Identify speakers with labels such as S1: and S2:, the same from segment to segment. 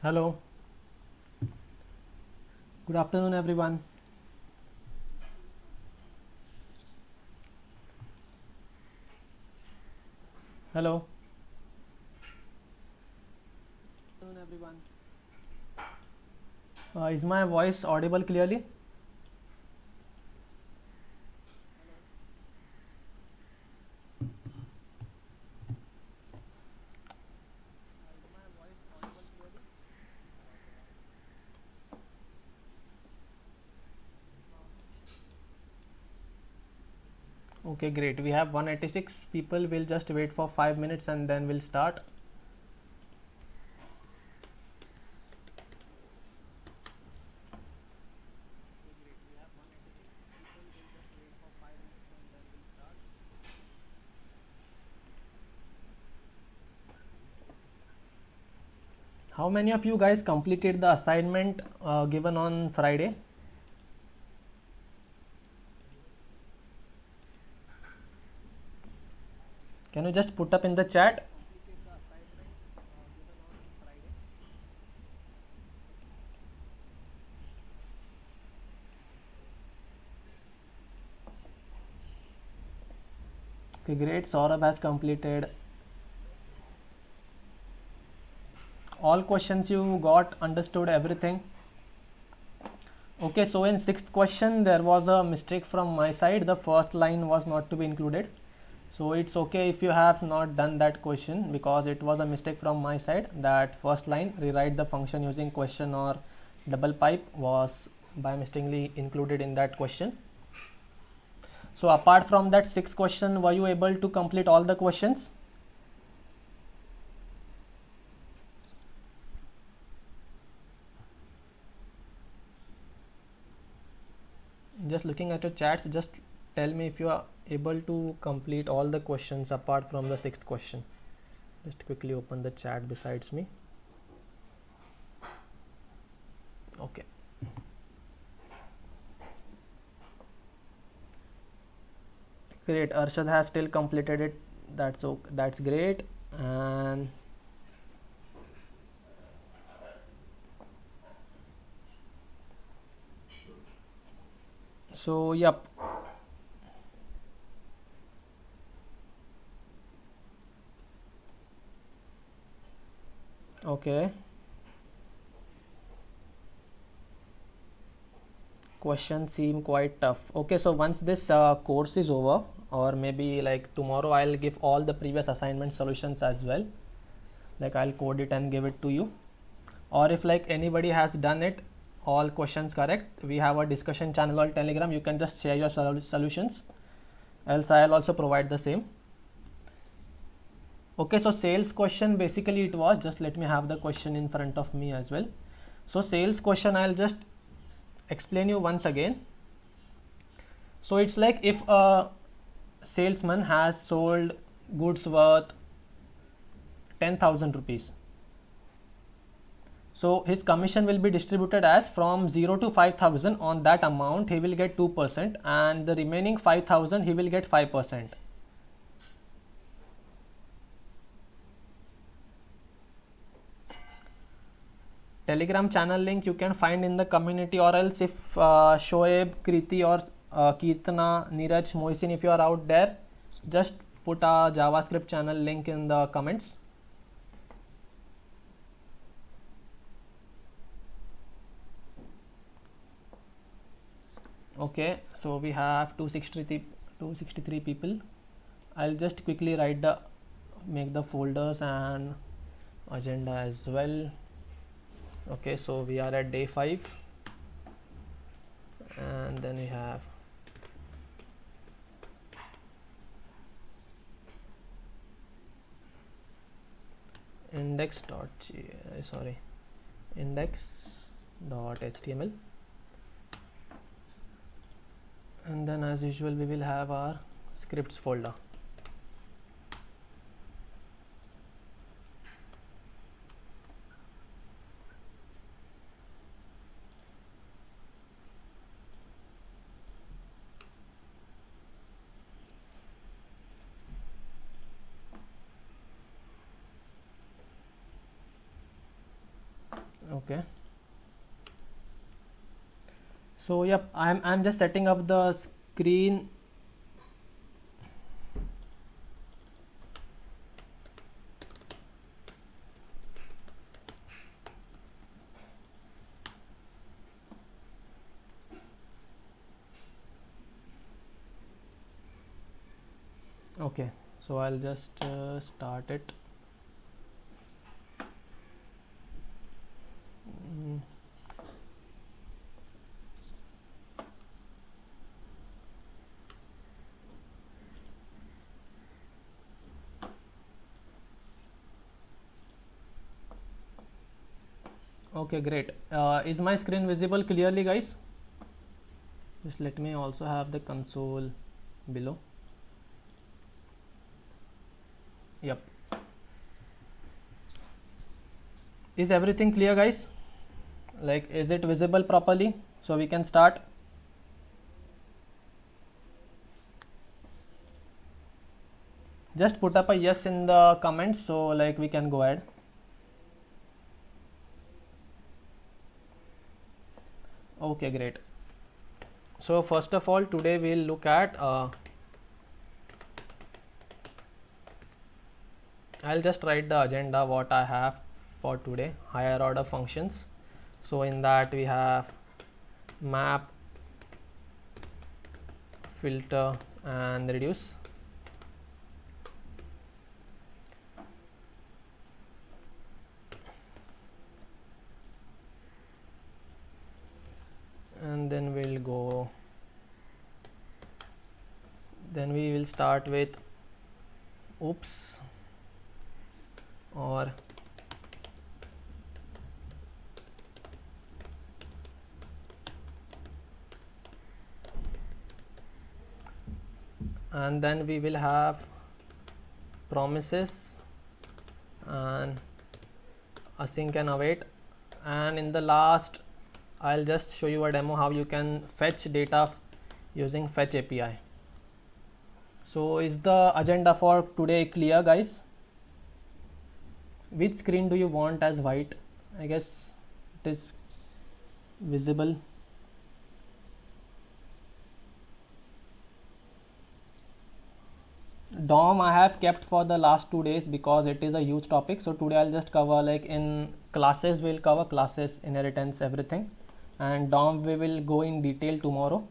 S1: Hello, good afternoon everyone. Hello. Good afternoon everyone. Is my voice audible clearly? Okay, great. We have 186 people. We'll just wait for 5 minutes and then we'll start. How many of you guys completed the assignment given on Friday? Can you just put up in the chat? Okay, great. Saurabh has completed. All questions you got, understood everything? Okay, so in sixth question there was a mistake from my side. The first line was not to be included. So it's okay if you have not done that question because it was a mistake from my side. That first line, rewrite the function using question or double pipe, was by mistakenly included in that question. So apart from that sixth question, were you able to complete all the questions? Just looking at your chats, just tell me if you are able to complete all the questions apart from the sixth question. Just quickly open the chat besides me. Okay. Great. Arshad has still completed it. That's great. And so yep. Okay. Questions seem quite tough. Okay, so once this course is over, or maybe like tomorrow, I'll give all the previous assignment solutions as well. Like I'll code it and give it to you. Or if like anybody has done it, all questions correct, we have a discussion channel on Telegram. You can just share your solutions. Else I'll also provide the same. Okay, so sales question, basically it was, just let me have the question in front of me as well. So sales question, I'll just explain you once again. So it's like if a salesman has sold goods worth 10,000 rupees, so his commission will be distributed as from 0 to 5,000. On that amount he will get 2% and the remaining 5,000 he will get 5%. Telegram channel link you can find in the community, or else if Shoaib, Kriti or Kirtana, Neeraj, Mohsin, if you are out there, just put a JavaScript channel link in the comments. Okay, so we have 263 people. I'll just quickly make the folders and agenda as well. Okay, so we are at day 5 and then we have index.html, and then as usual we will have our scripts folder. Okay, so yep, I'm just setting up the screen. Okay, so I'll just start it. Mm. Okay, great. Is my screen visible clearly, guys? Just let me also have the console below. Yep. Is everything clear, guys? Like, is it visible properly? So we can start. Just put up a yes in the comments, so like we can go ahead. Okay, great. So first of all, today we'll look at I'll just write the agenda what I have for today. Higher order functions. So in that we have map, filter and reduce. And then we will start with oops or and then we will have promises and async and await, and in the last I'll just show you a demo how you can fetch data using fetch API. So is the agenda for today clear, guys? Which screen do you want as white? I guess it is visible. DOM I have kept for the last 2 days because it is a huge topic. So today I'll just cover, like in classes we'll cover classes, inheritance, everything, and DOM we will go in detail tomorrow,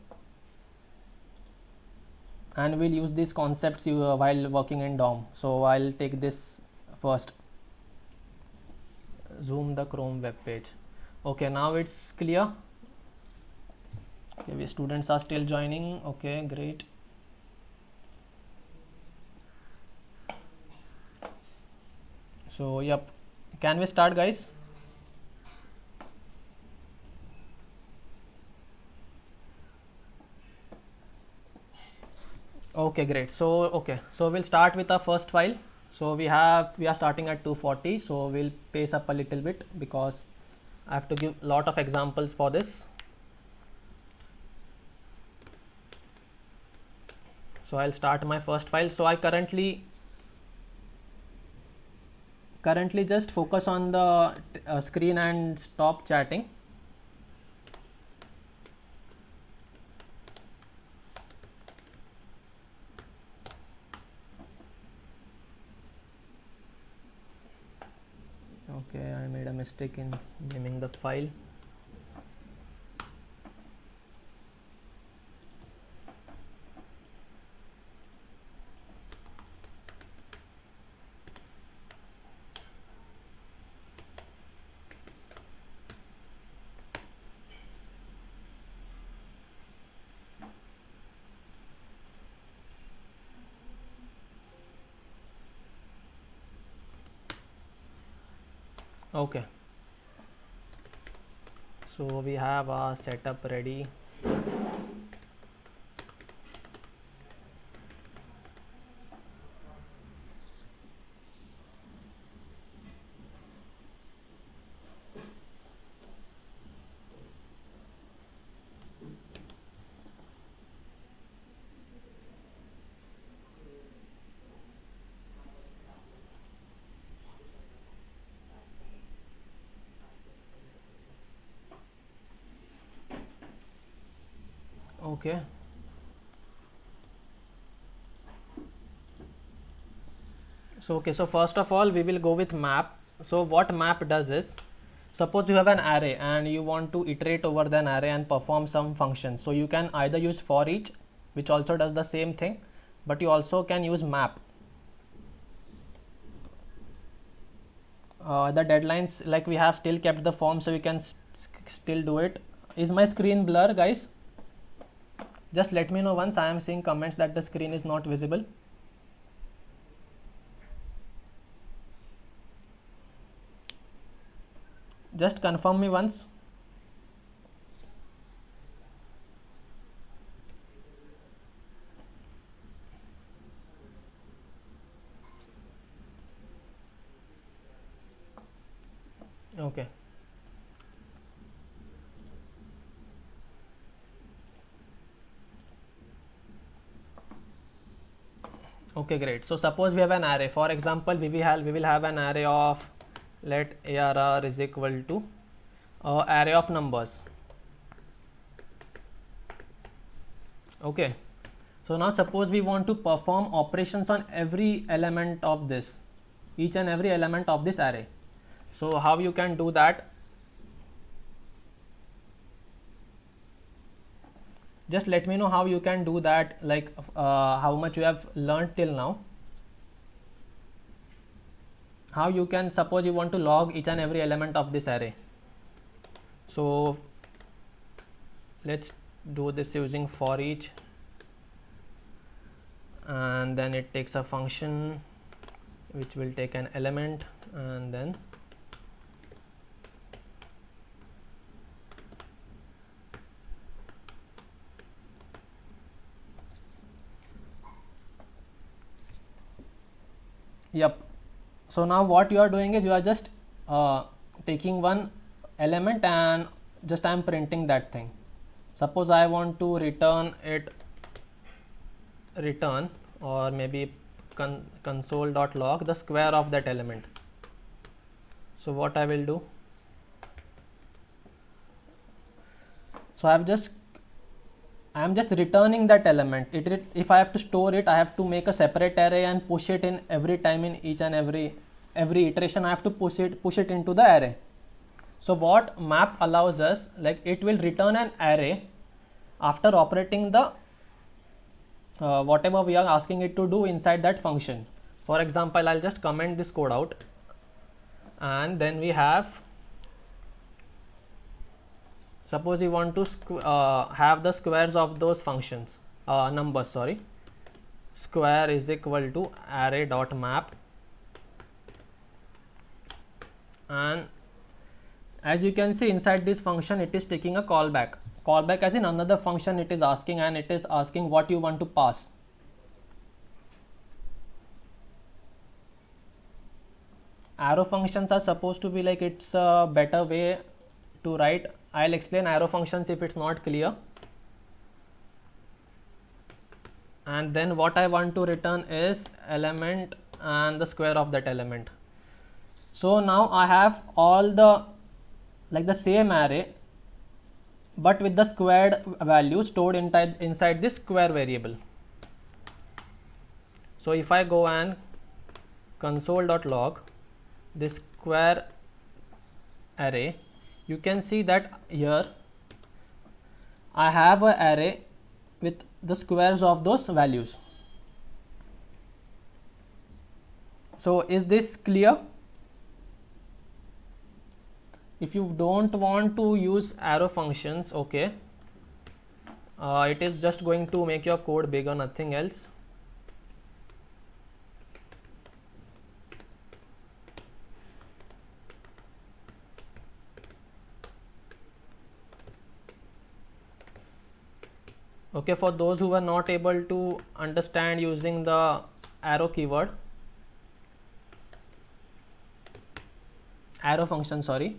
S1: and we'll use these concepts while working in DOM. So I'll take this first. Zoom the Chrome web page. Okay, now it's clear. Okay, students are still joining. Okay, great. So yep, can we start, guys? Okay, great. So we'll start with our first file. So we are starting at 240, so we'll pace up a little bit because I have to give a lot of examples for this. So I'll start my first file. So I currently just focus on the screen and stop chatting. Okay, I made a mistake in naming the file. Okay, so we have our setup ready. Okay. So okay, so first of all we will go with map. So what map does is, suppose you have an array and you want to iterate over the array and perform some function. So you can either use for each, which also does the same thing, but you also can use map. The deadlines, like we have still kept the form, so we can still do it. Is my screen blur, guys? Just let me know once. I am seeing comments that the screen is not visible. Just confirm me once. Okay. Okay, great. So suppose we have an array. For example, we will have an array of, let arr is equal to array of numbers. Okay. So now suppose we want to perform operations on every element of this, each and every element of this array. So how you can do that? Just let me know how you can do that, like how much you have learned till now. How you can, suppose you want to log each and every element of this array. So let's do this using for each, and then it takes a function which will take an element, and then yep. So now what you are doing is you are just taking one element and just I am printing that thing. Suppose I want to return or maybe console.log the square of that element. So what I will do, so I am just returning that element. If I have to store it, I have to make a separate array and push it in every time. In each and every iteration I have to push it into the array. So what map allows us, like it will return an array after operating the whatever we are asking it to do inside that function. For example, I'll just comment this code out, and then we have, suppose you want to have the squares of those functions, numbers, sorry. Square is equal to array.map, and as you can see inside this function it is taking a callback. Callback as in another function it is asking, and it is asking what you want to pass. Arrow functions are supposed to be like, it's a better way to write. I'll explain arrow functions if it's not clear. And then what I want to return is element and the square of that element. So now I have all the, like the same array, but with the squared value stored inside this square variable. So if I go and console.log this square array, you can see that here I have an array with the squares of those values. So is this clear? If you don't want to use arrow functions, okay, it is just going to make your code bigger, nothing else. Okay, for those who were not able to understand using the arrow keyword, arrow function, sorry.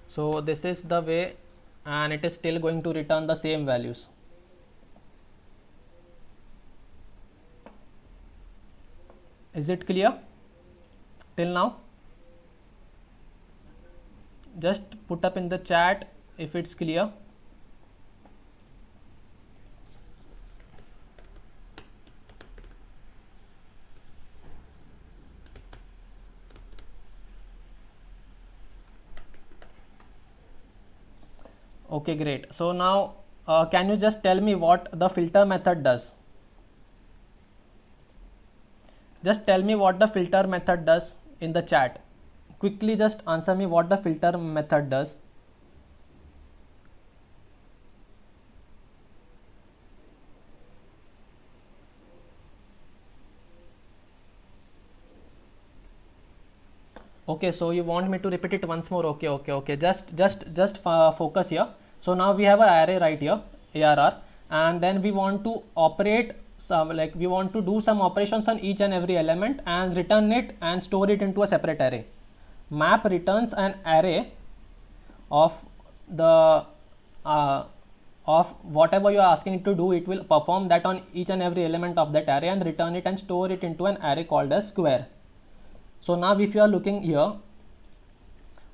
S1: So this is the way, and it is still going to return the same values. Is it clear till now? Just put up in the chat if it's clear. Okay, great. So now can you just tell me what the filter method does? Just tell me what the filter method does in the chat. Quickly just answer me what the filter method does. Okay, so you want me to repeat it once more? Okay. Just focus here. So now we have an array right here, ARR, and then we want to operate some, like we want to do some operations on each and every element and return it and store it into a separate array. Map returns an array of the of whatever you are asking it to do. It will perform that on each and every element of that array and return it and store it into an array called as square. So now if you are looking here,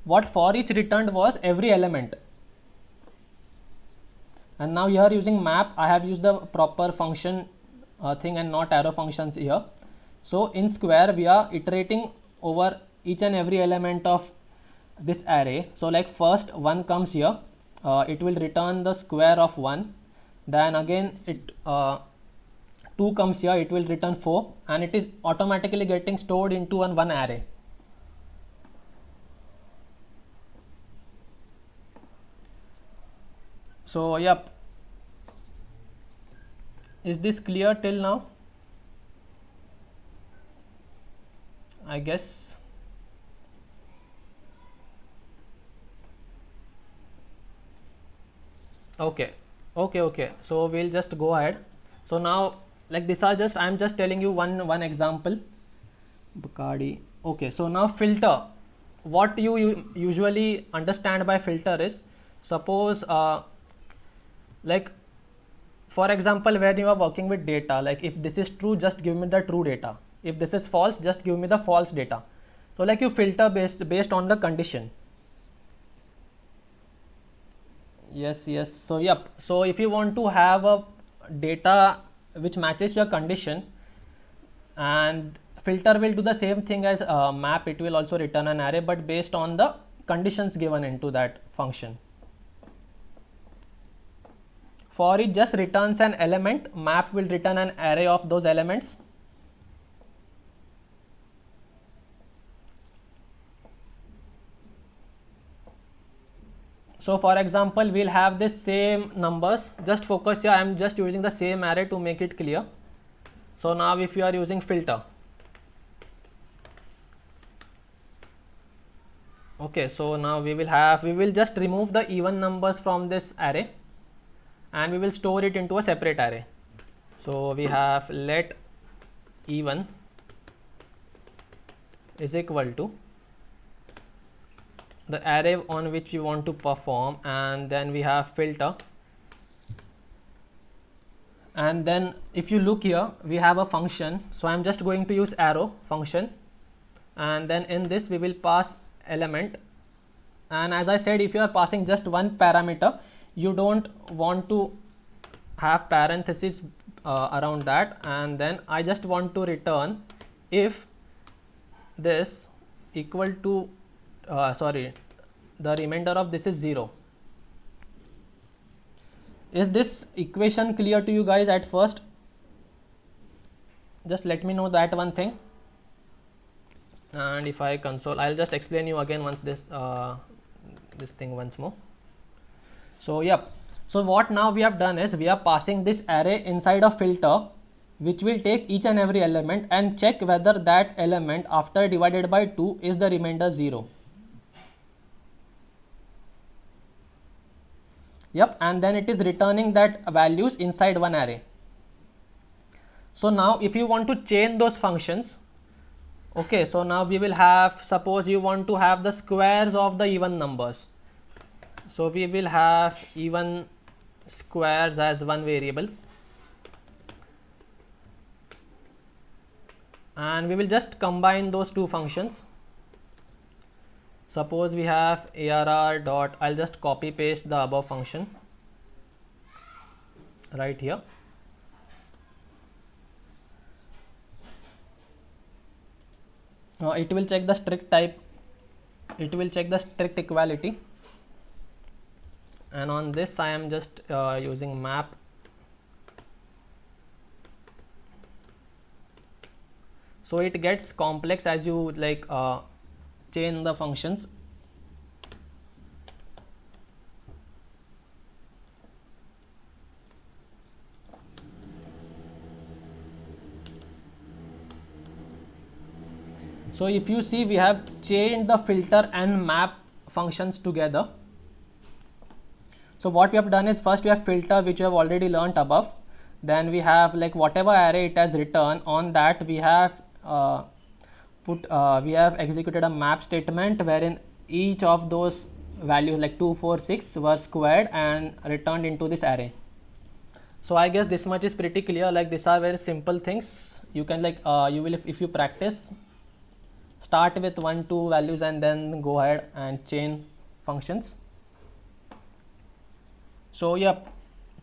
S1: what for each returned was every element, and now you are using map. I have used the proper function thing and not arrow functions here. So in square we are iterating over each and every element of this array. So like first 1 comes here, it will return the square of 1, then again it 2 comes here, it will return 4, and it is automatically getting stored into one array. So yep, is this clear till now? I guess. Okay, so we'll just go ahead. So now, like these are just, I'm just telling you one example. Bacardi. Okay, so now filter. What you usually understand by filter is, suppose like for example, when you are working with data, like if this is true, just give me the true data. If this is false, just give me the false data. So like you filter based on the condition. Yes. So yep, so if you want to have a data which matches your condition, and filter will do the same thing as map. It will also return an array, but based on the conditions given into that function. For it just returns an element, map will return an array of those elements. So for example, we'll have this same numbers. Just focus here, I am just using the same array to make it clear. So now if you are using filter, okay, so now we will just remove the even numbers from this array and we will store it into a separate array. So we have let even is equal to the array on which we want to perform, and then we have filter, and then if you look here we have a function. So I'm just going to use arrow function, and then in this we will pass element, and as I said, if you are passing just one parameter, you don't want to have parentheses around that, and then I just want to return if this equal to the remainder of this is 0. Is this equation clear to you guys at first? Just let me know that one thing. And if I console, I'll just explain you again once this this thing once more. So yep, so what now we have done is we are passing this array inside a filter, which will take each and every element and check whether that element after divided by 2 is the remainder 0. Yep, and then it is returning that values inside one array. So now if you want to chain those functions, okay, so now we will have, suppose you want to have the squares of the even numbers. So we will have even squares as one variable, and we will just combine those two functions. Suppose we have arr dot, I'll just copy paste the above function right here. It will check the strict type, it will check the strict equality, and on this I am just using map. So it gets complex as you like chain the functions. So if you see, we have chained the filter and map functions together. So what we have done is, first we have filter, which you have already learnt above. Then we have like whatever array it has written, on that we have we have executed a map statement wherein each of those values like 2, 4, 6 were squared and returned into this array. So I guess this much is pretty clear. Like these are very simple things. You can like you will, if you practice, start with 1, 2 values and then go ahead and chain functions. So yeah,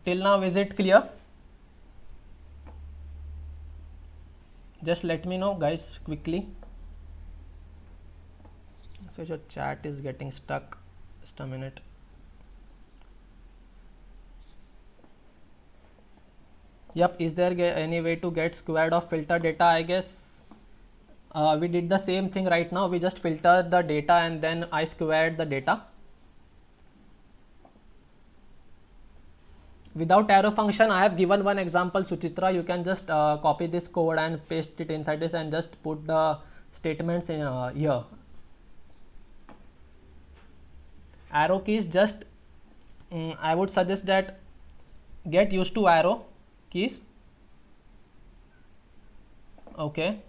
S1: till now is it clear? Just let me know guys quickly. So your chat is getting stuck. Just a minute. Yep, is there any way to get squared of filter data? I guess we did the same thing right now. We just filtered the data and then I squared the data. Without arrow function, I have given one example, Suchitra. You can just copy this code and paste it inside this and just put the statements in here. Arrow keys, just I would suggest that get used to arrow keys. Okay.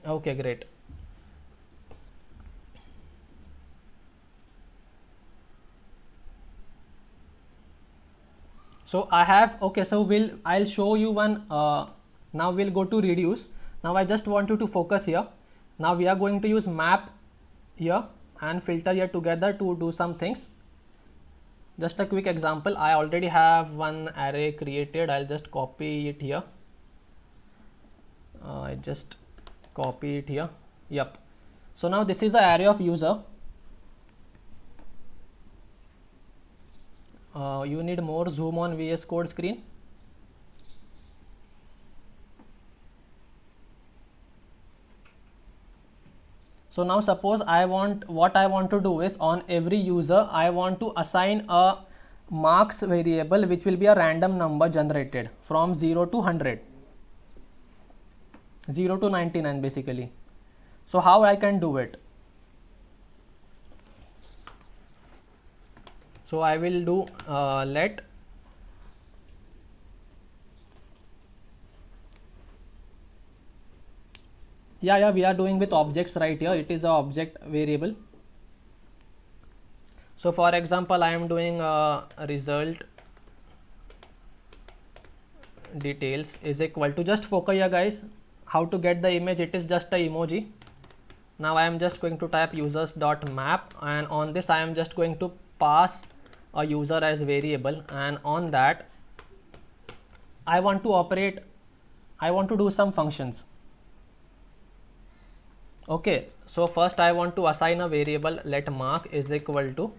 S1: Okay, great. So I have, okay, so I'll show you one. Now we'll go to reduce. Now I just want you to focus here. Now we are going to use map here and filter here together to do some things. Just a quick example. I already have one array created. I'll just copy it here. I just copy it here. Yep. So now this is the array of user. You need more zoom on VS Code screen. So now suppose what I want to do is, on every user I want to assign a marks variable which will be a random number generated from 0 to 100, 0 to 99 basically. So how I can do it? So I will do let yeah we are doing with objects right here. It is a object variable. So for example, I am doing result details is equal to, just focus here guys, how to get the image. It is just a emoji. Now I am just going to type users.map, and on this I am just going to pass a user as variable, and on that I want to do some functions. Okay, so first I want to assign a variable, let mark is equal to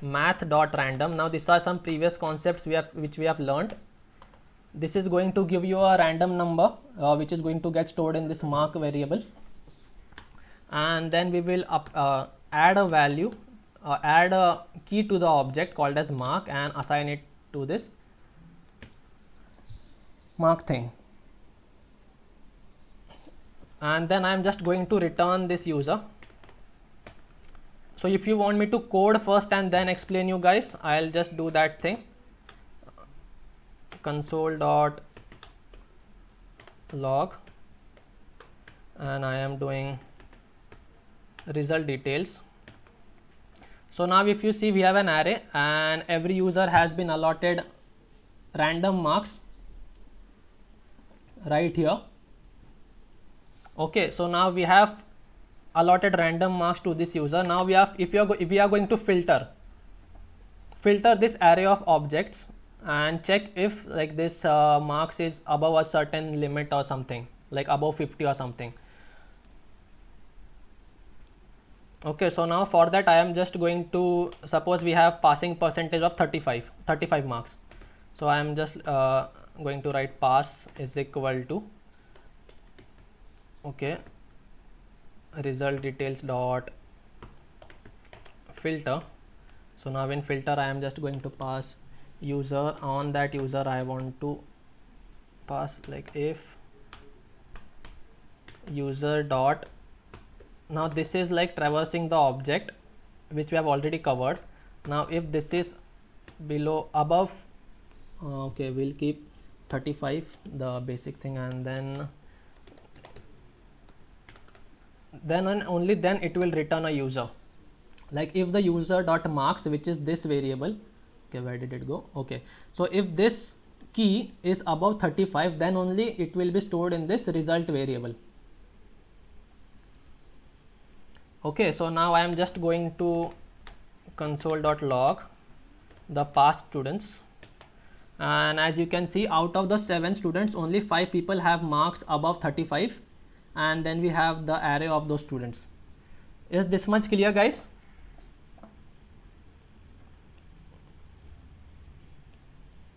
S1: math.random. Now these are some previous concepts which we have learned. This is going to give you a random number which is going to get stored in this mark variable, and then we will add a value, add a key to the object called as mark and assign it to this mark thing. And then I am just going to return this user. So if you want me to code first and then explain you guys, I'll just do that thing. Console.log, and I am doing result details. So now if you see, we have an array and every user has been allotted random marks right here. Okay, so now we have allotted random marks to this user. Now we have, if we are going to filter this array of objects, and check if like this marks is above a certain limit or something, like above 50 or something. Okay, so now for that I am just going to, suppose we have passing percentage of 35 marks. So I am just going to write pass is equal to, okay, result details dot filter. So now in filter I am just going to pass user. On that user I want to pass like if user dot, now this is like traversing the object which we have already covered. Now if this is below above, okay, we'll keep 35 the basic thing, and then and only then it will return a user. Like if the user dot marks, which is this variable, okay, where did it go? Okay, so if this key is above 35, then only it will be stored in this result variable. Okay, so now I am just going to console.log the past students, and as you can see, out of the 7 students only 5 people have marks above 35, and then we have the array of those students. Is this much clear, guys?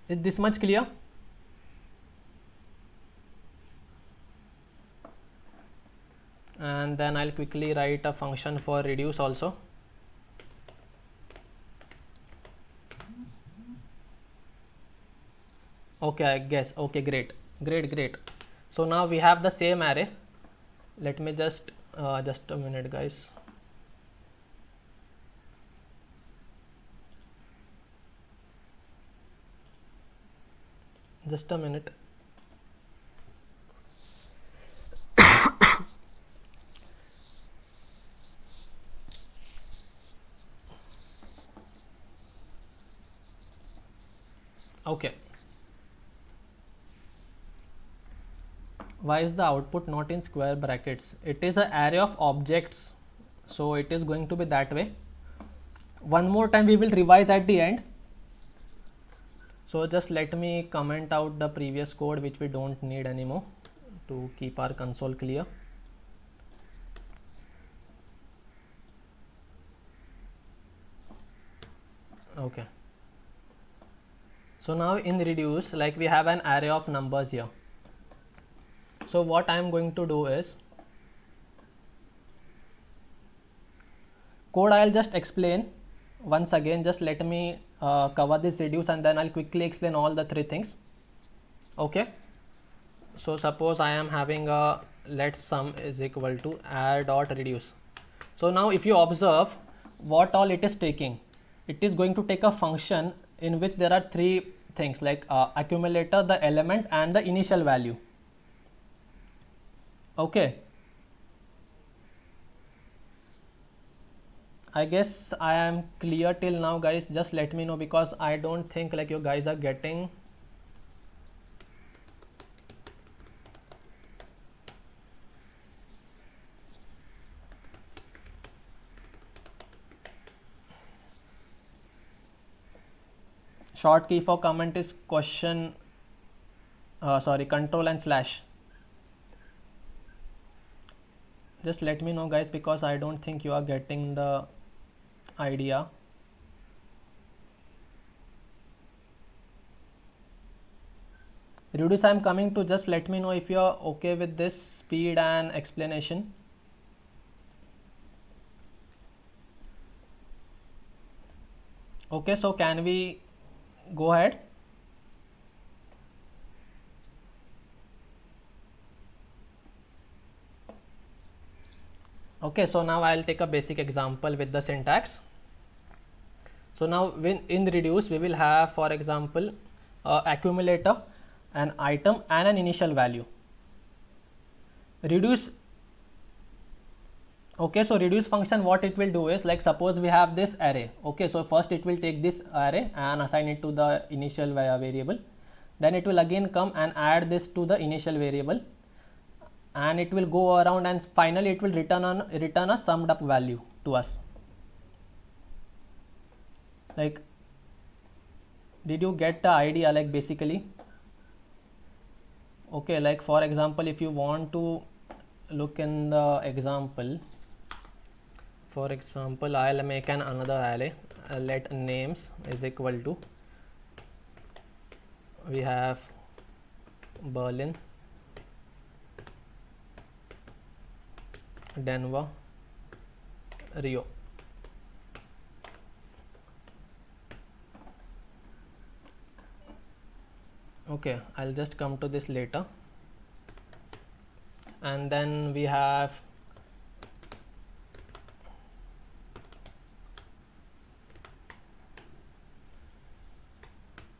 S1: Is this much clear? And then I'll quickly write a function for reduce also. Okay, I guess. Okay, great. So now we have the same array. Let me just a minute, guys. Just a minute. Okay. Why is the output not in square brackets? It is an array of objects, so it is going to be that way. One more time we will revise at the end. So just let me comment out the previous code which we don't need anymore to keep our console clear. Okay. So now in reduce, like we have an array of numbers here. So what I am going to do is, code I'll just explain once again. Just let me cover this reduce, and then I'll quickly explain all the 3 things. Okay. So suppose I am having a let sum is equal to add dot reduce. So now if you observe what all it is taking, it is going to take a function in which there are 3 things like accumulator, the element, and the initial value. Okay, I guess I am clear till now, guys. Just let me know, because I don't think like you guys are getting. Short key for comment is question, control and slash. Just let me know, guys, because I don't think you are getting the idea. Reduce I am coming to, just let me know if you are okay with this speed and explanation. Okay, so can we go ahead? Okay, so now I'll take a basic example with the syntax. So now when in reduce we will have, for example, accumulator, an item, and an initial value. Reduce. Okay, so reduce function, what it will do is, like suppose we have this array. Okay, so first it will take this array and assign it to the initial variable. Then it will again come and add this to the initial variable, and it will go around, and finally it will return a summed up value to us. Like Did you get the idea? Like basically, okay, like for example, if you want to look in the example, for example, I'll make another array. Let names is equal to, we have Berlin, Denver, Rio. Okay, I'll just come to this later. And then we have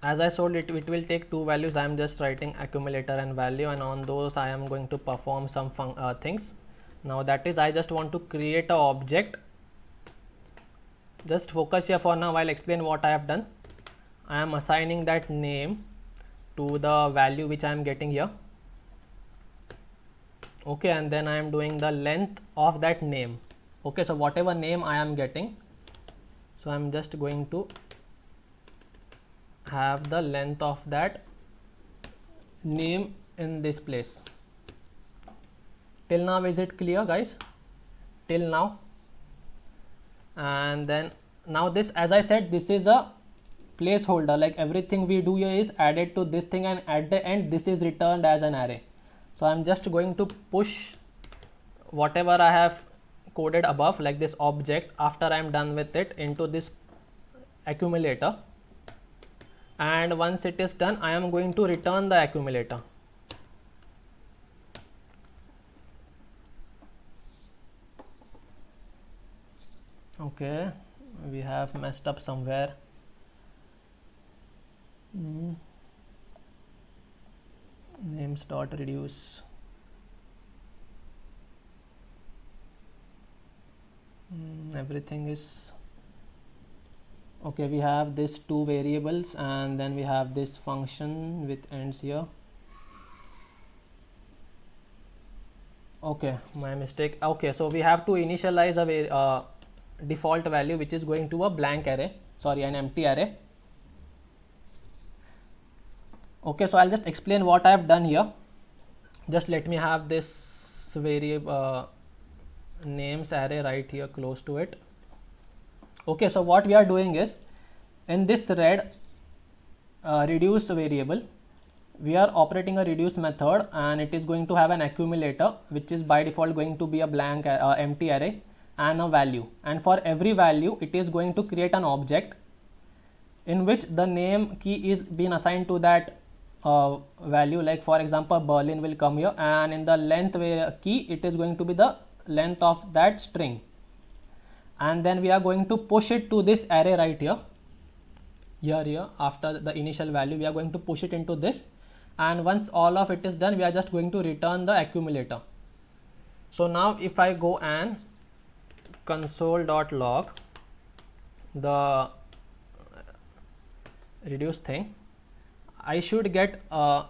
S1: as I told it will take two values. I am just writing accumulator and value, and on those I am going to perform some things. Now that is, I just want to create a object. Just focus here for now. I'll explain what I have done. I am assigning that name to the value which I am getting here. Okay, and then I am doing the length of that name. Okay, so whatever name I am getting, so I am just going to have the length of that name in this place. Till now, is it clear, guys? Till now. And then now this, as I said, this is a placeholder. Like everything we do here is added to this thing, and at the end this is returned as an array. So I'm just going to push whatever I have coded above, like this object, after I am done with it, into this accumulator. And once it is done, I am going to return the accumulator. Okay, we have messed up somewhere. Names dot reduce. Everything is okay. We have this two variables, and then we have this function with ends here. Okay, my mistake. Okay, so we have to initialize a default value which is going to a blank array, sorry, an empty array. Okay, so I'll just explain what I have done here. Just let me have this variable names array right here close to it. Okay, so what we are doing is, in this red reduce variable, we are operating a reduce method, and it is going to have an accumulator which is by default going to be a blank empty array and a value, and for every value it is going to create an object in which the name key is being assigned to that value. Like for example, Berlin will come here, and in the length key it is going to be the length of that string, and then we are going to push it to this array right here. Here after the initial value we are going to push it into this, and once all of it is done, we are just going to return the accumulator. So now if I go and console.log the reduce thing, I should get a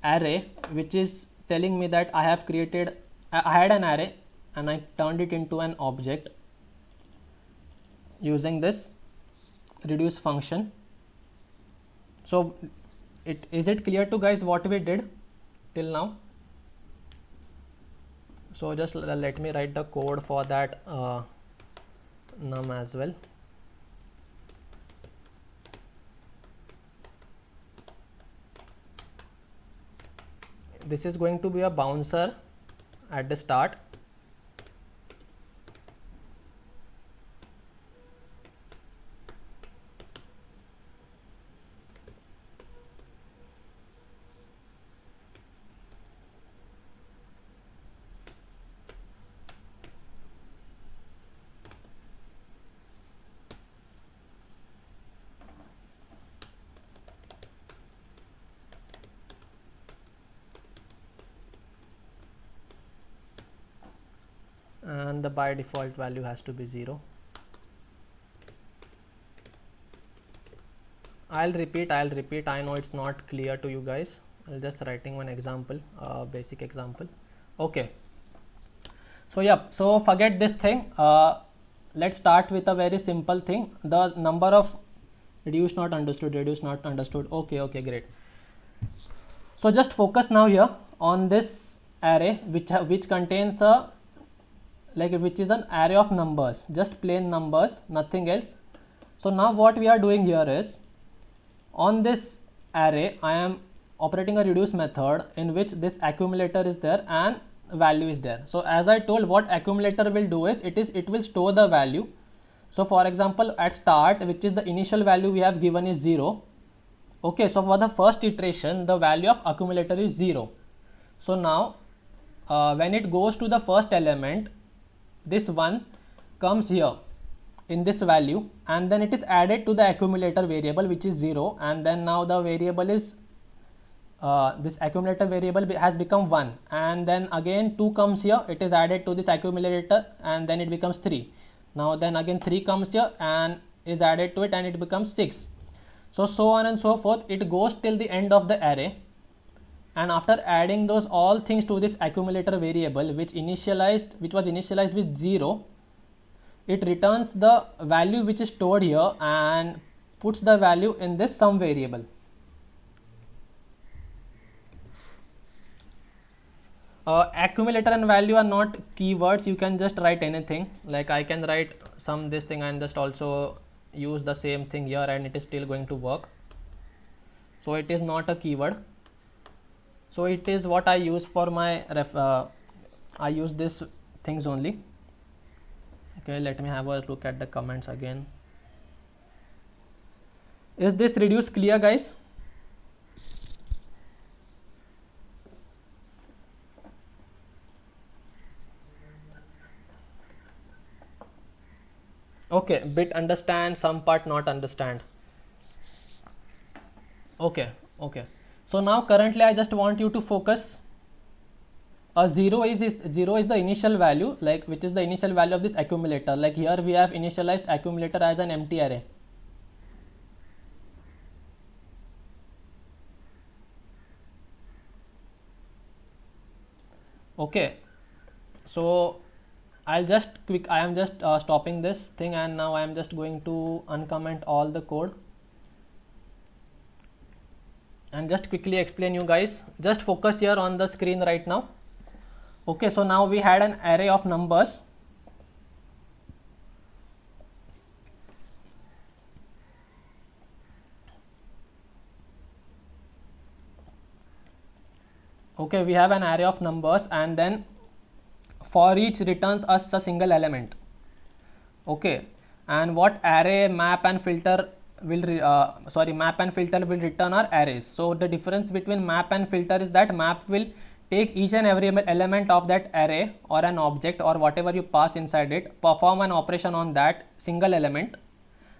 S1: array which is telling me that I have created, I had an array and I turned it into an object using this reduce function. So is it clear to guys what we did till now? So just let me write the code for that num as well. This is going to be a bouncer at the start. And the by default value has to be 0. I'll repeat. I know it's not clear to you guys. I'll just writing one example, basic example. Okay, so yeah, so forget this thing. Let's start with a very simple thing. The number of Reduce not understood, reduce not understood. Okay, great. So just focus now here on this array which contains a which is an array of numbers, just plain numbers, nothing else. So now what we are doing here is, on this array I am operating a reduce method in which this accumulator is there and value is there. So as I told, what accumulator will do is it will store the value. So for example, at start, which is the initial value we have given is 0. Okay, so for the first iteration the value of accumulator is 0. So now when it goes to the first element, this 1 comes here in this value, and then it is added to the accumulator variable which is 0, and then now the variable is this accumulator variable has become 1, and then again 2 comes here, it is added to this accumulator and then it becomes 3. Now then again 3 comes here and is added to it and it becomes 6. So on and so forth, it goes till the end of the array, and after adding those all things to this accumulator variable which was initialized with 0, it returns the value which is stored here and puts the value in this sum variable. Accumulator and value are not keywords, you can just write anything, like I can write this thing and just also use the same thing here and it is still going to work. So it is not a keyword. So it is what I use for my I use these things only. Okay, let me have a look at the comments again. Is this reduce clear, guys? Okay, bit understand, some part not understand. Okay. So now currently I just want you to focus. 0 is the initial value, like which is the initial value of this accumulator. Like here we have initialized accumulator as an empty array. Okay, so I am just stopping this thing, and now I am just going to uncomment all the code and just quickly explain you guys. Just focus here on the screen right now. Okay, so now we had an array of numbers. Okay, we have an array of numbers, and then for each returns us a single element. Okay, and what array map and filter will return are arrays. So the difference between map and filter is that map will take each and every element of that array or an object or whatever you pass inside it, perform an operation on that single element,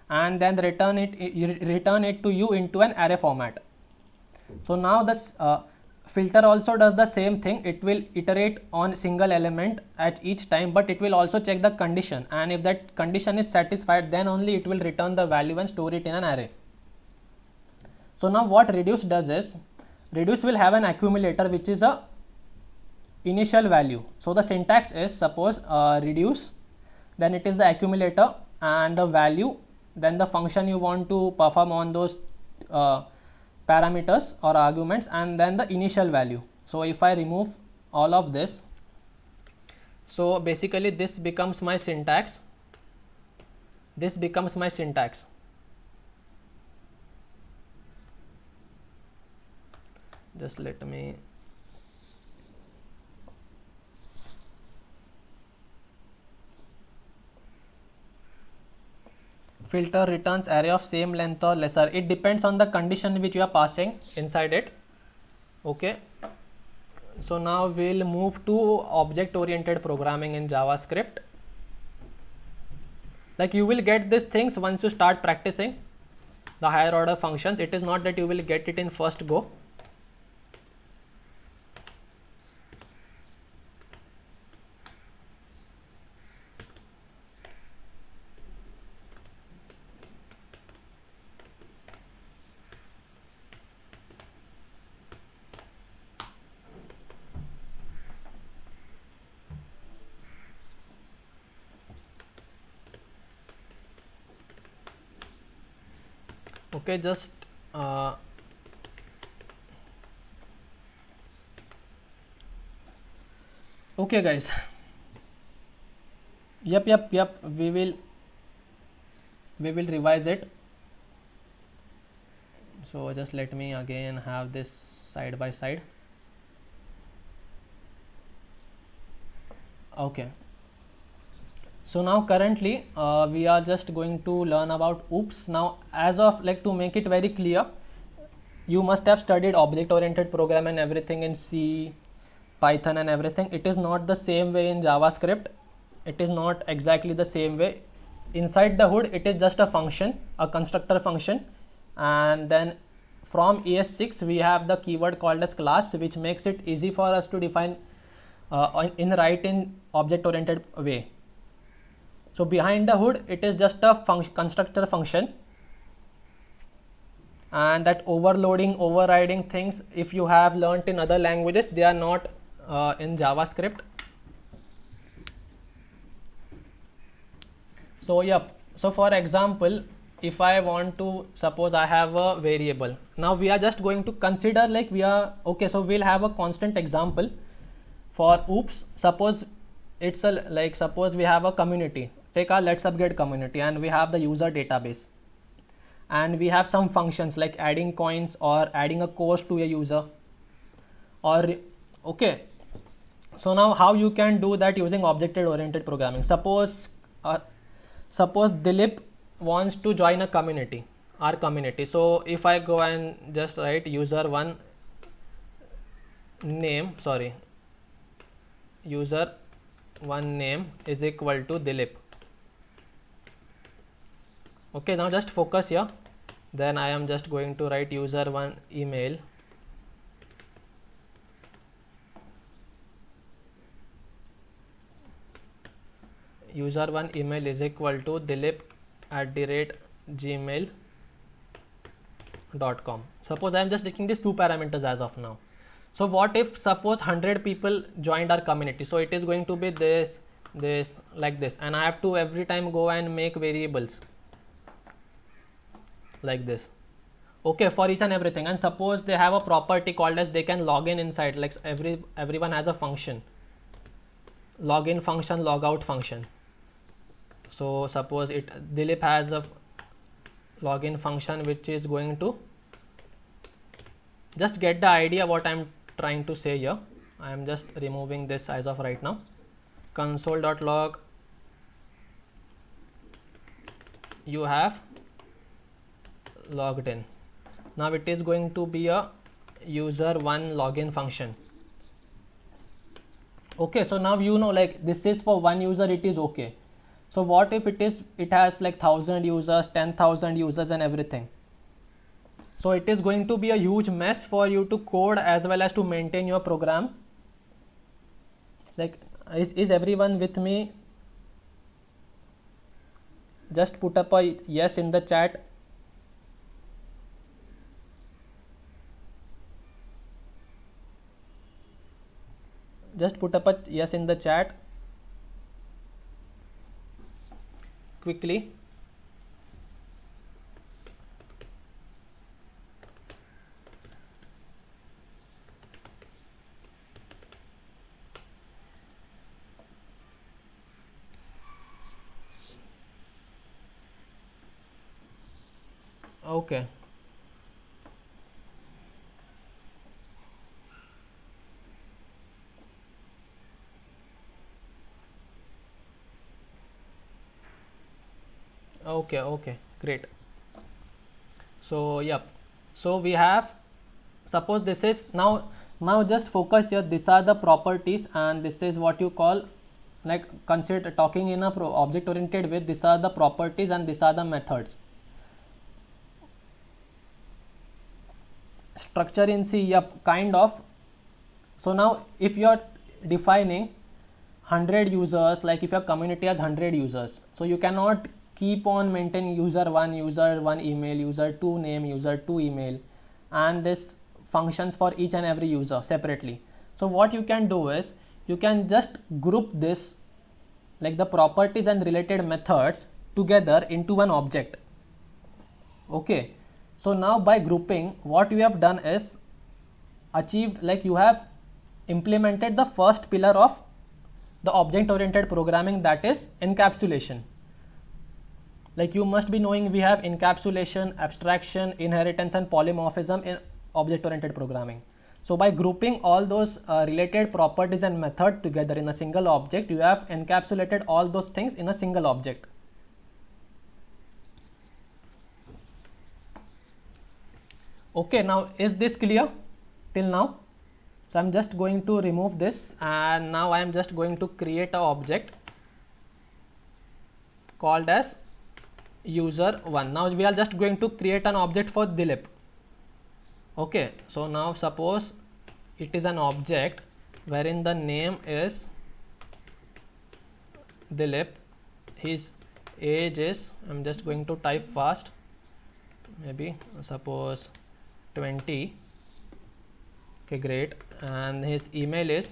S1: and then return it to you into an array format. So now this filter also does the same thing. It will iterate on single element at each time, but it will also check the condition, and if that condition is satisfied, then only it will return the value and store it in an array. So now what reduce does is, reduce will have an accumulator which is a initial value. So the syntax is, suppose reduce, then it is the accumulator and the value, then the function you want to perform on those parameters or arguments, and then the initial value. So if I remove all of this, so basically this becomes my syntax. Just let me filter returns array of same length or lesser. It depends on the condition which you are passing inside it. Okay, so now we'll move to object oriented programming in JavaScript. Like you will get these things once you start practicing the higher order functions. It is not that you will get it in first go. Okay, just okay guys, yep, we will revise it. So just let me again have this side by side. Okay, so now currently we are just going to learn about oops. Now as of, like, to make it very clear, you must have studied object oriented program and everything in C, Python and everything. It is not the same way in JavaScript. It is not exactly the same way. Inside the hood it is just a function, a constructor function, and then from ES6 we have the keyword called as class, which makes it easy for us to define in object oriented way. So behind the hood it is just a constructor function, and that overloading, overriding things, if you have learnt in other languages, they are not in JavaScript. So yep, so for example, if I want to, suppose I have a variable. Now we are just going to consider, like, we are okay, so we'll have a constant example for oops. Suppose it's a, like, suppose we have a community, take our LetsUpgrade community, and we have the user database, and we have some functions like adding coins or adding a course to a user, or okay. So now how you can do that using object oriented programming? Suppose Dilip wants to join a community, our community. So if I go and just write user one name is equal to Dilip. Okay, now just focus here. Then I am just going to write user one email is equal to dilip@gmail.com. Suppose I am just taking these two parameters as of now. So what if suppose 100 people joined our community? So it is going to be this, like this, and I have to every time go and make variables like this, okay, for each and everything. And suppose they have a property called as they can log in inside, like everyone has a function, login function, logout function. So suppose Dilip has a login function which is going to, just get the idea what I'm trying to say here. I am just removing this as of right now. Console.log, you have logged in. Now it is going to be a user one login function. Okay, so now you know, like, this is for one user, it is okay. So what if it has like 1000 users, 10,000 users and everything? So it is going to be a huge mess for you to code as well as to maintain your program. Like, is everyone with me? Just put up a yes in the chat. Just put up a yes in the chat quickly. Okay. Okay, great. So yep, so we have, suppose this is now just focus here, these are the properties and this is what you call, like, consider talking in a object oriented way, these are the properties and these are the methods. Structure in C, yep, kind of. So now if you are defining 100 users, like if your community has 100 users, so you cannot keep on maintaining user one email, user two name, user two email, and this functions for each and every user separately. So what you can do is you can just group this, like the properties and related methods, together into one object. Okay, So now by grouping, what you have done is achieved, like you have implemented the first pillar of the object oriented programming, that is encapsulation. Like you must be knowing we have encapsulation, abstraction, inheritance and polymorphism in object oriented programming. So by grouping all those related properties and method together in a single object, you have encapsulated all those things in a single object. Okay, now is this clear till now? So I'm just going to remove this, and now I am just going to create an object called as user1. Now we are just going to create an object for Dilip. Okay, so now suppose it is an object wherein the name is Dilip, his age is, I'm just going to type fast, maybe suppose 20. Okay, great. And his email is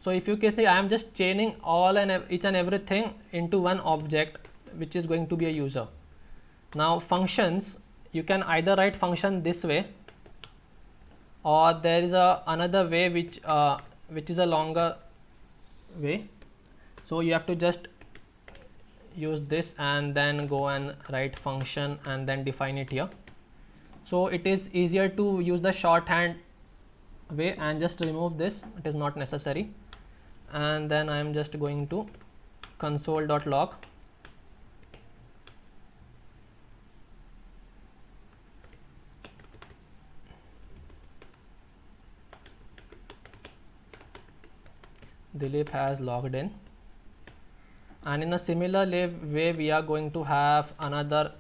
S1: so if you can see, I am just chaining all and each and everything into one object which is going to be a user. Now functions, you can either write function this way, or there is another way which is a longer way. So you have to just use this and then go and write function and then define it here. So it is easier to use the shorthand way and just remove this, it is not necessary. And then I am just going to console.log. Dilip has logged in, and in a similar way we are going to have another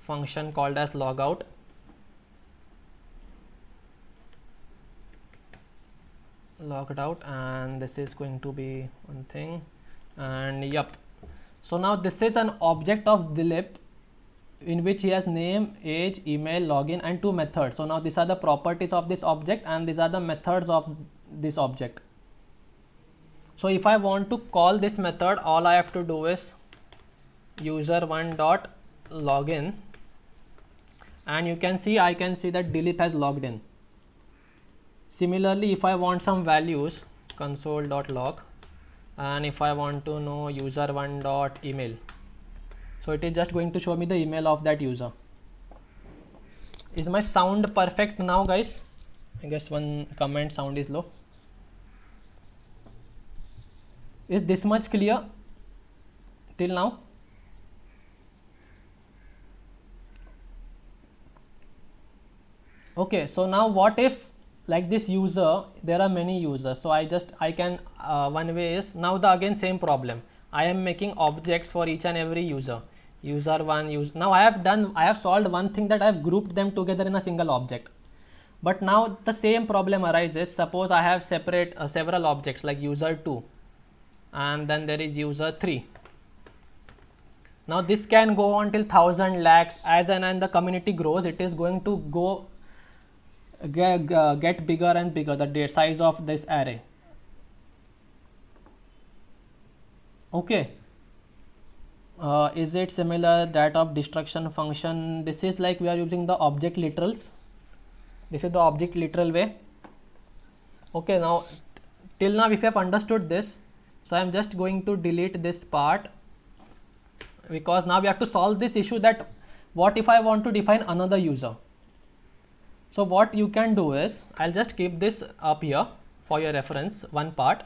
S1: function called as logout. Logged out, and this is going to be one thing, and yep. So now this is an object of Dilip in which he has name, age, email, login and two methods. So now these are the properties of this object and these are the methods of this object. So if I want to call this method, all I have to do is user1.login, and you can see, I can see that Dilip has logged in. Similarly, if I want some values, console.log, and if I want to know user1.email, so it is just going to show me the email of that user. Is my sound perfect now, guys? I guess one comment sound is low. Is this much clear till now? Okay, so now what if, like this user, there are many users, so I can one way is, now the again same problem, I am making objects for each and every user, user1, now I have solved one thing, that I have grouped them together in a single object. But now the same problem arises, suppose I have separate several objects like user2 and then there is user3. Now this can go on till 1000 lakhs, as and the community grows, it is going to go get bigger and bigger, the size of this array. Okay, is it similar that of destruction function? This is like we are using the object literals, this is the object literal way. Okay, now till now if you have understood this, so I am just going to delete this part, because now we have to solve this issue that what if I want to define another user. So what you can do is, I'll just keep this up here for your reference, one part.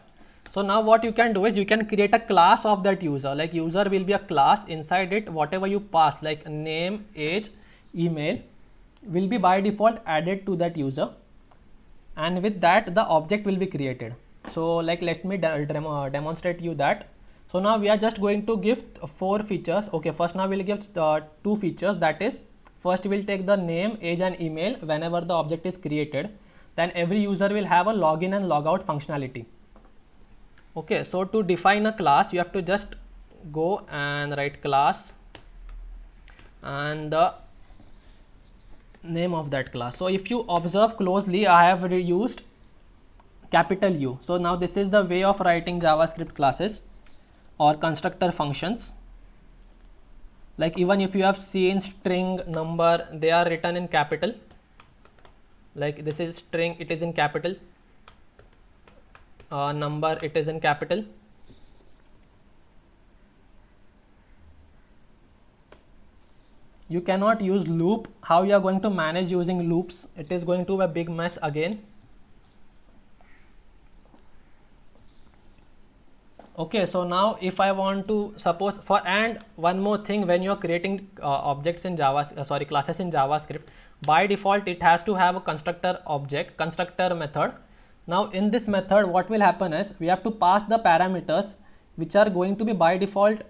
S1: So now what you can do is, you can create a class of that user, like user will be a class, inside it whatever you pass like name, age, email will be by default added to that user, and with that the object will be created. So like let me demonstrate you that. So now we are just going to give 4 features. Okay, first now we'll give 2 features, that is, first we'll take the name, age and email whenever the object is created, then every user will have a login and logout functionality. Okay, so to define a class you have to just go and write class and the name of that class. So if you observe closely, I have used capital U. So now this is the way of writing JavaScript classes. or constructor functions. Like even if you have seen string, number, they are written in capital. Like this is string, it is in capital. Number, it is in capital. You cannot use loop. How you are going to manage using loops? It is going to be a big mess again. Okay, so now if I want to suppose for, and one more thing, when you are creating objects in classes in JavaScript, by default it has to have a constructor method. Now in this method what will happen is we have to pass the parameters which are going to be by default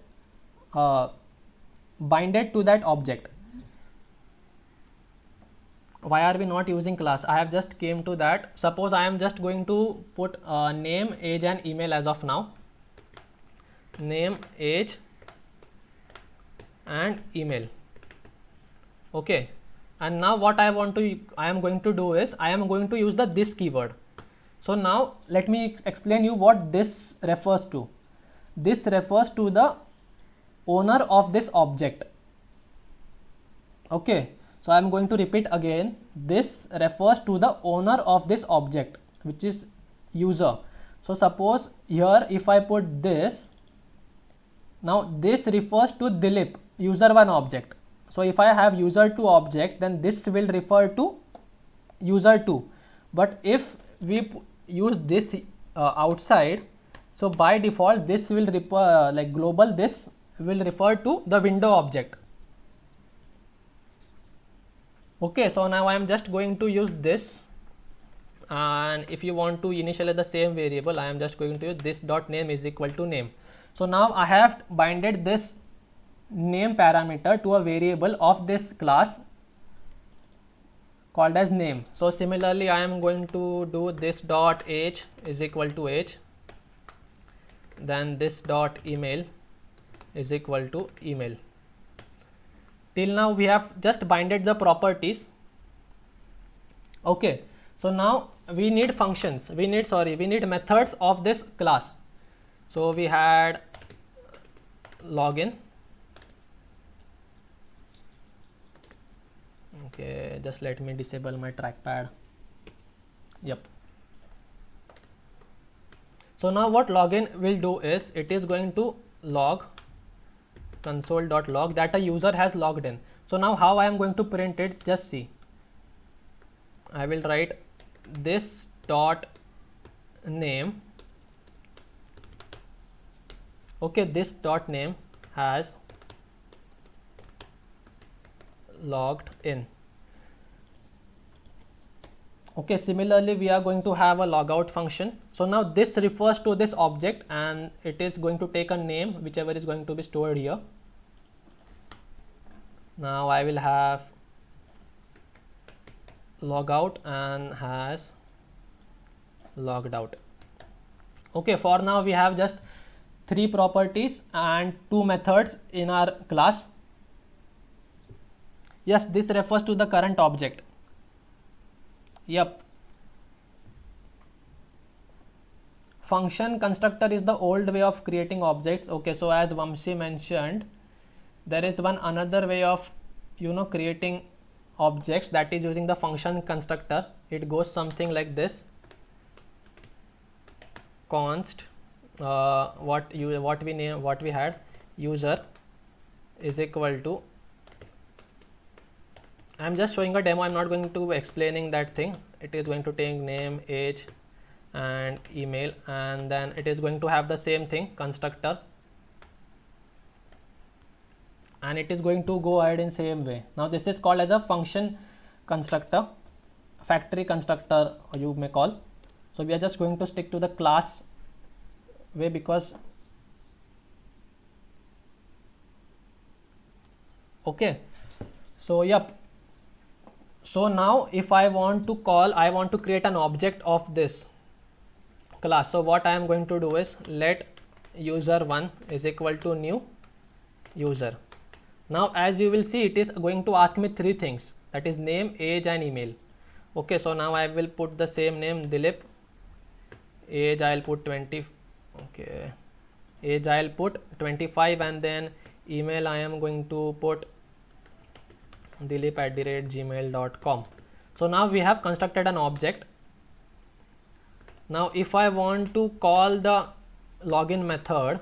S1: binded to that object. Why are we not using class? I have just came to that. Suppose I am just going to put name, age and email as of now. Name, age and email. Okay, and now what I am going to do is I am going to use the this keyword. So now let me explain you what this refers to. This refers to the owner of this object. Okay, so I am going to repeat again. This refers to the owner of this object, which is user. So suppose here if I put this, now this refers to Dilip, user1 object. So if I have user2 object, then this will refer to user2. But if we use this outside, so by default this will refer like global, this will refer to the window object. Okay, so now I am just going to use this, and if you want to initialize the same variable, I am just going to use this dot name is equal to name. So now I have binded this name parameter to a variable of this class called as name. So similarly I am going to do this dot age is equal to age, then this dot email is equal to email. Till now we have just binded the properties. Okay, so now we need functions, we need methods of this class. So we had login. Okay, just let me disable my trackpad. Yep. So now what login will do is it is going to log console.log that a user has logged in. So now how I am going to print it, just see. I will write this dot name. Okay, this dot name has logged in. Okay, similarly we are going to have a logout function. So now this refers to this object and it is going to take a name whichever is going to be stored here. Now I will have logout and has logged out. Okay, for now we have just 3 properties and 2 methods in our class. Yes, this refers to the current object. Yep. Function constructor is the old way of creating objects. Okay, so as Vamshi mentioned, there is another way of creating objects, that is using the function constructor. It goes something like this: const what we had user is equal to, I am just showing a demo, I am not going to explaining that thing. It is going to take name, age and email, and then it is going to have the same thing, constructor, and it is going to go ahead in same way. Now this is called as a function constructor, factory constructor you may call. So we are just going to stick to the class way because okay. So yep. So now if I want to create an object of this class. So what I am going to do is let user1 is equal to new user. Now as you will see, it is going to ask me 3 things, that is name, age and email. Okay, so now I will put the same name Dilip, age I will put 20. Okay, age I'll put 25, and then email I am going to put dilip@gmail.com. So now we have constructed an object. Now if I want to call the login method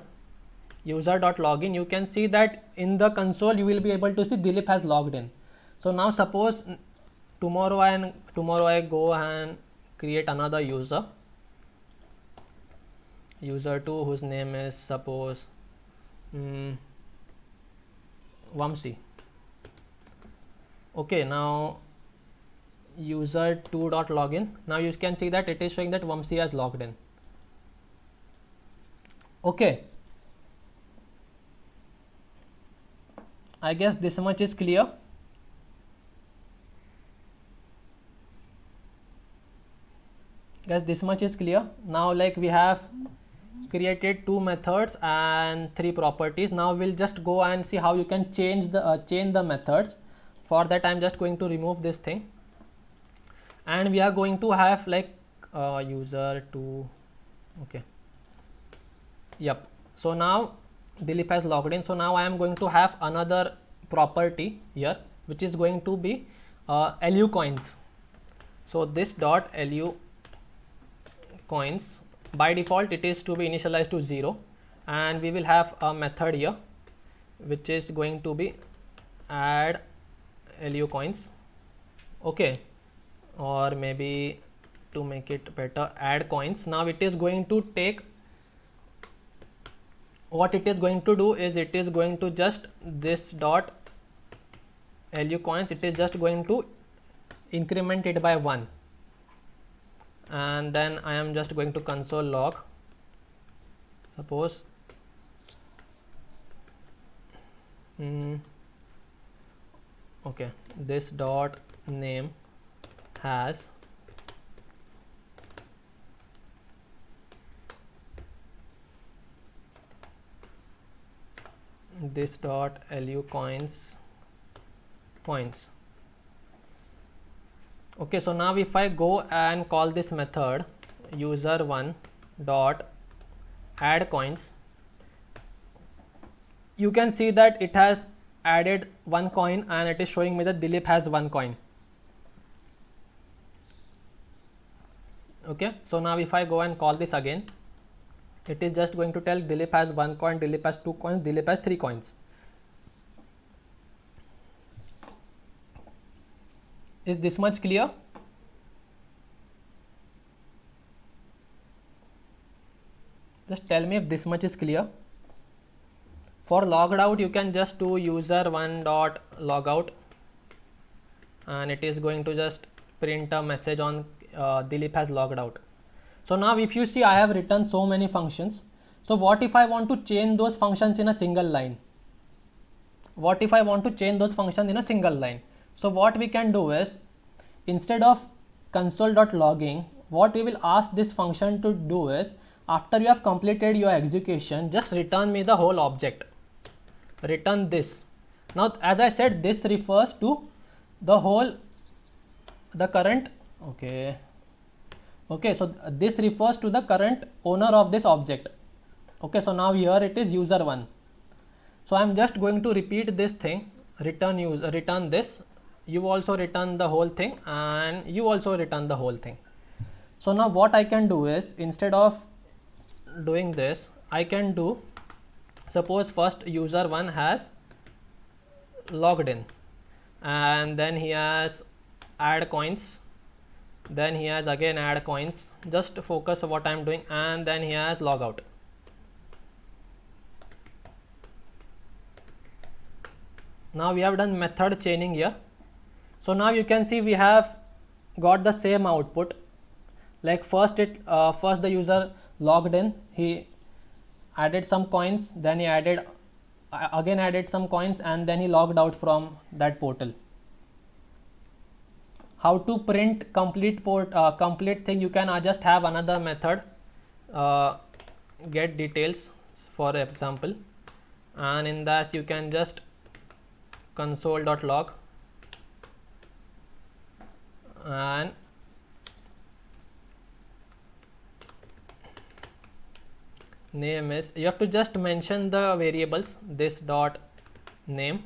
S1: user.login, you can see that in the console you will be able to see Dilip has logged in. So now suppose tomorrow I go and create another user2 whose name is suppose Vamsi. Okay, now user2.login. Now you can see that it is showing that Vamsi has logged in. Okay, I guess this much is clear. Now like we have created 2 methods and 3 properties. Now we'll just go and see how you can change the methods. For that I'm just going to remove this thing, and we are going to have like user2. Okay, yep. So now Dilip has logged in. So now I am going to have another property here which is going to be LU coins. So this dot LU coins, by default it is to be initialized to 0, and we will have a method here which is going to be add LU coins. Okay, or maybe to make it better, add coins. Now it is going to take, what it is going to do is it is going to just this dot LU coins, it is just going to increment it by 1, and then I am just going to console log. Suppose okay, this dot name has this dot LU coins. Okay, so now if I go and call this method user1 dot add coins, you can see that it has added 1 coin and it is showing me that Dilip has 1 coin. Okay, so now if I go and call this again, it is just going to tell Dilip has 1 coin, Dilip has 2 coins, Dilip has 3 coins. Is this much clear? Just tell me if this much is clear. For logged out, you can just do user1 dot logout, and it is going to just print a message on Dilip has logged out. So now if you see, I have written so many functions. So what if I want to change those functions in a single line? So what we can do is, instead of console.logging, what we will ask this function to do is, after you have completed your execution, just return me the whole object. Return this. Now as I said, this refers to the current. Okay, so this refers to the current owner of this object. Okay, so now here it is user1. So I am just going to repeat this thing, return this. You also return the whole thing, and you also return the whole thing. So now what I can do is, instead of doing this, I can do, suppose first user1 has logged in, and then he has add coins, then he has again add coins. Just focus on what I am doing, and then he has log out. Now we have done method chaining here. So now you can see we have got the same output. Like first the user logged in, he added some coins, then he added some coins, and then he logged out from that portal. How to print complete thing? You can just have another method, get details for example, and in that you can just console.log and name is, you have to just mention the variables, this dot name.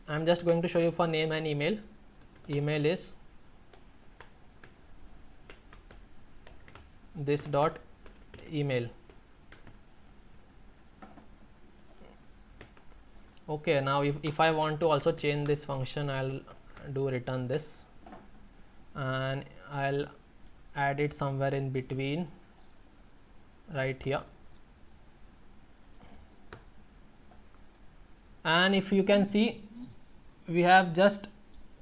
S1: I'm just going to show you for name and email. Email is this dot email. Okay, now if I want to also change this function, I'll do return this, and I'll add it somewhere in between right here. And if you can see, we have just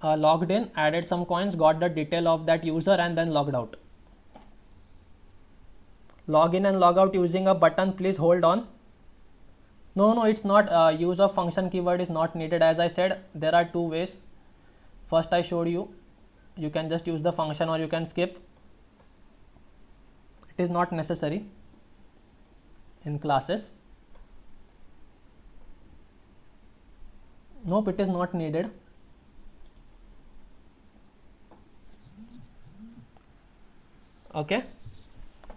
S1: logged in, added some coins, got the detail of that user, and then logged out. Log in and log out using a button, please hold on. No, it's not. Use of function keyword is not needed. As I said, there are two ways. First I showed you, you can just use the function or you can skip. It is not necessary in classes. Nope, it is not needed. Okay,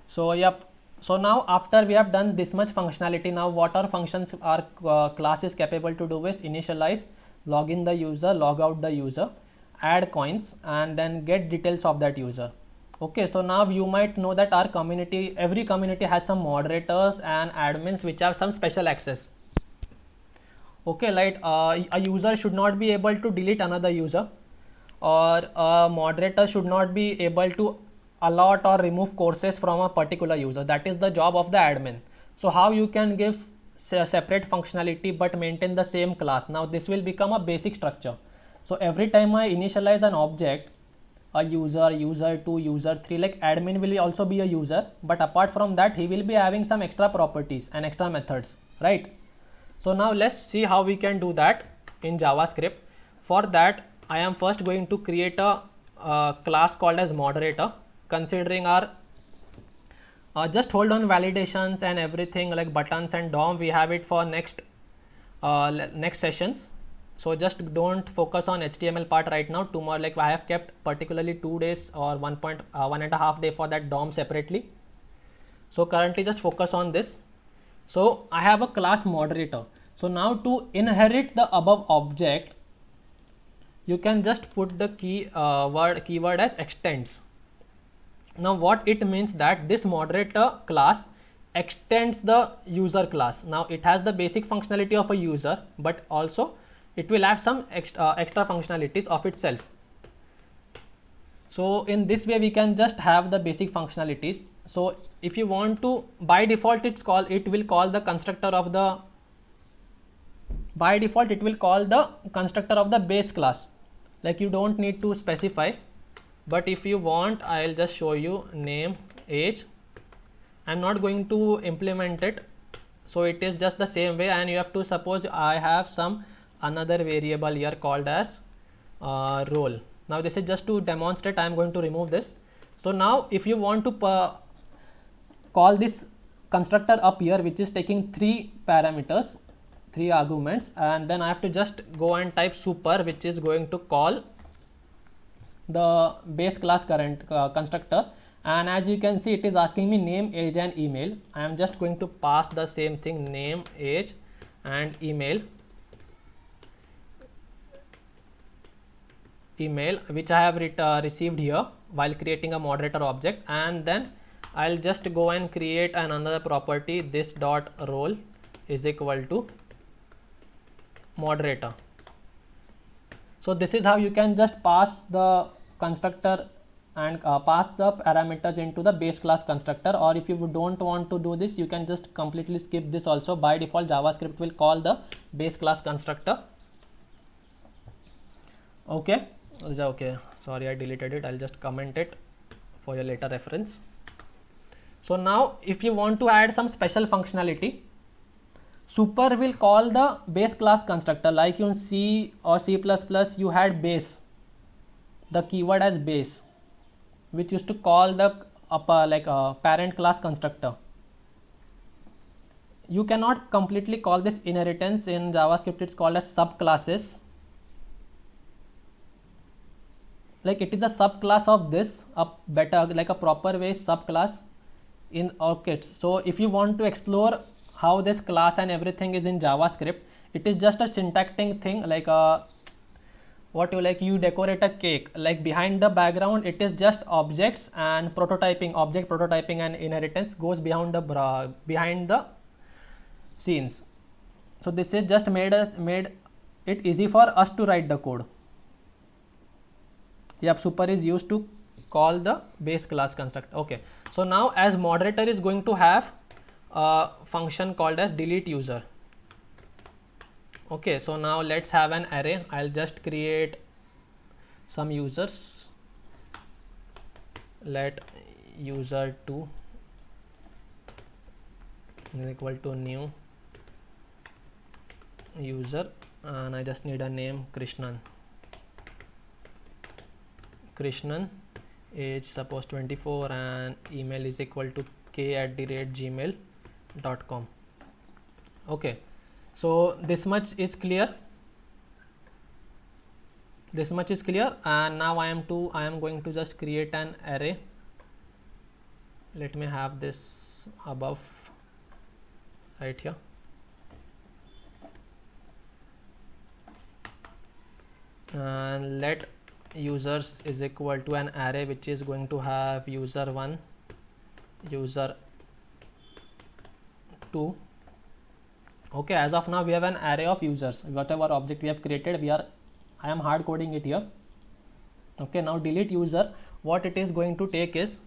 S1: so yep. So now after we have done this much functionality, now what our functions our class is capable to do is initialize, log in the user, log out the user, add coins, and then get details of that user. Okay, so now you might know that our community, every community has some moderators and admins which have some special access. Okay, like a user should not be able to delete another user, or a moderator should not be able to allot or remove courses from a particular user. That is the job of the admin. So how you can give separate functionality but maintain the same class? Now this will become a basic structure. So every time I initialize an object, a user, user 2, user 3, like admin will also be a user, but apart from that he will be having some extra properties and extra methods, right? So now let's see how we can do that in JavaScript. For that, I am first going to create a class called as moderator, considering our just hold on validations and everything like buttons and DOM, we have it for next sessions. So just don't focus on HTML part right now. Tomorrow, like I have kept particularly 2 days or 1.5 day for that DOM separately. So currently just focus on this. So I have a class moderator. So now to inherit the above object, you can just put the keyword as extends. Now what it means that this moderator class extends the user class. Now it has the basic functionality of a user, but also it will have some extra functionalities of itself. So in this way we can just have the basic functionalities. So if you want to, by default it will call the constructor of the, by default it will call the constructor of the base class, like you don't need to specify. But if you want, I'll just show you name, age. I'm not going to implement it, so it is just the same way, and you have to suppose I have some another variable here called as role. Now this is just to demonstrate, I am going to remove this. So now if you want to call this constructor up here, which is taking 3 parameters, 3 arguments, and then I have to just go and type super, which is going to call the base class current constructor. And as you can see, it is asking me name, age and email. I am just going to pass the same thing, name, age and email, which I have received here while creating a moderator object. And then I'll just go and create another property, this dot role is equal to moderator. So this is how you can just pass the constructor and pass the parameters into the base class constructor. Or if you don't want to do this, you can just completely skip this also. By default JavaScript will call the base class constructor. Okay, sorry I deleted it, I'll just comment it for your later reference. So now if you want to add some special functionality, super will call the base class constructor. Like in C or C++ you had base, the keyword as base, which used to call the parent class constructor. You cannot completely call this inheritance. In JavaScript it's called as subclasses. like it is a subclass of this, a better like a proper way subclass in OrCids. So if you want to explore how this class and everything is in JavaScript, it is just a syntactic thing, like a what you like, you decorate a cake, like behind the background it is just objects and prototyping, object prototyping and inheritance goes behind the scenes. So this is just made it easy for us to write the code. Yep, super is used to call the base class construct. Okay, so now as moderator is going to have a function called as delete user. Okay, so now let's have an array. I'll just create some users. Let user2 is equal to new user, and I just need a name Krishnan. Krishnan, age suppose 24, and email is equal to k@gmail.com. Okay, so this much is clear. This much is clear, and now I am going to just create an array. Let me have this above right here. And let users is equal to an array which is going to have user1, user2. Okay, as of now we have an array of users. Whatever object we have created, I am hard coding it here. Okay, now delete user, what it is going to take is,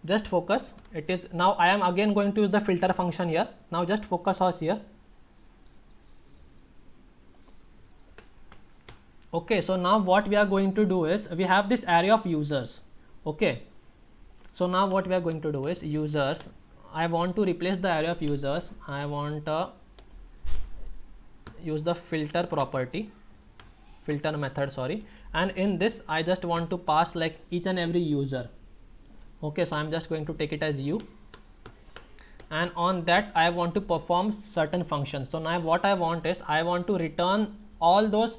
S1: just focus, it is, now I am again going to use the filter function here. Now just focus us here. Okay, so now what we are going to do is, we have this array of users. Okay, so now what we are going to do is, users, I want to replace the array of users. I want use the filter method, sorry, and in this I just want to pass like each and every user. Okay, so I'm just going to take it as u, and on that I want to perform certain functions. So now what I want is, I want to return all those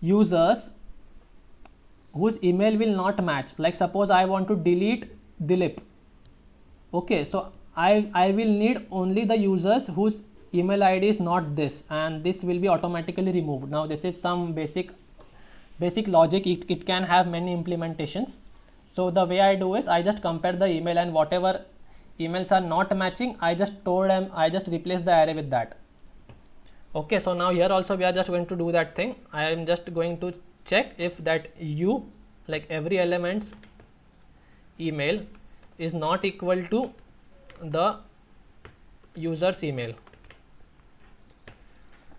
S1: users whose email will not match. Like suppose I want to delete Dilip. Okay, so I will need only the users whose email ID is not this, and this will be automatically removed. Now this is some basic logic. It can have many implementations. So the way I do is, I just compare the email, and whatever emails are not matching, I just replace the array with that. Okay, so now here also we are just going to do that thing. I am just going to check if that u, like every element's email, is not equal to the user's email.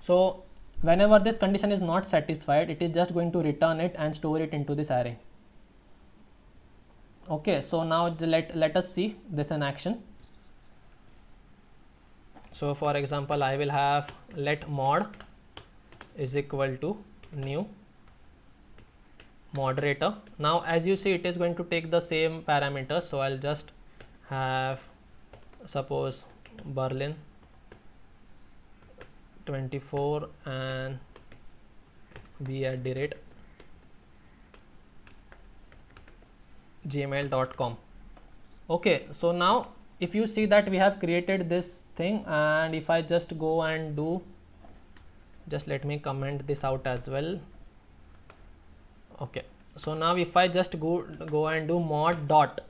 S1: So whenever this condition is not satisfied, it is just going to return it and store it into this array. Okay, so now let us see this in action. So for example, I will have let mod is equal to new moderator. Now as you see, it is going to take the same parameters. So I'll just have, suppose, Berlin 24 and b@gmail.com. Okay, so now if you see that we have created this thing, and if I just go and do, just let me comment this out as well. Okay, so now if I just go and do mod dot,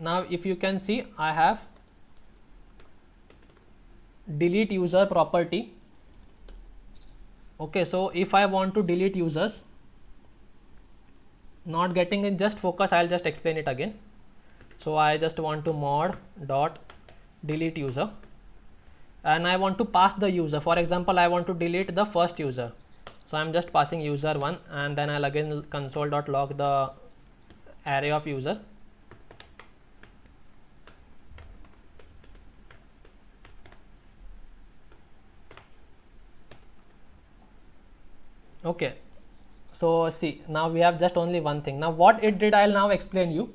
S1: now if you can see, I have delete user property. Okay, so if I want to delete users, not getting in, just focus, I'll just explain it again. So I just want to mod dot delete user, and I want to pass the user. For example, I want to delete the first user, so I'm just passing user1, and then I'll again console.log the array of user. Okay, so see, now we have just only one thing. Now what it did, I'll now explain you.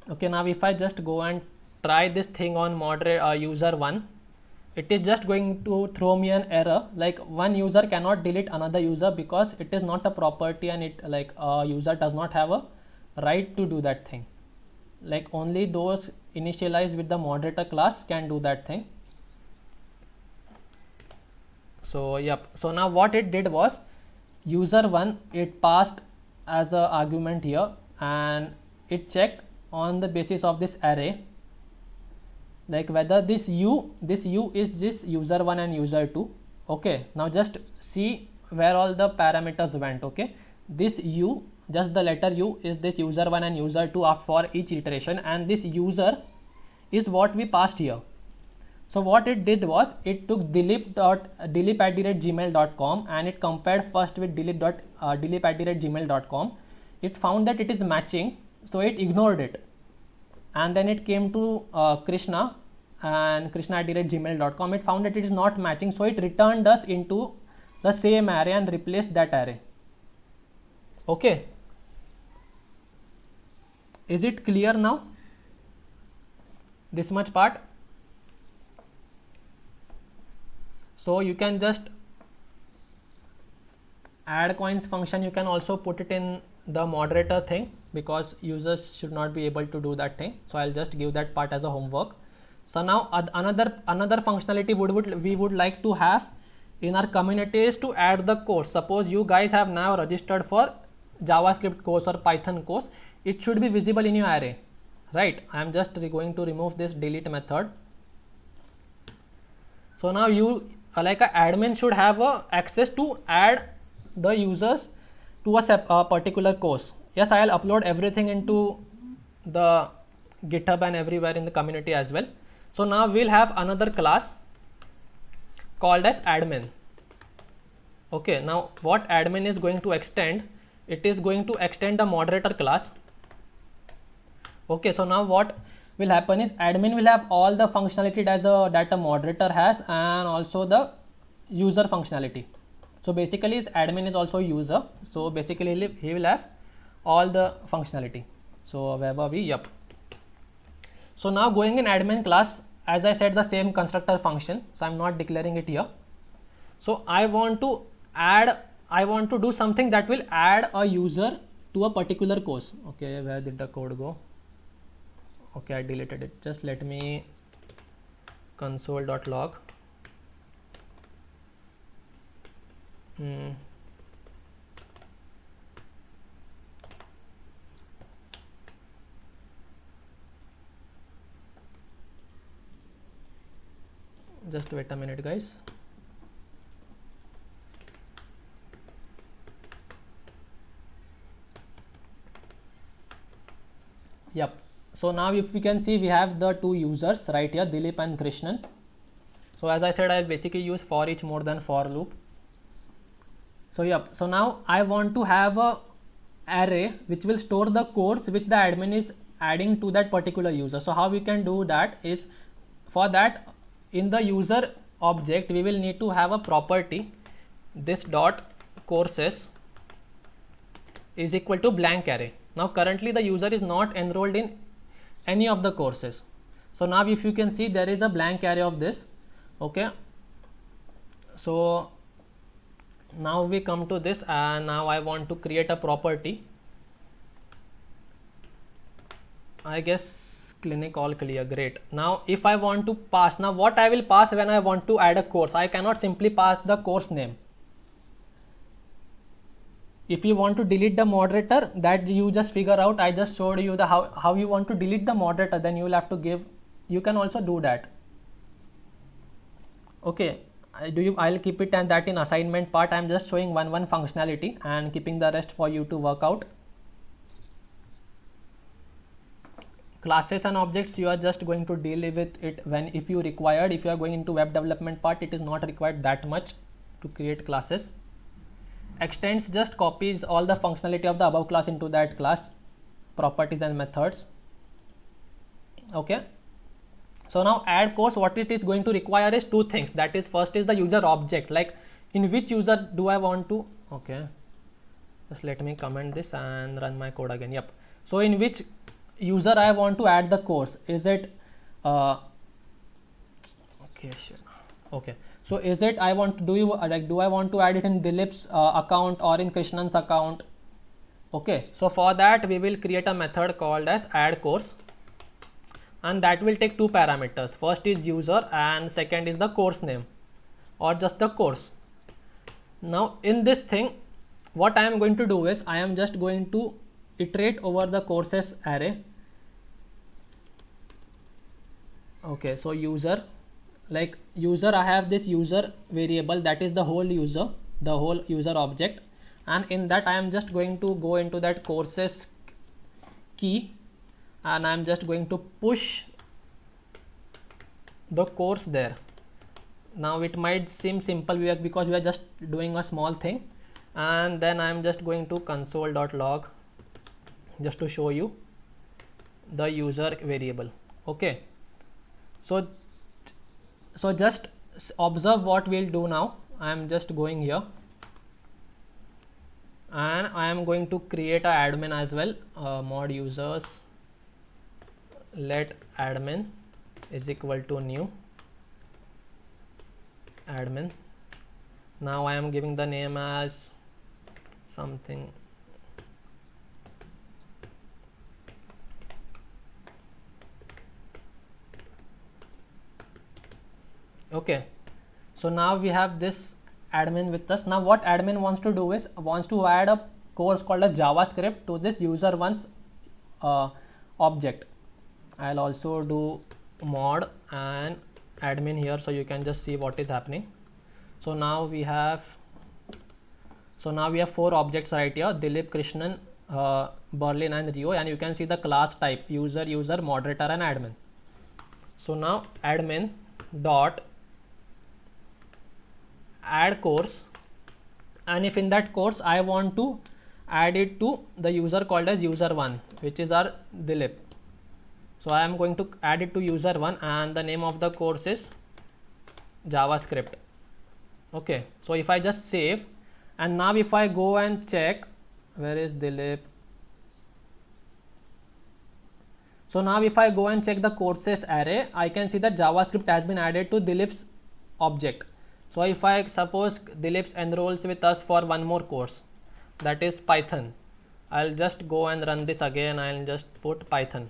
S1: Okay, now if I just go and try this thing on user1, it is just going to throw me an error like one user cannot delete another user because it is not a property, and it like a user does not have a right to do that thing. Like only those initialized with the moderator class can do that thing. So yep, so now what it did was user1 it passed as a argument here, and it checked on the basis of this array like whether this u is this user1 and user2. Okay, now just see where all the parameters went. Okay, this u, just the letter u, is this user1 and user2 for each iteration, and this user is what we passed here. So what it did was it took dilip@gmail.com and it compared first with dilip@gmail.com. It found that it is matching, so it ignored it, and then it came to Krishna and krishna@gmail.com. It found that it is not matching, so it returned us into the same array and replaced that array. Okay, is it clear now, this much part? So you can just add coins function, you can also put it in the moderator thing because users should not be able to do that thing. So I'll just give that part as a homework. So now another functionality we would like to have in our community is to add the course. Suppose you guys have now registered for JavaScript course or Python course, it should be visible in your array, right? I am just going to remove this delete method. So now you like an admin should have access to add the users to a particular course. Yes, I'll upload everything into the GitHub and everywhere in the community as well. So now we'll have another class called as admin. Okay, now what admin is going to extend, it is going to extend the moderator class. Okay, so now what will happen is admin will have all the functionality that a moderator has, and also the user functionality. So basically admin is also user, so basically he will have all the functionality. So where were we? Yep. So now going in admin class, as I said, the same constructor function, so I'm not declaring it here. So I want to do something that will add a user to a particular course. Okay, where did the code go? Okay, I deleted it. Just let me console.log. Just wait a minute, guys. Yep. So now if we can see, we have the two users right here, Dilip and Krishnan. So as I said, I basically use for each more than for loop. So yep, so now I want to have a array which will store the codes which the admin is adding to that particular user. So how we can do that is, for that, in the user object we will need to have a property, this dot courses is equal to blank array. Now currently the user is not enrolled in any of the courses. So now if you can see, there is a blank array of this. Okay, so now we come to this, and now I want to create a property. I guess clinic all clear. Great. Now if I want to pass, now what I will pass when I want to add a course, I cannot simply pass the course name. If you want to delete the moderator, that you just figure out. I just showed you the how you want to delete the moderator, then you will have to give, you can also do that. Okay, I'll keep it and that in assignment part. I'm just showing one functionality and keeping the rest for you to work out. Classes and objects, you are just going to deal with it when if you required. If you are going into web development part, it is not required that much to create classes. Extends just copies all the functionality of the above class into that class, properties and methods. Okay, so now add course, what it is going to require is two things. That is, first is the user object, like in which user do I want to, okay, just let me comment this and run my code again. Yep, so in which user I want to add the course, is it okay, sure. Okay, so is it I want to do I want to add it in Dilip's account or in Krishnan's account? Okay, so for that we will create a method called as add course, and that will take two parameters. First is user and second is the course name or just the course. Now in this thing what I am going to do is I am just going to iterate over the courses array. Okay, so user, like user, I have this user variable, that is the whole user object, and in that I am just going to go into that courses key and I am just going to push the course there. Now it might seem simple because we are just doing a small thing, and then I am just going to console.log just to show you the user variable. Okay, so just observe what we'll do now. I am just going here and I am going to create a admin as well, mod users let admin is equal to new admin. Now I am giving the name as something. Okay, so now we have this admin with us. Now what admin wants to do is wants to add a course called a JavaScript to this user one's object. I'll also do mod and admin here so you can just see what is happening. So now we have four objects right here: Dilip, Krishnan, Berlin and Rio, and you can see the class type user, moderator and admin. So now admin dot add course, and if in that course I want to add it to the user called as user1, which is our Dilip. So I am going to add it to user1 and the name of the course is JavaScript. Okay, so if I just save, and now if I go and check, where is Dilip? So now if I go and check the courses array, I can see that JavaScript has been added to Dilip's object. So if I suppose Dilip enrolls with us for one more course, that is Python, I'll just go and run this again. I'll just put Python.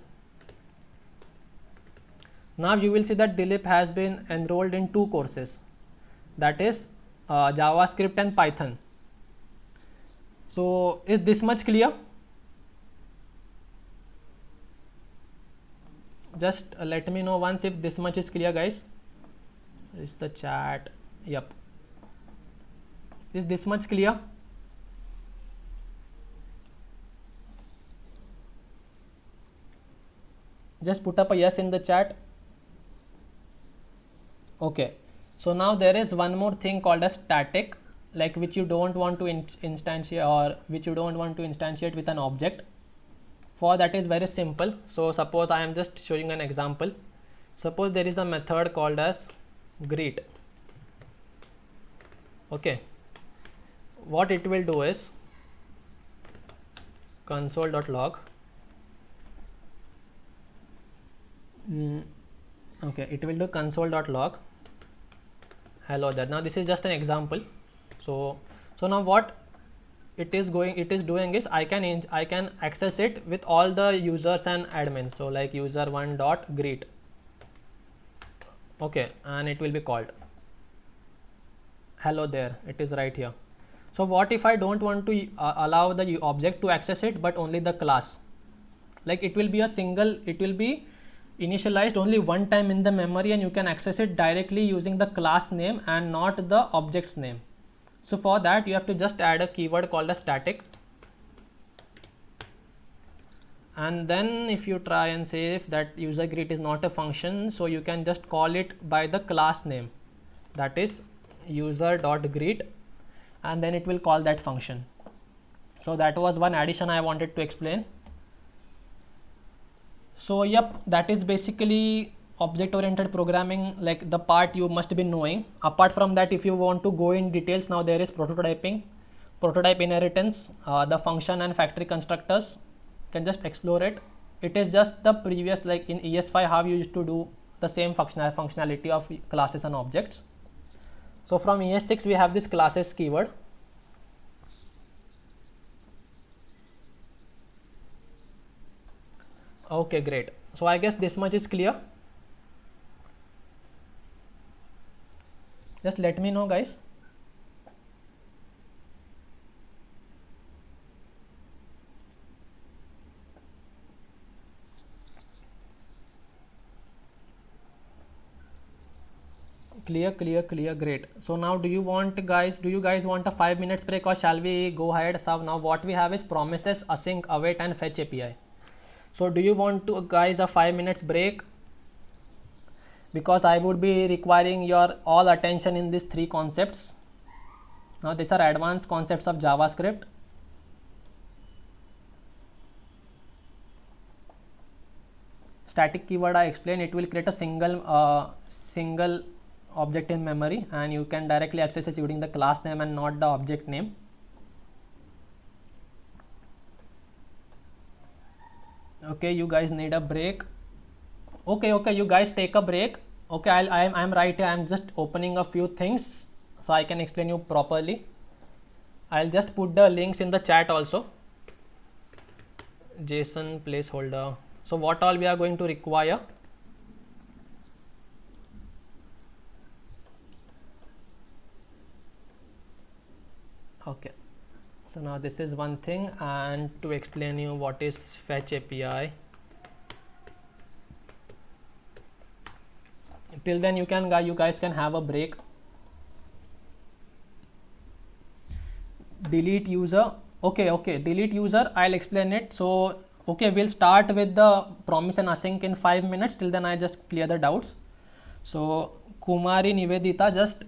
S1: Now you will see that Dilip has been enrolled in two courses, that is JavaScript and Python. So is this much clear? Just let me know once if this much is clear, guys. Is the chat? Yep. Is this much clear? Just put up a yes in the chat. Okay, so now there is one more thing called as static, like which you don't want to instantiate, or which you don't want to instantiate with an object. For that is very simple. So suppose I am just showing an example. Suppose there is a method called as greet. Okay, what it will do is console.log. Okay, it will do console.log hello there. Now this is just an example. So now what it is doing is I can access it with all the users and admins. So like user1 dot greet. Okay, and it will be called hello there. It is right here. So what if I don't want to allow the object to access it, but only the class? Like it will be initialized only one time in the memory, and you can access it directly using the class name and not the object's name. So for that you have to just add a keyword called a static, and then if you try and say if that user greet is not a function, so you can just call it by the class name, that is user.greet, and then it will call that function. So that was one addition I wanted to explain. So yep, that is basically object oriented programming, like the part you must be knowing. Apart from that, if you want to go in details, now there is prototyping, prototype inheritance, the function and factory constructors. You can just explore it. It is just the previous, like in ES5 how you used to do the same functionality of classes and objects. So from ES6 we have this classes keyword. Okay, great. So I guess this much is clear. Just let me know, guys. Clear, great. So now do you guys want a 5 minutes break, or shall we go ahead? So now what we have is promises, async, await and fetch API. So do you want to guys a 5 minutes break, because I would be requiring your all attention in these three concepts. Now these are advanced concepts of JavaScript. Static keyword I explained, it will create a single object in memory, and you can directly access it using the class name and not the object name. Okay, you guys need a break. Okay, you guys take a break. Okay, I'm right here. I'm just opening a few things so I can explain you properly. I'll just put the links in the chat also. JSON placeholder. So what all we are going to require? Okay, so now this is one thing, and to explain you what is fetch API. Till then you guys can have a break. Delete user. Okay, delete user, I'll explain it. So okay, we'll start with the promise and async in 5 minutes. Till then I just clear the doubts. So Kumari Nivedita, just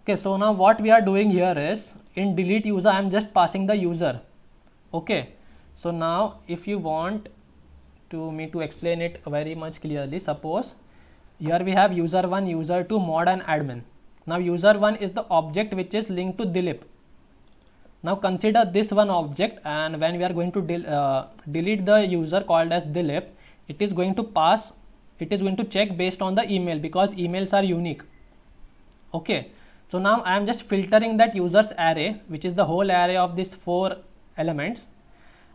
S1: okay. So now what we are doing here is, in delete user I am just passing the user. Okay, so now if you want me to explain it very much clearly, suppose here we have user1, user2, mod and admin. Now user1 is the object which is linked to Dilip. Now consider this one object, and when we are going to delete the user called as Dilip, it is going to check based on the email, because emails are unique. Okay, so now I am just filtering that users array, which is the whole array of these 4 elements,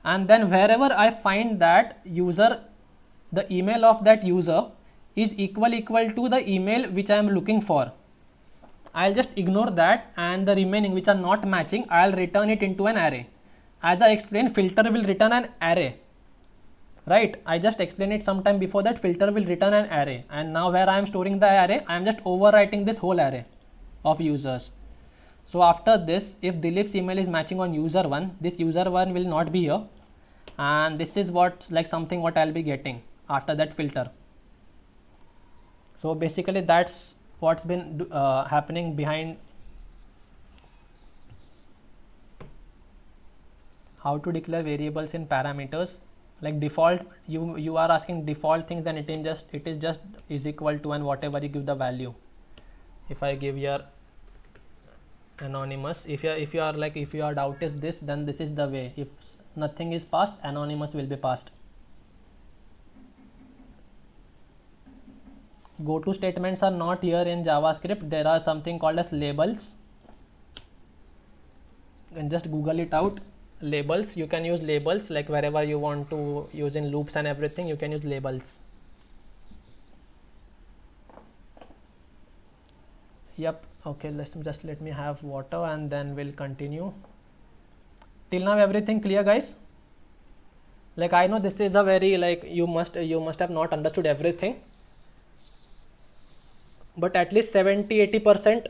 S1: and then wherever I find that user, the email of that user is equal to the email which I am looking for, I'll just ignore that, and the remaining which are not matching, I'll return it into an array. As I explained, filter will return an array, right? I just explained it sometime before that filter will return an array, and now where I am storing the array, I am just overwriting this whole array of users. So after this, if Dilip's email is matching on user1, this user1 will not be here, and this is what something what I'll be getting after that filter. So basically that's what's been happening behind. How to declare variables in parameters, like default, you are asking default things, then it is just is equal to and whatever you give the value. If I give here anonymous, if your doubt is this, then this is the way. If nothing is passed, anonymous will be passed. Go to statements are not here in JavaScript. There are something called as labels, and just Google it out. Labels, you can use labels, like wherever you want to use in loops and everything, you can use labels. Yep. Okay, let me have water and then we'll continue. Till now everything clear, guys? Like I know this is a very, you must have not understood everything, but at least 70-80%.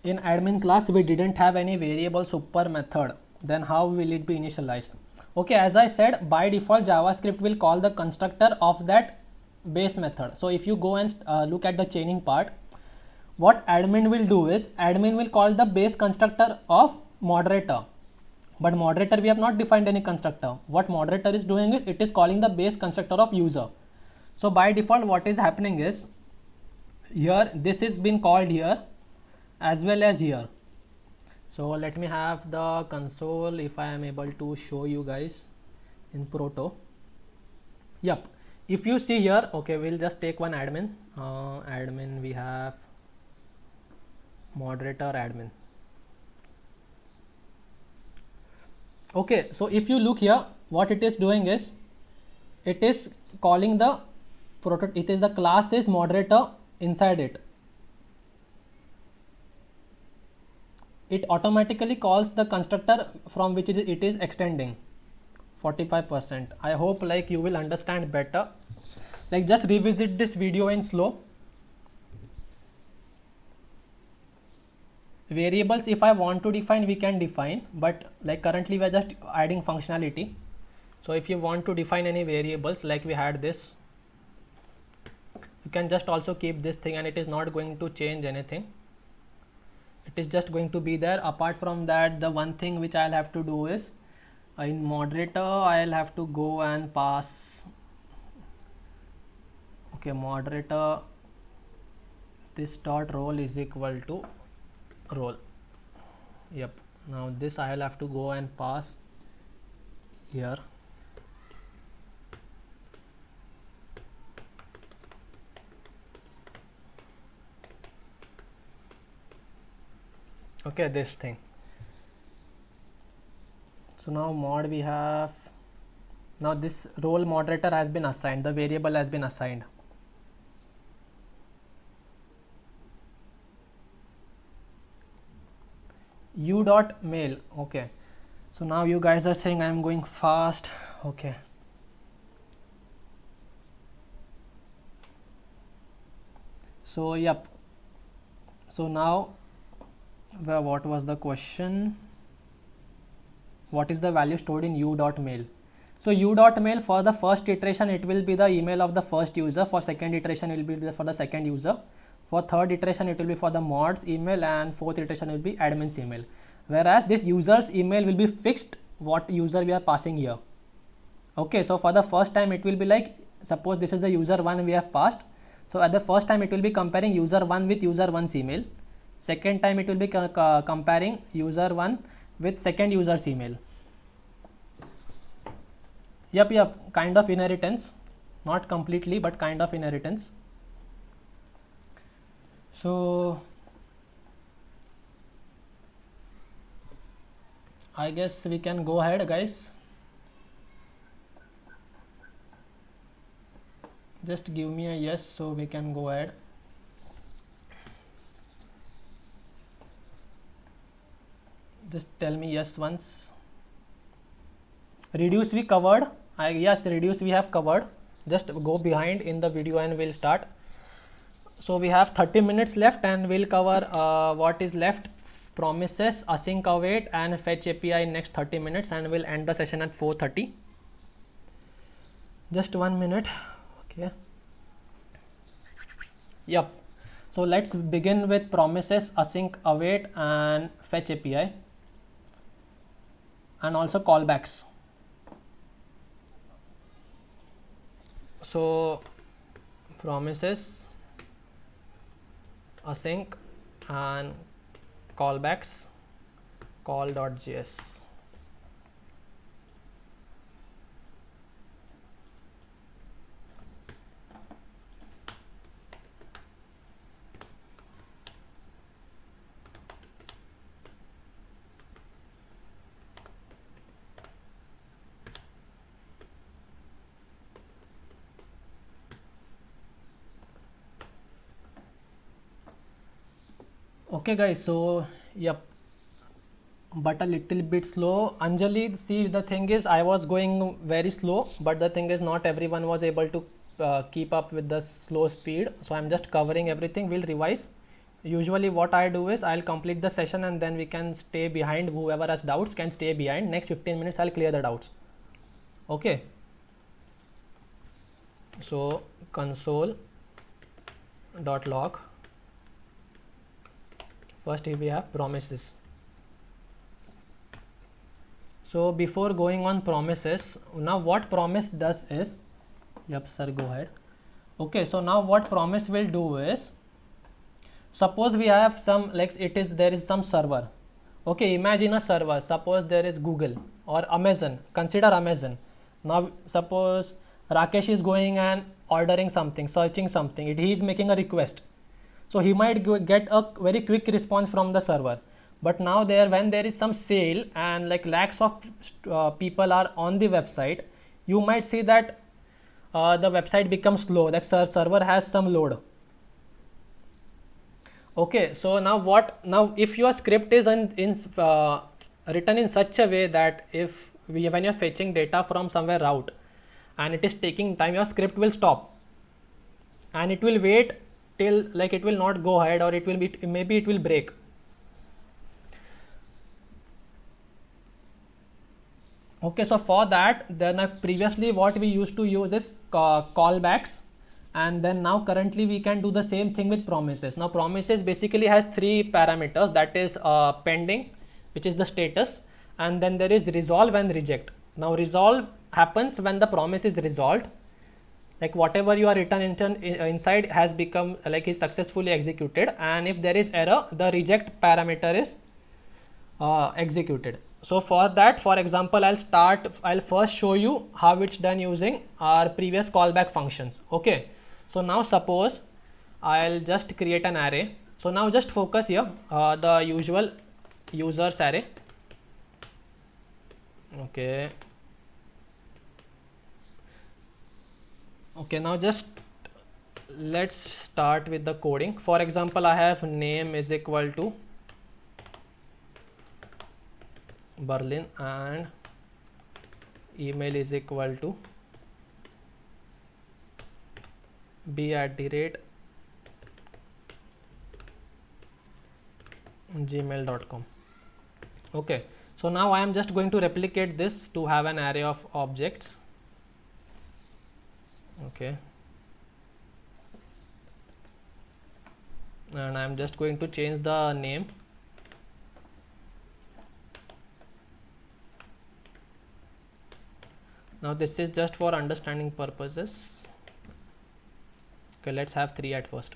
S1: In admin class we didn't have any variable super method, then how will it be initialized? Okay, as I said, by default JavaScript will call the constructor of that base method. So if you go and look at the chaining part, what admin will do is admin will call the base constructor of moderator. but moderator we have not defined any constructor. What moderator is doing is it is calling the base constructor of user. So by default what is happening is here this is been called here as well as here. So let me have the console if I am able to show you guys in Proto. Yep, if you see here, okay, we'll just take one admin. Admin, we have moderator admin. Okay, so if you look here, what it is doing is it is calling the it is the class is moderator inside it. It automatically calls the constructor from which it is extending 45%. I hope like you will understand better. Like just revisit this video in slow. Variables if I want to define we can define, but like currently we are just adding functionality. So if you want to define any variables like we had this, you can just also keep this thing and it is not going to change anything. It is just going to be there. Apart from that, the one thing which I'll have to do is in moderator I'll have to go and pass, okay, moderator this dot role is equal to role. Yep, now this I'll have to go and pass here. Okay, this thing. So now mod we have, now this role moderator has been assigned, the variable has been assigned. U dot mail. Okay, so now you guys are saying I am going fast. Okay, so yep, so now what was the question? What is the value stored in u dot mail? So u dot mail for the first iteration it will be the email of the first user, for second iteration it will be for the second user, for third iteration it will be for the mod's email, and fourth iteration will be admin's email. Whereas this user's email will be fixed what user we are passing here. Okay, so for the first time it will be like, suppose this is the user 1 we have passed, so at the first time it will be comparing user 1 with user 1's email. Second time it will be comparing user 1 with second user's email. Yep, kind of inheritance, not completely but kind of inheritance. So I guess we can go ahead, guys. Just give me a yes so we can go ahead. Just tell me yes once. Reduce we covered. Yes, reduce we have covered. Just go behind in the video and we'll start. So we have 30 minutes left and we'll cover what is left: promises, async await and fetch API in next 30 minutes, and we'll end the session at 4:30. Just 1 minute. Okay. Yep. So let's begin with promises, async await and fetch API, and also callbacks. So promises, async and callbacks, call.js. Okay guys, so yep, but a little bit slow. Anjali, see, the thing is I was going very slow, but the thing is not everyone was able to keep up with the slow speed, so I'm just covering everything. We'll revise. Usually what I do is I'll complete the session and then we can stay behind. Whoever has doubts can stay behind. Next 15 minutes I'll clear the doubts. Okay, so console.log. First here we have promises. So before going on promises, now what promise does is, yep sir, go ahead. Okay, so now what promise will do is, suppose we have some, like there is some server. Okay, imagine a server, suppose there is Google or Amazon, consider Amazon. Now suppose Rakesh is going and ordering something, searching something, he is making a request. So he might get a very quick response from the server. But now when there is some sale and like lakhs of people are on the website, you might see that the website becomes slow, that server has some load. Okay, so now if your script is written in such a way that when you're fetching data from somewhere out and it is taking time, your script will stop and it will wait till, like, it will not go ahead, or maybe it will break. Okay, so for that, then previously what we used to use is callbacks, and then now currently we can do the same thing with promises. Now promises basically has three parameters, that is pending, which is the status, and then there is resolve and reject. Now resolve happens when the promise is resolved, like whatever you are written inside has become, like, is successfully executed, and if there is error, the reject parameter is executed. So for that, for example, I'll first show you how it's done using our previous callback functions. Okay, so now suppose I'll just create an array. So now just focus here, the usual users array. Okay, now just let's start with the coding. For example, I have name is equal to Berlin and email is equal to b@gmail.com. Okay, so now I am just going to replicate this to have an array of objects. Okay, and I am just going to change the name. Now this is just for understanding purposes. Okay, let's have 3 at first,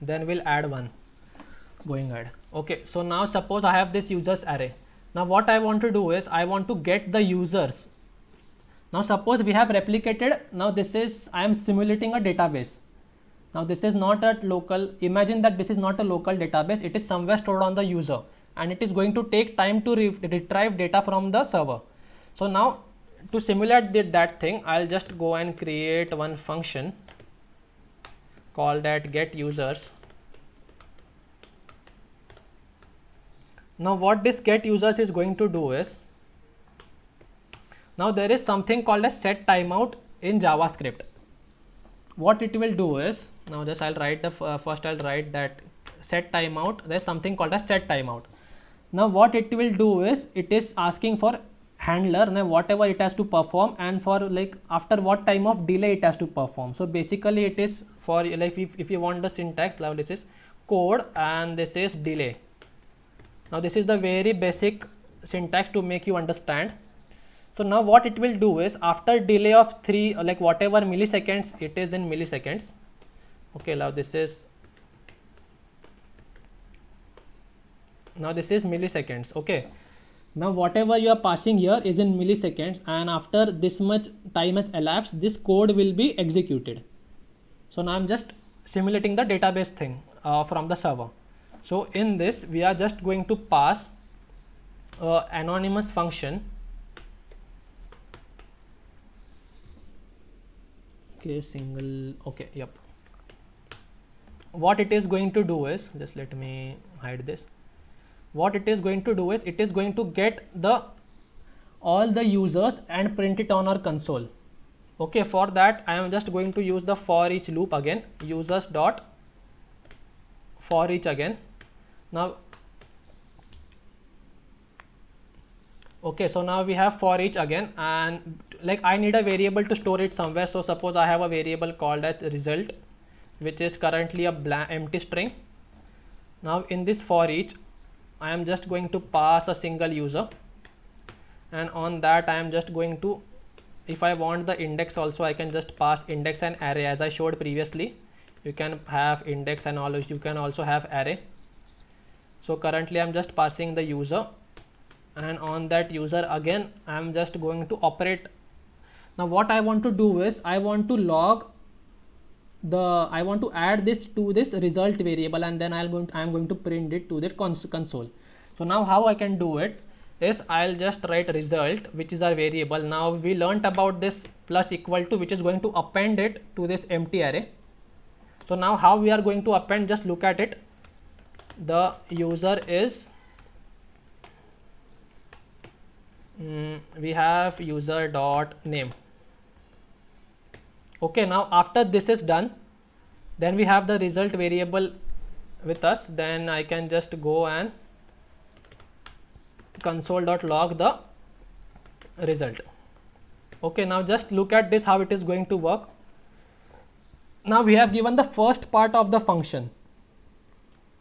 S1: then we'll add 1 going ahead. Okay, so now suppose I have this users array. Now what I want to do is I want to get the users. Now suppose we have replicated, now this is, I am simulating a database. Now this is not a local, imagine that this is not a local database, it is somewhere stored on the user, and it is going to take time to retrieve data from the server. So now to simulate that thing, I'll just go and create one function called that get users. Now what this get users is going to do is, now there is something called a set timeout in JavaScript. What it will do is, now just I'll write the first I'll write that set timeout. There's something called a set timeout. Now what it will do is, it is asking for handler, now whatever it has to perform, and for like after what time of delay it has to perform. So basically it is for, like, if you want the syntax, now this is code and this is delay. Now this is the very basic syntax to make you understand. So now what it will do is, after delay of 3, like whatever milliseconds, it is in milliseconds. Okay, now this is milliseconds. Okay, now whatever you are passing here is in milliseconds, and after this much time has elapsed, this code will be executed. So now I'm just simulating the database thing from the server. So in this we are just going to pass anonymous function. Okay, single, okay, yep. What it is going to do is, just let me hide this. What it is going to do is, it is going to get all the users and print it on our console. Okay, for that I am just going to use the for each loop again, users dot for each again. Now okay, so now we have for each again, and like I need a variable to store it somewhere. So suppose I have a variable called as result, which is currently a empty string. Now in this for each, I am just going to pass a single user. and on that I am just going to, if I want the index also, I can just pass index and array as I showed previously. You can have index and all, you can also have array. So currently I am just passing the user, and on that user again I am just going to operate. Now what I want to do is I want to add this to this result variable, and then I am going to print it to the console. So now how I can do it is I'll just write result, which is our variable. Now we learnt about this plus equal to, which is going to append it to this empty array. So now how we are going to append, just look at it. The user is we have user dot name. Okay, now after this is done, then we have the result variable with us. Then I can just go and console.log the result. Okay, now just look at this, how it is going to work. Now we have given the first part of the function.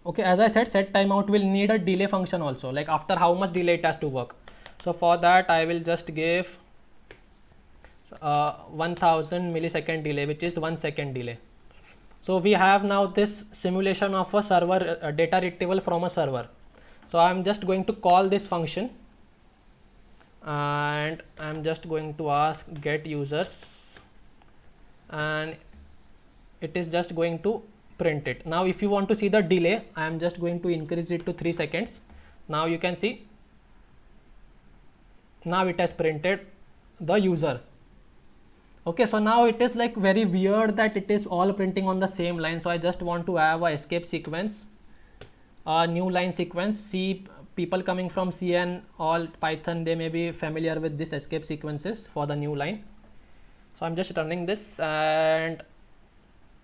S1: Okay, as I said, set timeout will need a delay function also, like after how much delay it has to work. So for that I will just give 1000 millisecond delay, which is 1 second delay. So we have now this simulation of a server, data retrieval from a server. So I am just going to call this function, and I am just going to ask get users, and it is just going to print it. Now if you want to see the delay, I am just going to increase it to 3 seconds. Now you can see, now it has printed the user. Okay, so now it is like very weird that it is all printing on the same line. So I just want to have a escape sequence, a new line sequence. C, people coming from C and all Python, they may be familiar with this escape sequences for the new line. So I'm just running this, and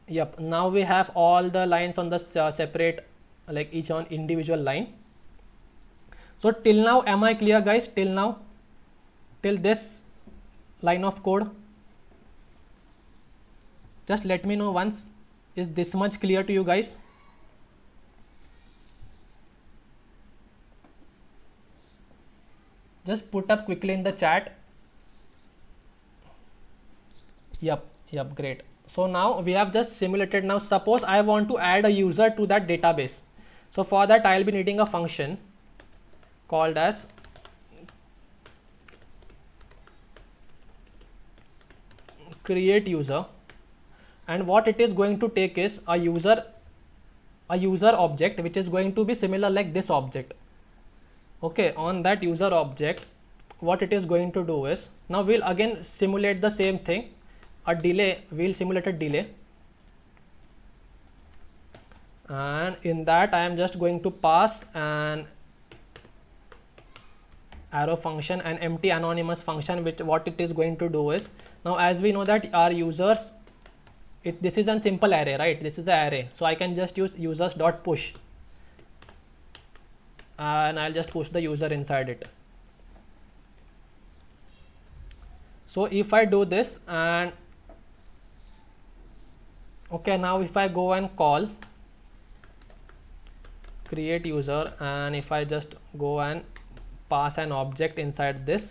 S1: yep, now we have all the lines on the separate, like each on individual line. So till now, am I clear guys? Till now, till this line of code, just let me know once, is this much clear to you guys? Just put up quickly in the chat. Yep, great. So now we have just simulated. Now suppose I want to add a user to that database. So for that I will be needing a function called as create user, and what it is going to take is a user object, which is going to be similar like this object. Okay, on that user object, what it is going to do is, now we'll again simulate the same thing, a delay, we'll simulate a delay, and in that I am just going to pass an arrow function, an empty anonymous function, which what it is going to do is, now as we know that our users, this is a simple array, right? This is an array, so I can just use users dot push, and I'll just push the user inside it. So if I do this, and okay, now if I go and call create user, and if I just go and pass an object inside this,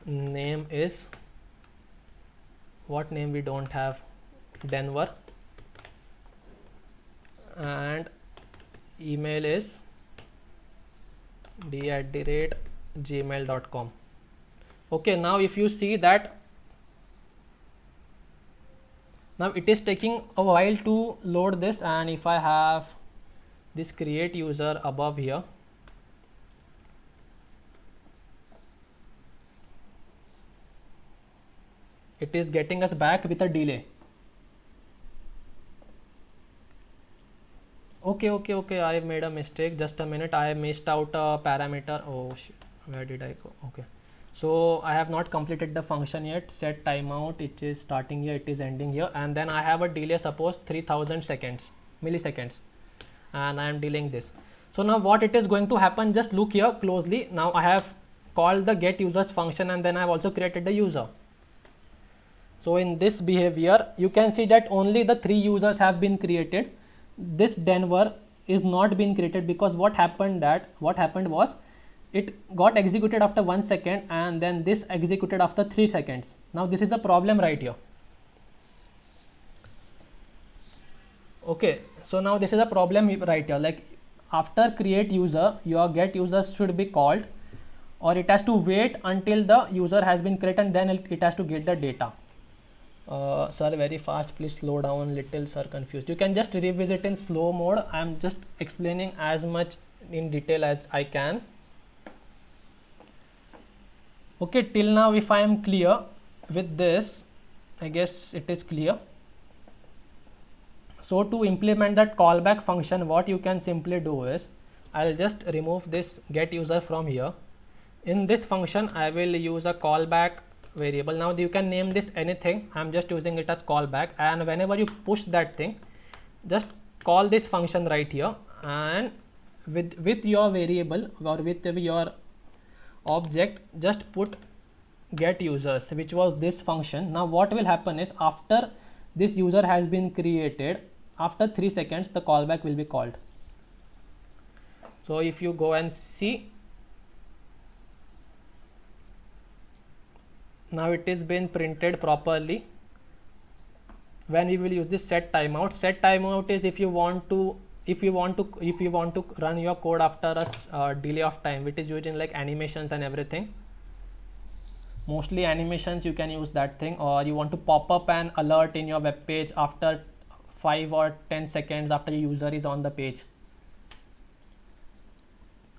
S1: name is, what name we don't have, Denver, and email is d@gmail.com. okay, now if you see that, now it is taking a while to load this, and if I have this create user above here, it is getting us back with a delay. Okay, I made a mistake, just a minute, I missed out a parameter. Oh shit, where did I go? Okay, so I have not completed the function yet. Set timeout, it is starting here, it is ending here, and then I have a delay, suppose 3000 milliseconds, and I am delaying this. So now what it is going to happen, just look here closely. Now I have called the get users function, and then I have also created the user. So in this behavior, you can see that only the 3 users have been created. This Denver is not been created, because what happened was it got executed after 1 second and then this executed after 3 seconds. Now this is a problem right here. Okay, so now this is a problem right here, like after create user, your get user should be called, or it has to wait until the user has been created and then it has to get the data. Sir, very fast, please slow down little, sir, confused. You can just revisit in slow mode. I am just explaining as much in detail as I can. Okay, till now if I am clear with this, I guess it is clear. So to implement that callback function, what you can simply do is, I'll just remove this get user from here. In this function I will use a callback variable. Now you can name this anything, I'm just using it as callback, and whenever you push that thing, just call this function right here, and with your variable or with your object just put get users, which was this function. Now what will happen is, after this user has been created, after 3 seconds the callback will be called. So if you go and see, now it is been printed properly. When we will use this set timeout. Set timeout is if you want to run your code after a delay of time, which is used in like animations and everything. Mostly animations you can use that thing, or you want to pop up an alert in your web page after 5 or 10 seconds after your user is on the page.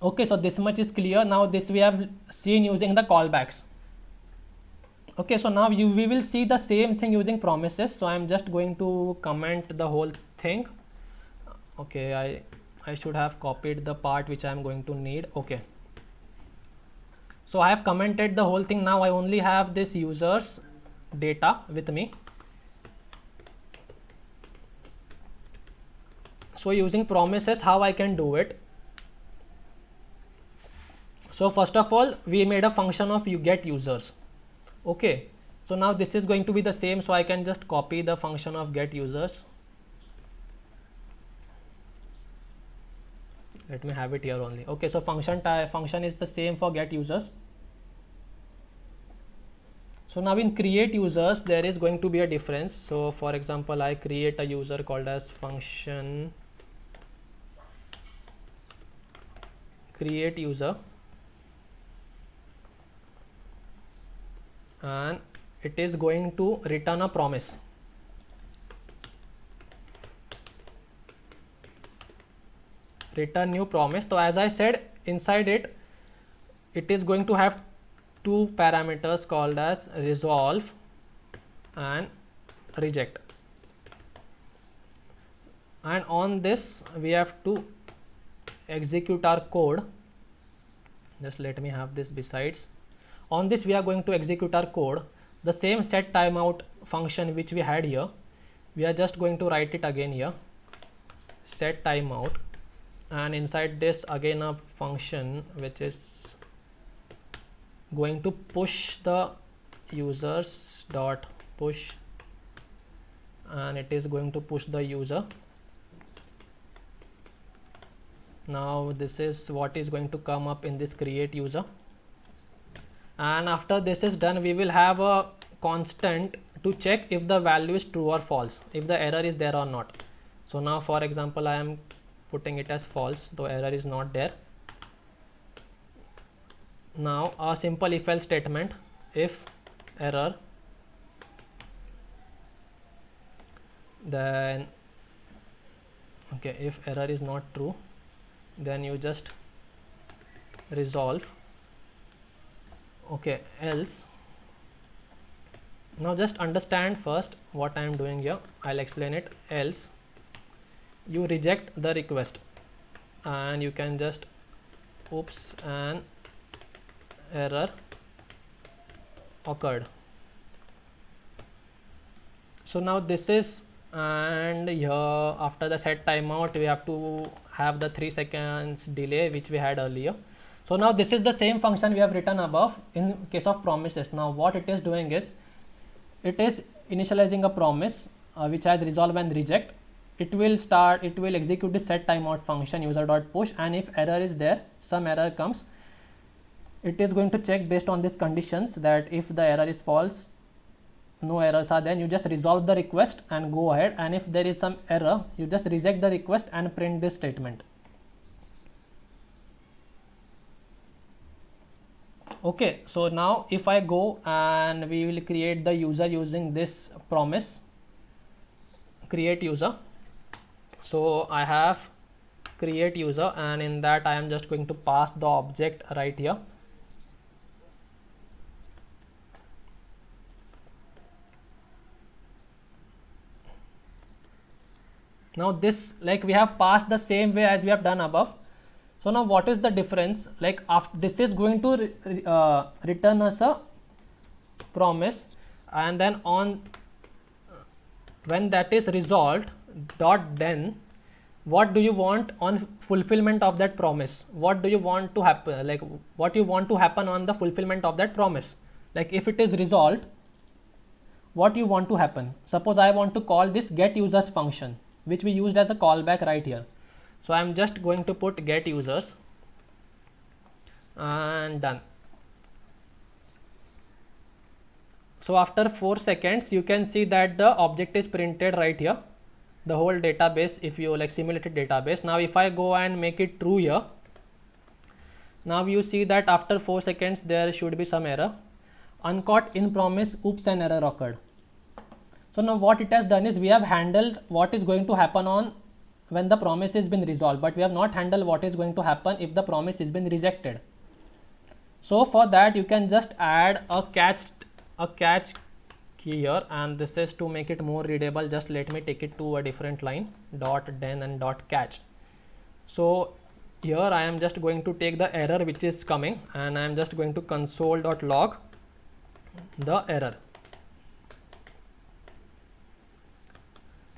S1: Okay, so this much is clear. Now this we have seen using the callbacks. Okay, so now we will see the same thing using promises. So I am just going to comment the whole thing. Okay, I should have copied the part which I am going to need. Okay, so I have commented the whole thing. Now I only have this users data with me. So using promises, how I can do it? So first of all, we made a function of you get users. Okay, so now this is going to be the same, so I can just copy the function of get users. Let me have it here only. Okay, so function is the same for get users. So now in create users there is going to be a difference. So for example, I create a user called as function create user, and it is going to return a promise. Return new promise. So as I said, inside it is going to have two parameters called as resolve and reject, and on this we have to execute our code. Just let me have this besides. On this we are going to execute our code. The same set timeout function which we had here, we are just going to write it again here, set timeout, and inside this again a function which is going to push the users dot push, and it is going to push the user. Now this is what is going to come up in this create user, and after this is done, we will have a constant to check if the value is true or false, if the error is there or not. So now for example, I am putting it as false, the error is not there. Now a simple if else statement, if error, then okay, if error is not true, then you just resolve. Okay, else. Now just understand first what I am doing here, I'll explain it. Else you reject the request, and you can just oops, an error occurred. So now this is, and here after the set timeout we have to have the 3 seconds delay which we had earlier. So now this is the same function we have written above in case of promises. Now what it is doing is, it is initializing a promise which has resolve and reject. It will execute the set timeout function user.push, and if error is there, some error comes, it is going to check based on these conditions that if the error is false, no errors are there, you just resolve the request and go ahead, and if there is some error, you just reject the request and print this statement. Okay, so now if I go and we will create the user using this promise, create user. So I have create user, and in that I am just going to pass the object right here. Now this, like, we have passed the same way as we have done above. So now what is the difference? Like, after this is going to return us a promise, and then on when that is resolved, dot then what do you want on fulfillment of that promise? What do you want to happen? Like, what you want to happen on the fulfillment of that promise? Like, if it is resolved, what you want to happen? Suppose I want to call this get users function, which we used as a callback right here. So I am just going to put get users and done. So after 4 seconds, you can see that the object is printed right here, the whole database, if you like simulated database. Now if I go and make it true here, now you see that after 4 seconds there should be some error. Uncaught in promise, oops, an error occurred. So now what it has done is we have handled what is going to happen on when the promise has been resolved, but we have not handled what is going to happen if the promise has been rejected. So for that you can just add a catch key here, and this is to make it more readable. Just let me take it to a different line, dot then and dot catch. So here I am just going to take the error which is coming, and I am just going to console.log the error.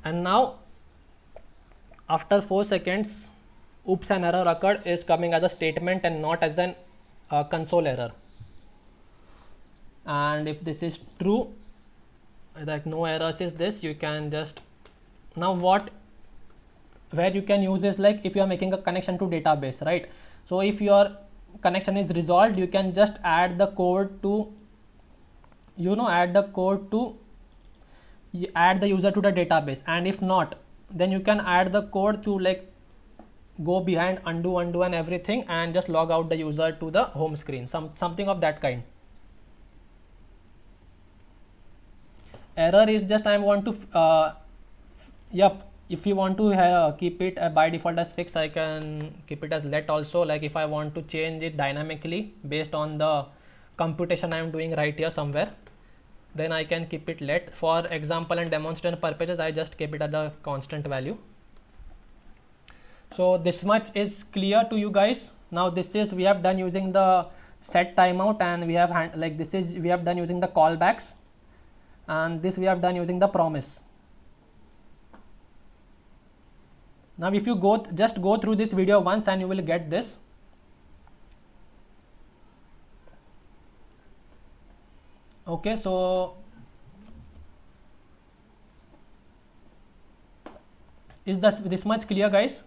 S1: And now after 4 seconds, oops, an error occurred is coming as a statement and not as an console error. And if this is true, that no errors is this, you can just, now where you can use is like if you are making a connection to database, right? So if your connection is resolved, you can just add the code to, add the user to the database, and if not, then you can add the code to like go behind undo and everything, and just log out the user to the home screen, something of that kind. Error is just I want to if you want to keep it by default as fixed, I can keep it as let also. Like if I want to change it dynamically based on the computation I am doing right here somewhere, then I can keep it let. For example and demonstration purposes, I just keep it at the constant value. So this much is clear to you guys. Now this is we have done using the set timeout, and we have we have done using the callbacks, and this we have done using the promise. Now if you just go through this video once and you will get this. Okay, so is this much clear, guys?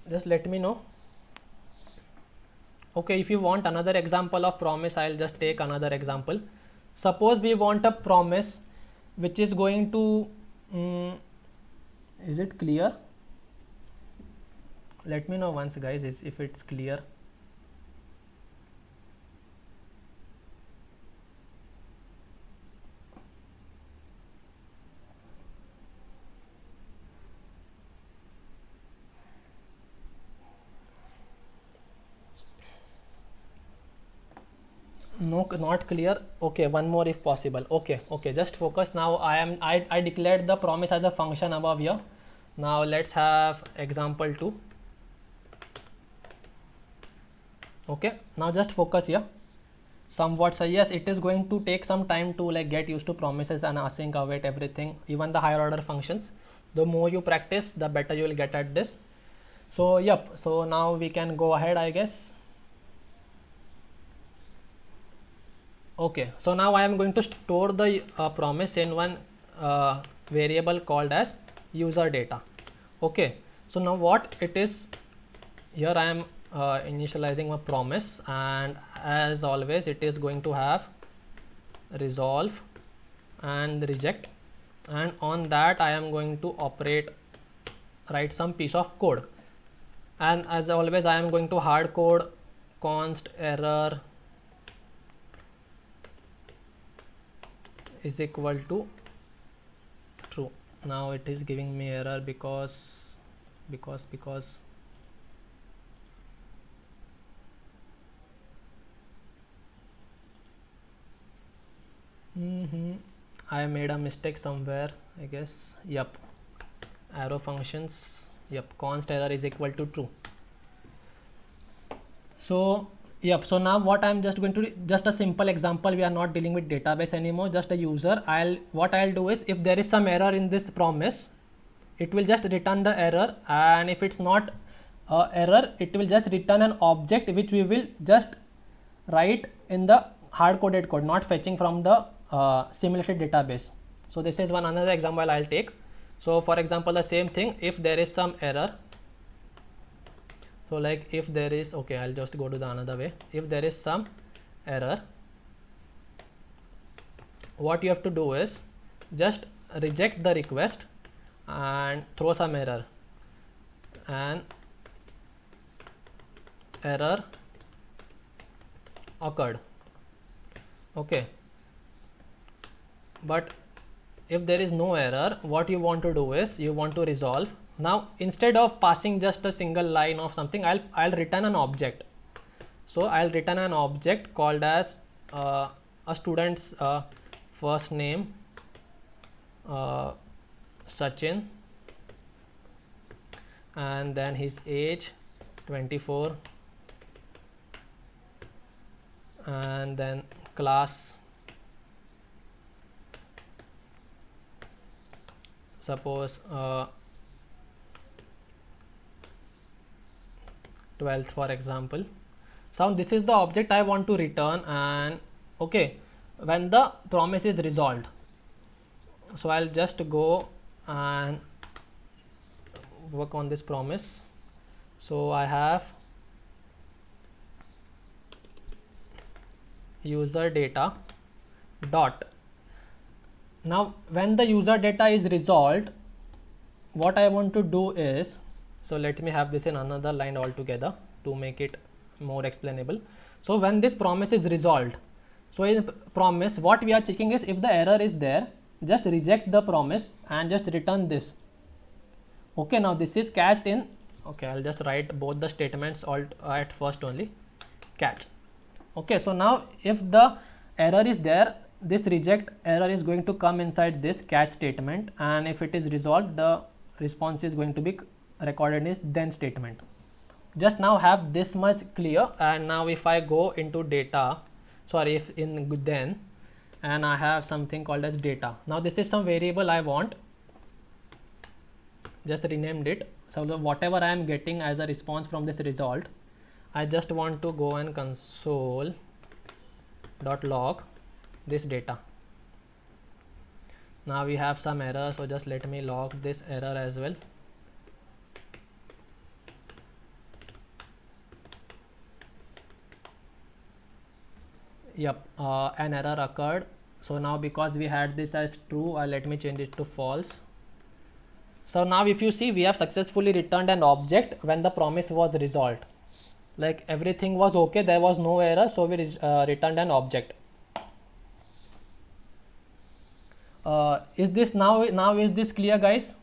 S1: Just let me know. Okay, if you want another example of promise, I'll just take another example. Suppose we want a promise which is going to is it clear? Let me know once, guys, if it's clear. No, not clear. Okay, one more if possible. Okay, just focus. Now I declared the promise as a function above here. Now let's have example 2. Okay, now just focus here somewhat. So yes, it is going to take some time to like get used to promises and async, await, everything, even the higher order functions. The more you practice, the better you will get at this. So yep, so now we can go ahead, I guess. Okay, so now I am going to store the promise in one variable called as user data. Okay, so now what it is, here I am initializing my promise, and as always it is going to have resolve and reject, and on that I am going to write some piece of code, and as always I am going to hard code const error is equal to true. Now it is giving me error because I made a mistake somewhere, I guess. Yep, arrow functions. Yep, const error is equal to true. So yep, so now what I'm just going to do, just a simple example, we are not dealing with database anymore, just a user. What I'll do is, if there is some error in this promise, it will just return the error, and if it's not error, it will just return an object which we will just write in the hard coded code, not fetching from the simulated database. So this is one another example I'll take. So for example, the same thing, if there is some error, so like if there is, okay, I'll just go to the another way. If there is some error, what you have to do is just reject the request and throw some error, and error occurred. Okay, but if there is no error, what you want to do is you want to resolve. Now instead of passing just a single line of something, I'll return an object. So I'll return an object called as a student's first name, Sachin, and then his age 24, and then class, suppose 12th for example. So this is the object I want to return, and okay, when the promise is resolved, so I'll just go and work on this promise. So I have user data dot. Now when the user data is resolved, what I want to do is, so let me have this in another line altogether to make it more explainable. So when this promise is resolved, so in promise what we are checking is, if the error is there, just reject the promise and just return this. Okay, now this is cached in, okay, I'll just write both the statements all at first only, catch. Okay, so now if the error is there, this reject error is going to come inside this catch statement, and if it is resolved, the response is going to be recorded in then statement. Just now have this much clear, and now if I go into data, sorry, if in then, and I have something called as data. Now this is some variable I want, just renamed it. So whatever I am getting as a response from this result, I just want to go and console.log this data. Now we have some error, so just let me log this error as well. Yep, an error occurred. So now because we had this as true, let me change it to false. So now if you see, we have successfully returned an object when the promise was resolved. Like everything was okay, there was no error, so we returned an object. Is this now is this clear, guys?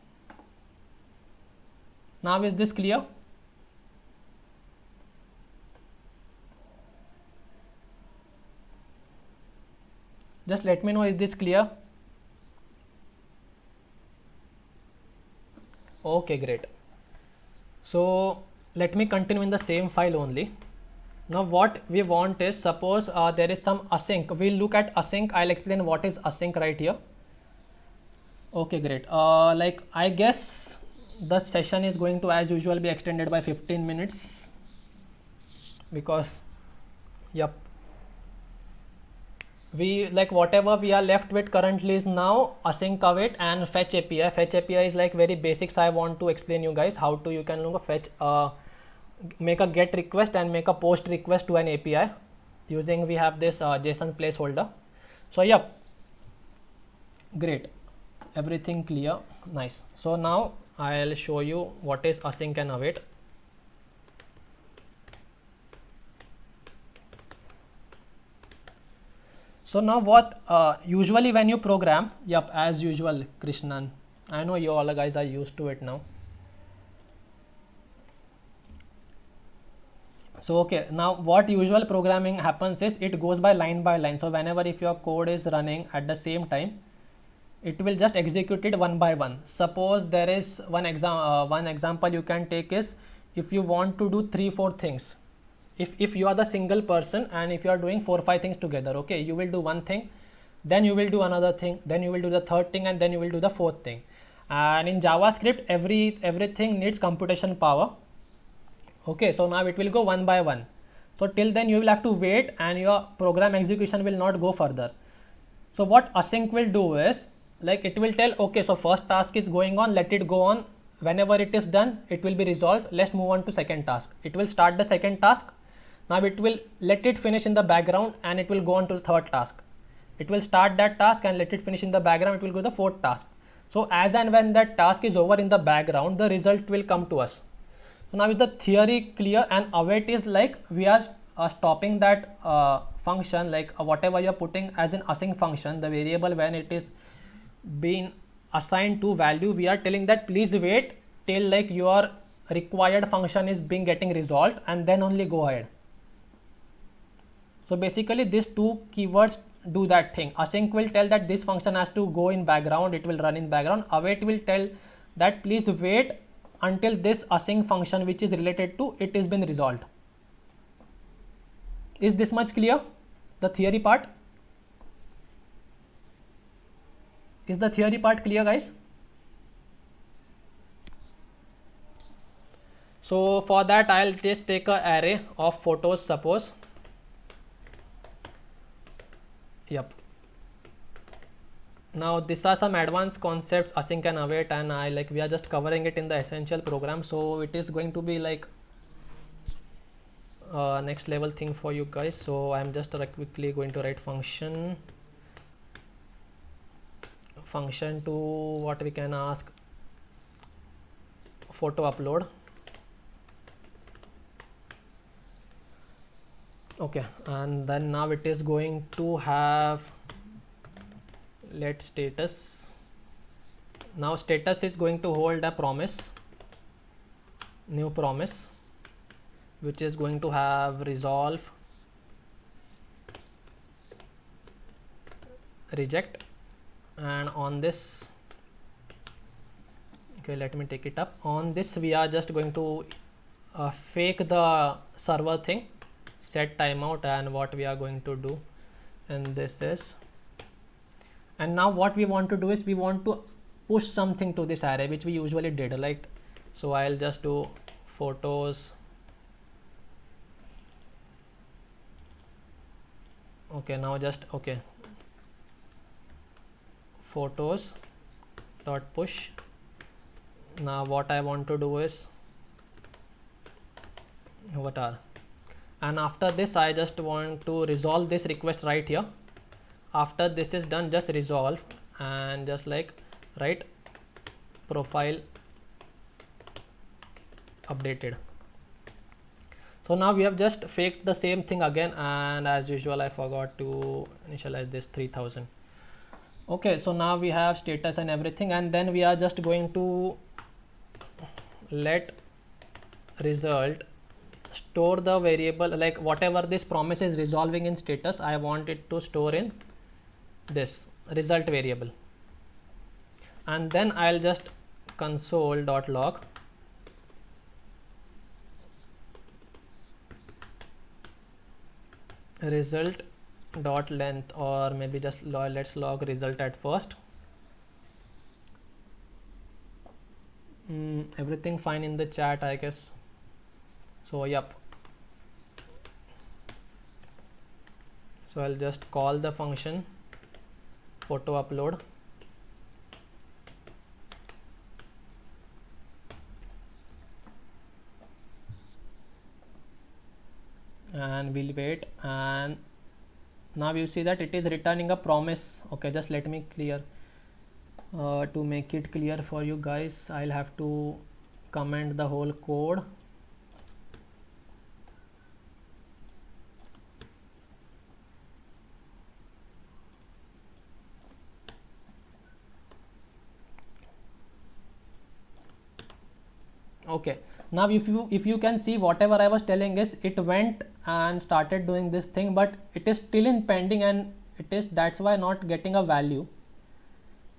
S1: Now is this clear? Just let me know, is this clear? Okay, great. So let me continue in the same file only. Now what we want is, suppose there is some async. We'll look at async. I'll explain what is async right here. Okay, great. Like I guess the session is going to, as usual, be extended by 15 minutes because, yep. we like whatever we are left with currently is now async await and fetch API. Fetch API is like very basics. I want to explain you guys how to you can fetch make a get request and make a post request to an API using we have this JSON placeholder. So yep, great, everything clear, nice. So now I'll show you what is async and await. So now what usually when you program, yep, as usual, Krishnan, I know you all guys are used to it now. So okay, now what usual programming happens is it goes by line. So whenever if your code is running at the same time, it will just execute it one by one. Suppose there is one example you can take is if you want to do 3-4 things. If you are the single person and if you are doing 4-5 things together, okay, you will do one thing, then you will do another thing, then you will do the third thing, and then you will do the fourth thing. And in JavaScript, everything needs computation power. Okay, so now it will go one by one. So till then you will have to wait and your program execution will not go further. So what async will do is like it will tell, okay, so first task is going on, let it go on. Whenever it is done, it will be resolved. Let's move on to second task. It will start the second task. Now it will let it finish in the background and it will go on to the third task. It will start that task and let it finish in the background. It will go to the fourth task. So as and when that task is over in the background, the result will come to us. So now is the theory clear? And await is like we are stopping that function, like whatever you are putting as an async function, the variable when it is being assigned to value, we are telling that please wait till like your required function is being getting resolved and then only go ahead. So basically these two keywords do that thing. Async will tell that this function has to go in background, it will run in background. Await will tell that please wait until this async function which is related to it is been resolved. Is this much clear? The theory part? Is the theory part clear, guys? So for that I'll just take an array of photos, suppose. Yep. Now these are some advanced concepts, async and await, and we are just covering it in the essential program, so it is going to be like next level thing for you guys. So I'm just quickly going to write function to what we can ask photo upload. Okay, and then now it is going to have let status. Now status is going to hold a promise, new promise, which is going to have resolve, reject, and on this, okay, let me take it up. On this we are just going to fake the server thing, set timeout, and what we are going to do, and this is, and now what we want to do is we want to push something to this array which we usually did, like, so I'll just do photos, okay, now just okay, photos dot push. Now what I want to do is avatar, and after this I just want to resolve this request right here. After this is done, just resolve and just like write profile updated. So now we have just faked the same thing again, and as usual I forgot to initialize this 3000. Okay, so now we have status and everything, and then we are just going to let result store the variable, like whatever this promise is resolving in status, I want it to store in this result variable, and then I'll just console.log result dot length, or maybe just let's log result at first. Everything fine in the chat, I guess. So yep, So I'll just call the function photo upload, and we'll wait, and now you see that it is returning a promise. Okay, just let me clear to make it clear for you guys, I'll have to comment the whole code. Okay, now if you can see, whatever I was telling is it went and started doing this thing, but it is still in pending, and that's why not getting a value.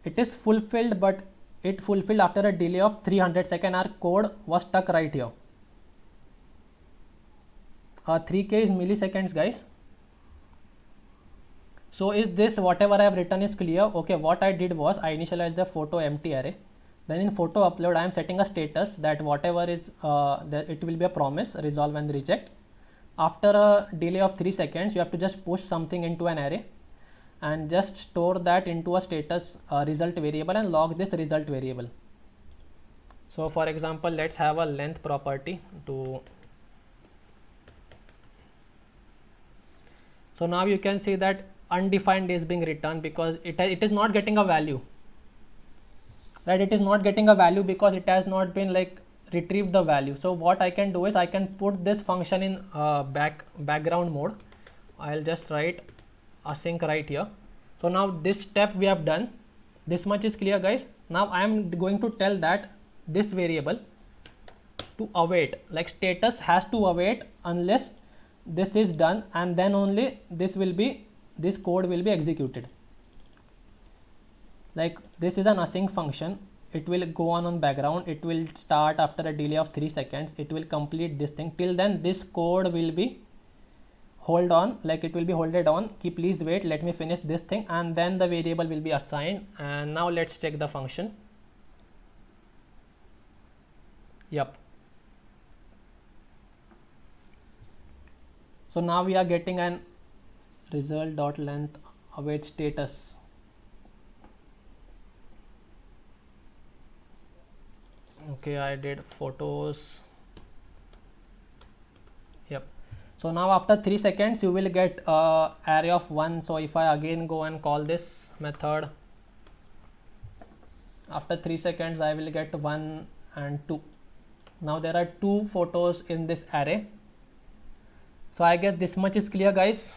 S1: It is fulfilled, but it fulfilled after a delay of 300 seconds. Our code was stuck right here. 3k is milliseconds, guys. So is this whatever I have written is clear? Okay, what I did was I initialized the photo empty array. Then in photo upload I am setting a status that whatever is it will be a promise, resolve and reject. After a delay of 3 seconds you have to just push something into an array and just store that into a status result variable and log this result variable. So for example, let's have a length property to. So now you can see that undefined is being returned because it is not getting a value. Right, it is not getting a value because it has not been like retrieved the value. So what I can do is I can put this function in background mode. I'll just write async right here. So now this step we have done. This much is clear, guys. Now I am going to tell that this variable to await, like status has to await unless this is done, and then only this code will be executed. Like this is an async function, it will go on background, it will start after a delay of 3 seconds, it will complete this thing. Till then this code will be hold on, like it will be holded on, please wait, let me finish this thing, and then the variable will be assigned. And now let's check the function. Yep. So now we are getting an result.length await status. Okay, I did photos. Yep. So now after 3 seconds you will get array of 1. So if I again go and call this method, after 3 seconds I will get 1 and 2. Now there are 2 photos in this array. So I guess this much is clear, guys,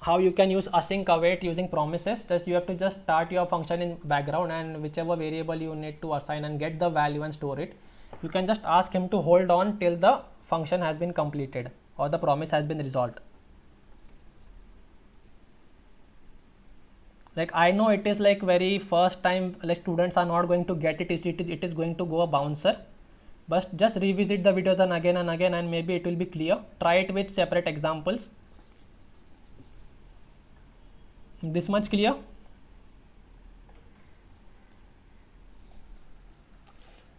S1: how you can use async await using promises. Just you have to just start your function in background, and whichever variable you need to assign and get the value and store it, you can just ask him to hold on till the function has been completed or the promise has been resolved. Like I know it is like very first time, like students are not going to get it. It is going to go a bouncer, but just revisit the videos and again and maybe it will be clear. Try it with separate examples. This much clear?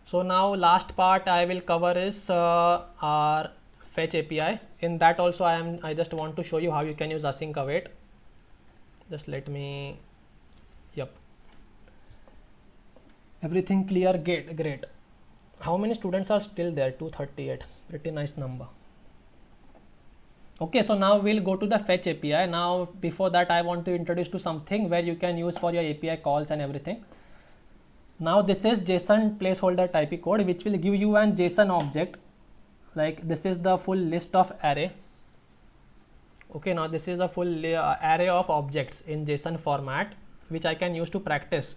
S1: So now last part I will cover is our fetch API. In that also I just want to show you how you can use async await. Just let me. Yep. Everything clear? Great. How many students are still there? 238. Pretty nice number. Okay, so now we'll go to the fetch API. Now before that I want to introduce to something where you can use for your API calls and everything. Now this is JSON placeholder type code which will give you an JSON object. Like this is the full list of array. Okay, now this is a full array of objects in JSON format which I can use to practice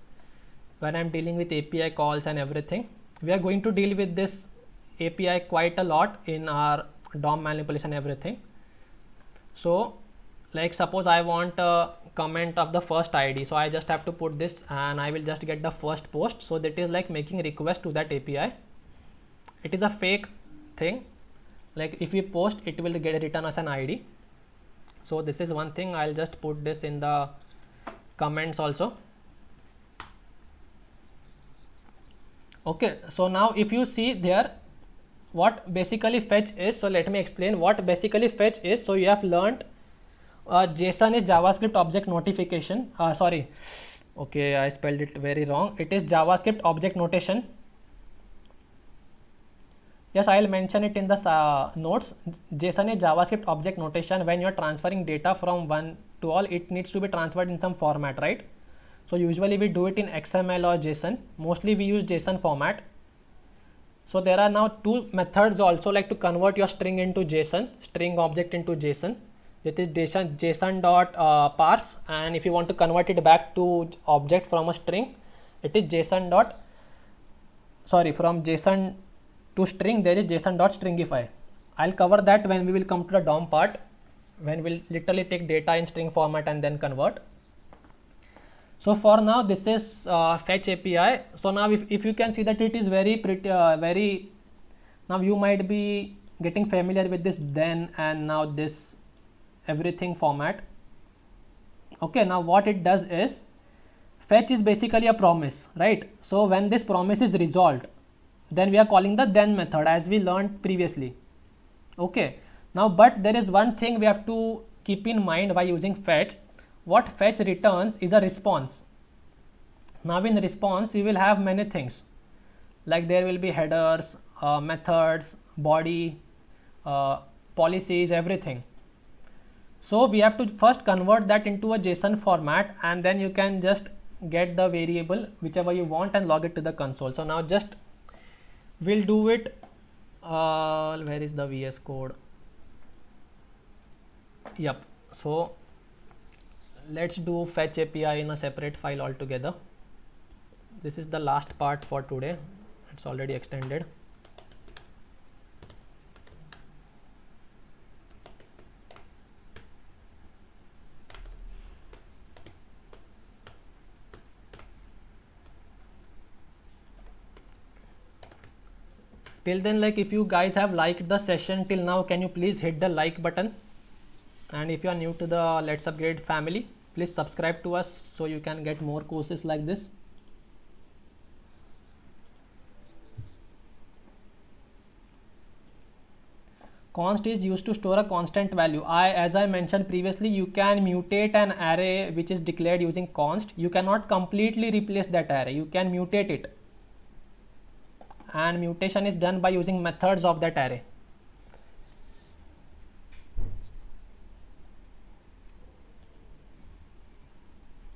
S1: when I'm dealing with API calls and everything. We are going to deal with this API quite a lot in our DOM manipulation everything. So like suppose I want a comment of the first ID, so I just have to put this and I will just get the first post. So that is like making request to that API. It is a fake thing, like if we post it will get written as an ID. So this is one thing. I'll just put this in the comments also. Okay, so now if you see there what basically fetch is, so let me explain what basically fetch is. So you have learned JSON is JavaScript object notification. Sorry, okay, I spelled it very wrong. It is JavaScript object notation. Yes, I'll mention it in the notes. JSON is JavaScript object notation. When you're transferring data from one to all, it needs to be transferred in some format, right? So usually we do it in XML or JSON. Mostly we use JSON format. So there are now two methods also, like to convert your string into JSON, string object into JSON. That is JSON dot parse, and if you want to convert it back to object from a string, it is JSON dot, sorry, from JSON to string there is JSON dot stringify. I'll cover that when we will come to the DOM part, when we'll literally take data in string format and then convert. So for now this is fetch API. So now if you can see that it is very pretty, now you might be getting familiar with this then and now this everything format. Okay, now what it does is, fetch is basically a promise, right? So when this promise is resolved, then we are calling the then method as we learned previously. Okay, now but there is one thing we have to keep in mind while using fetch. What fetch returns is a response. Now in response you will have many things, like there will be headers, methods, body, policies, everything. So we have to first convert that into a JSON format, and then you can just get the variable whichever you want and log it to the console. So now just we'll do it, where is the VS Code? Yep. So let's do fetch API in a separate file altogether. This is the last part for today. It's already extended. Till then, like if you guys have liked the session till now, can you please hit the like button? And if you are new to the Let's Upgrade family, please subscribe to us so you can get more courses like this. Const is used to store a constant value. As I mentioned previously, you can mutate an array which is declared using const. You cannot completely replace that array. You can mutate it, and mutation is done by using methods of that array.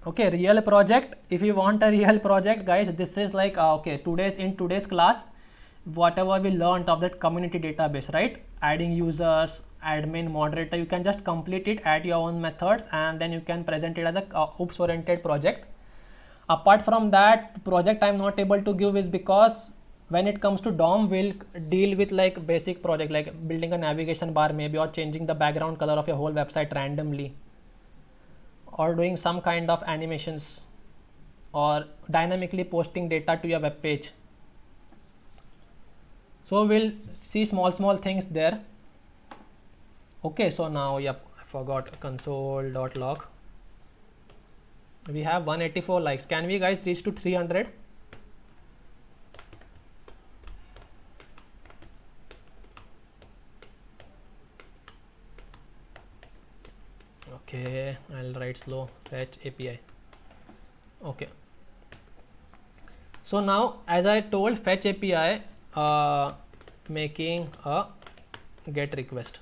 S1: Okay, real project. If you want a real project, guys, this is like okay, in today's class, whatever we learned of that community database, right? Adding users, admin, moderator, you can just complete it, add your own methods, and then you can present it as a oops oriented project. Apart from that, project I'm not able to give is because when it comes to DOM, we'll deal with like basic project, like building a navigation bar maybe, or changing the background color of your whole website randomly, or doing some kind of animations, or dynamically posting data to your web page. So we'll see small things there. Okay, so now, yep, I forgot console.log. We have 184 likes. Can we guys reach to 300? Okay, I'll write slow fetch API. Okay, so now as I told, fetch API making a get request.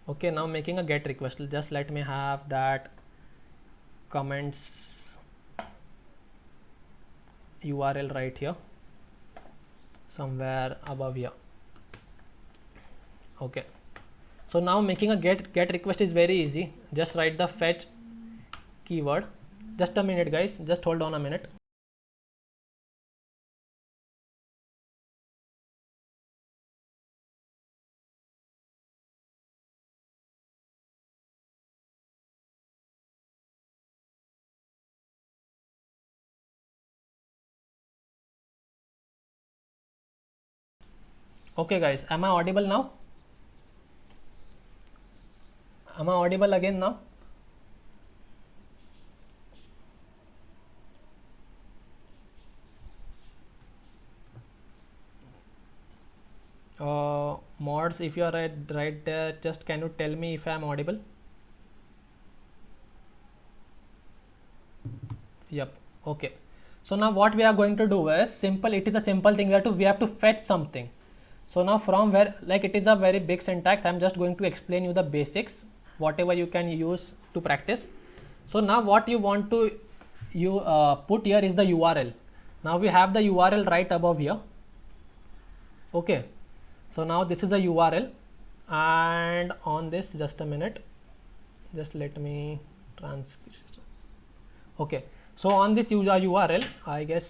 S1: Okay, now making a get request, just let me have that comments URL right here, somewhere above here. Okay, so now making a get request is very easy. Just write the fetch keyword. Just a minute, guys, just hold on a minute. Okay guys, am I audible now? Am I audible again now? Mods, if you are right there, just can you tell me if I am audible? Yep. Okay. So now what we are going to do is simple. It is a simple thing. We have to fetch something. So now from where, like, it is a very big syntax. I'm just going to explain you the basics, whatever you can use to practice. So now what you want to put here is the URL. Now we have the URL right above here. Okay. So now this is a URL, and on this, just a minute, just let me okay. So on this URL, I guess,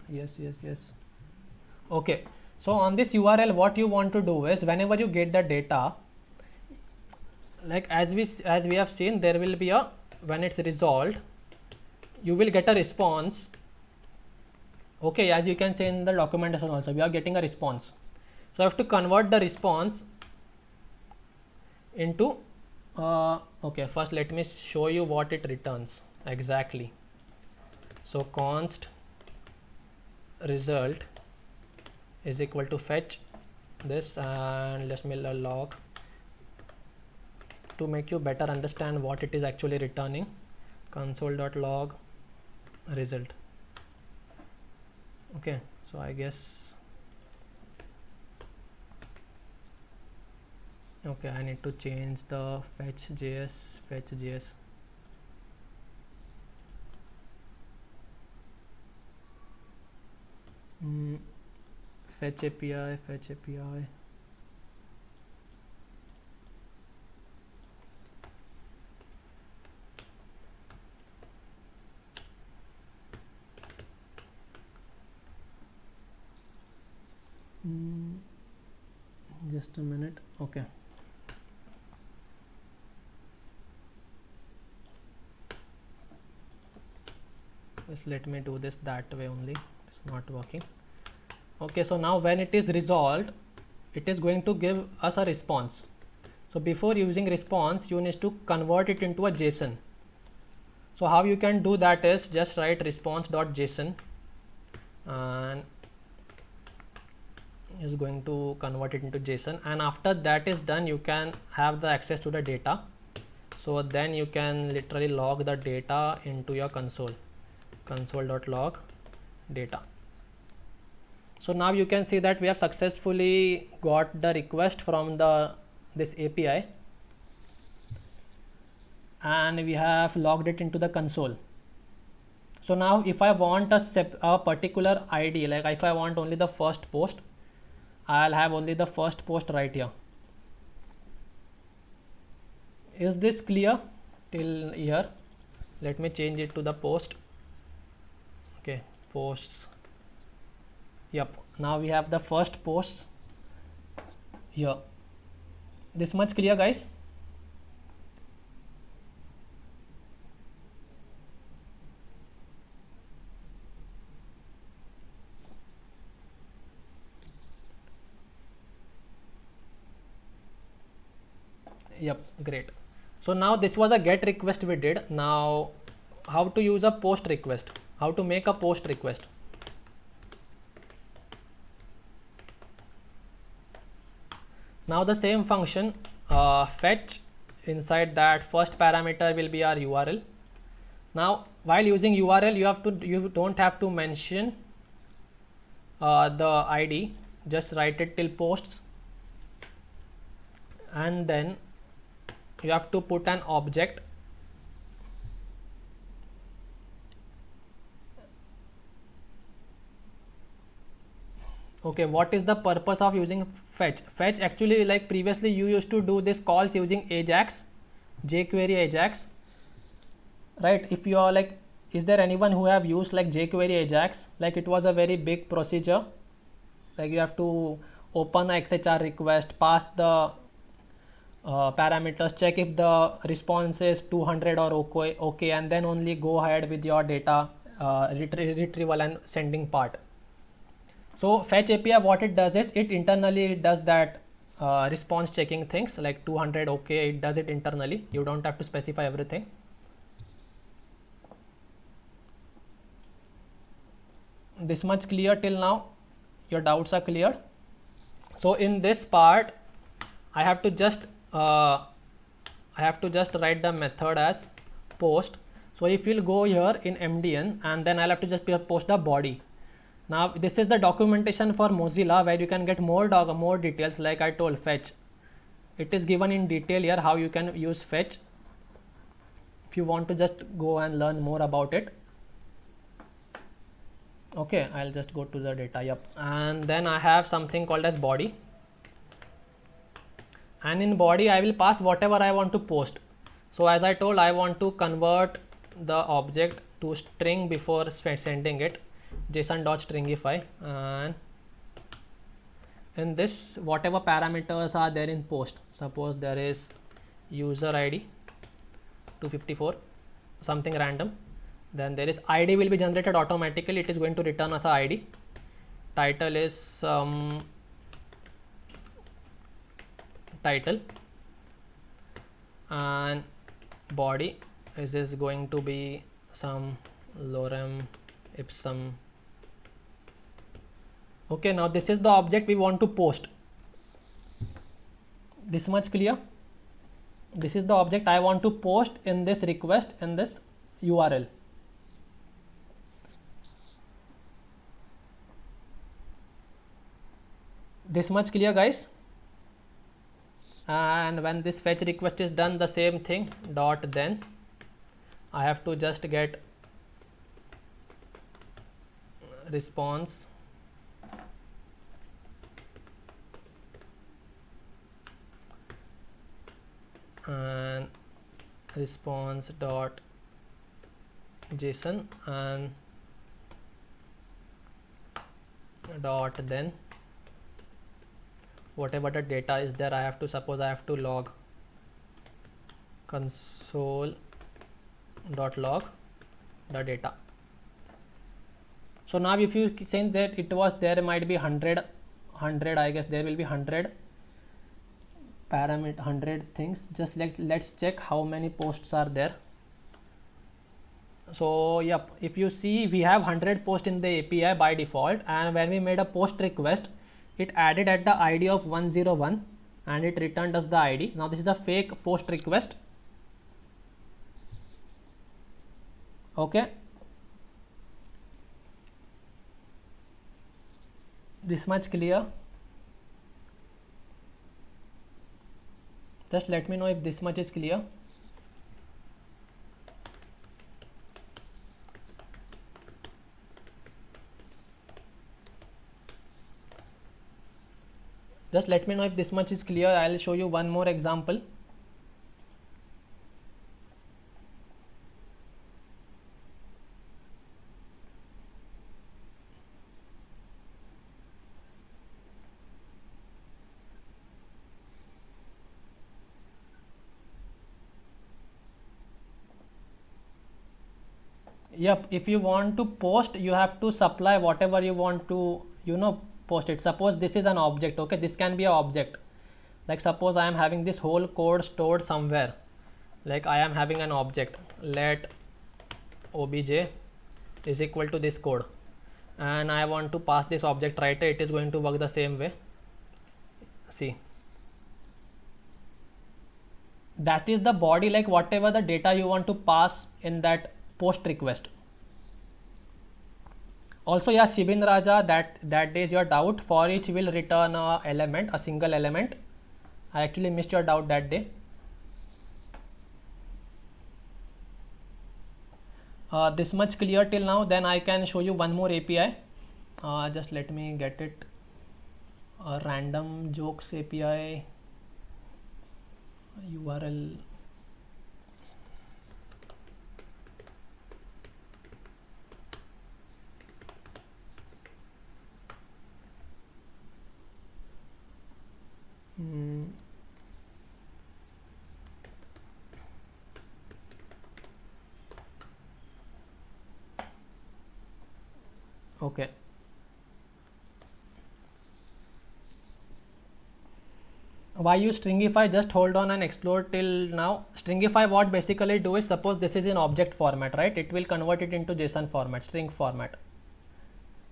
S1: yes. Okay. So on this URL, what you want to do is whenever you get the data, like as we have seen, there will be a, when it's resolved, you will get a response. Okay, as you can see in the documentation also, we are getting a response. So I have to convert the response into okay, first let me show you what it returns exactly. So const result is equal to fetch this, and let me log to make you better understand what it is actually returning. Console.log result. Okay, so I guess, okay, I need to change the fetch.js. Fetch API. Just a minute. Okay. Just let me do this that way only. It's not working. Okay, so now when it is resolved, it is going to give us a response. So before using response, you need to convert it into a JSON. So how you can do that is just write response.json, and is going to convert it into JSON, and after that is done, you can have the access to the data. So then you can literally log the data into your console.log data. So now you can see that we have successfully got the request from this API, and we have logged it into the console. So now if I want a particular ID, like if I want only the first post, I'll have only the first post right here. Is this clear till here? Let me change it to the post. Okay, posts. Yep, now we have the first post here. This much clear, guys? Yep, great. So now this was a get request we did. Now how to use a post request, how to make a post request. Now the same function, fetch, inside that first parameter will be our URL. Now while using URL, you don't have to mention the ID, just write it till posts, and then you have to put an object. Okay, what is the purpose of using fetch? Fetch, actually, like previously you used to do this calls using Ajax, jQuery Ajax, right? If you are like, is there anyone who have used like jQuery Ajax? Like it was a very big procedure. Like you have to open a XHR request, pass the parameters, check if the response is 200 or okay, and then only go ahead with your data retrieval and sending part. So fetch API, what it does is it internally does that response checking things, like 200 okay, it does it internally. You don't have to specify everything. This much clear till now? your doubts are clear? So in this part I have to just write the method as post. So if you'll go here in MDN, and then I'll have to just post the body. Now this is the documentation for Mozilla, where you can get more details. Like I told, fetch, it is given in detail here how you can use fetch if you want to just go and learn more about it. Okay, I'll just go to the data. Yep. And then I have something called as body, and in body I will pass whatever I want to post. So as I told, I want to convert the object to string before sending it, json.stringify, and in this whatever parameters are there in post, suppose there is user ID 254, something random, then there is ID will be generated automatically, it is going to return as a ID. Title is title, and body is going to be some lorem ipsum. Okay, now this is the object we want to post. This much clear? This is the object I want to post in this request, in this URL. This much clear, guys? And when this fetch request is done, the same thing, dot then I have to just get response and response dot JSON and dot then whatever the data is there. I have to, suppose I have to log console dot log the data. So now if you say that it was, there might be 100, I guess there will be 100 parameter, 100 things. Just let's check how many posts are there. So yep, if you see, we have 100 posts in the API by default, and when we made a post request, it added at the ID of 101 and it returned us the ID. Now this is the fake post request. Okay, this much clear? Just let me know if this much is clear. Just let me know if this much is clear. I'll show you one more example. Yep, if you want to post, you have to supply whatever you want to, post it. Suppose this is an object. Okay, this can be an object. Like suppose I am having this whole code stored somewhere. Like I am having an object, let obj is equal to this code, and I want to pass this object right here. It is going to work the same way. See, that is the body, like whatever the data you want to pass in that post request. Also, yeah, Shibin Raja, that is your doubt. For each will return a element, a single element. I actually missed your doubt that day. This much clear till now. Then I can show you one more API. Just let me get it. Random jokes API URL. Okay. Why use stringify? Just hold on and explore till now. Stringify, what basically do is, suppose this is in object format, right? It will convert it into JSON format, string format,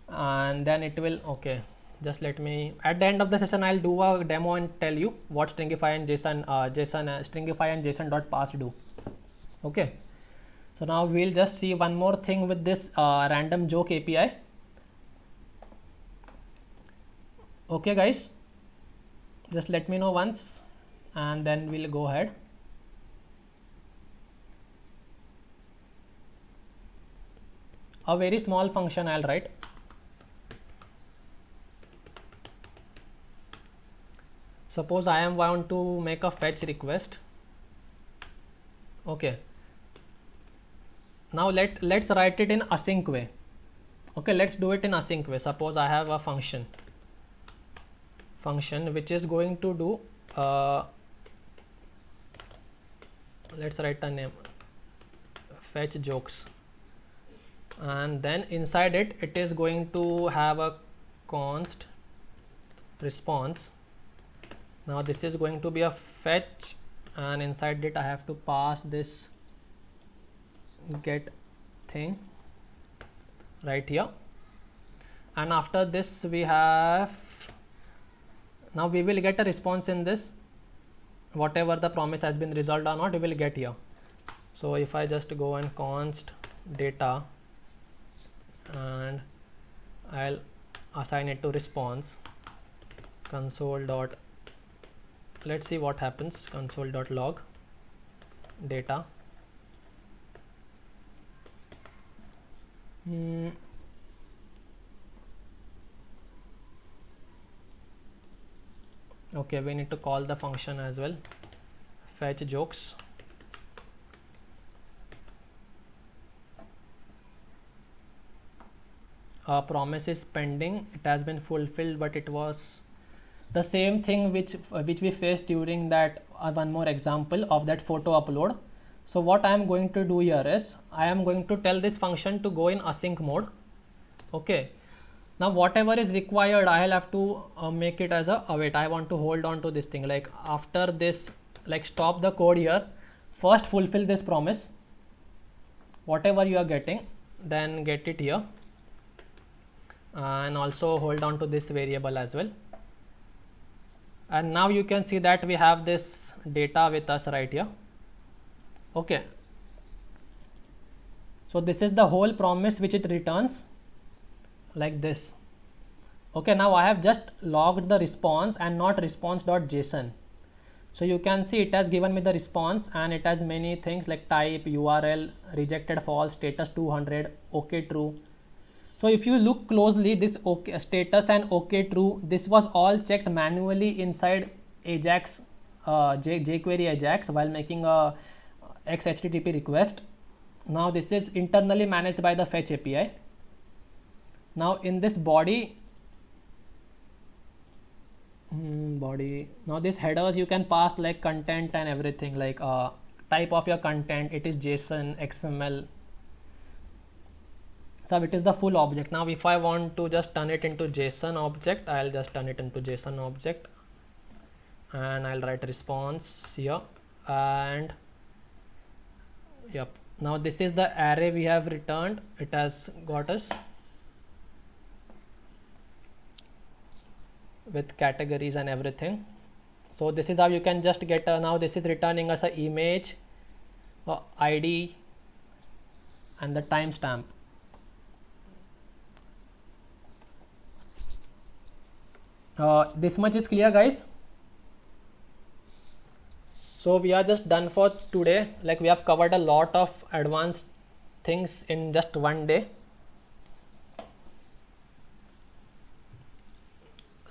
S1: and then it will, okay, just let me, at the end of the session I'll do a demo and tell you what stringify and JSON stringify and JSON dot pass do. Okay, so now we'll just see one more thing with this random joke API. Okay guys, just let me know once and then we'll go ahead. A very small function I'll write. Suppose I am want to make a fetch request. Okay, now let's write it in async way. Okay, let's do it in async way. Suppose I have a function which is going to do let's write a name, fetch jokes, and then inside it is going to have a const response. Now this is going to be a fetch, and inside it I have to pass this get thing right here, and after this we have, now we will get a response in this, whatever the promise has been resolved or not we will get here. So if I just go and const data and I'll assign it to response, console dot, let's see what happens, console dot log data. Okay, we need to call the function as well, fetch jokes. Promise is pending, it has been fulfilled, but it was the same thing which we faced during that one more example of that photo upload. So what I am going to do here is I am going to tell this function to go in async mode. Okay, now whatever is required I'll have to make it as a await. I want to hold on to this thing, like after this, like stop the code here, first fulfill this promise, whatever you are getting, then get it here, and also hold on to this variable as well. And now you can see that we have this data with us right here. Okay, so this is the whole promise which it returns like this. Okay, now I have just logged the response and not response.json. So you can see it has given me the response, and it has many things like type, URL, rejected false, status 200, okay true. So if you look closely, this okay status and okay true, this was all checked manually inside Ajax, jQuery Ajax while making a XHTTP request. Now this is internally managed by the fetch API. Now in this body, now this headers you can pass like content and everything, like type of your content, it is JSON, XML. So it is the full object. Now if I want to just turn it into JSON object, I'll just turn it into JSON object, and I'll write response here, and yep, now this is the array we have returned, it has got us with categories and everything. So this is how you can just get now this is returning us an image, ID, and the timestamp. This much is clear, guys. So we are just done for today. Like we have covered a lot of advanced things in just one day.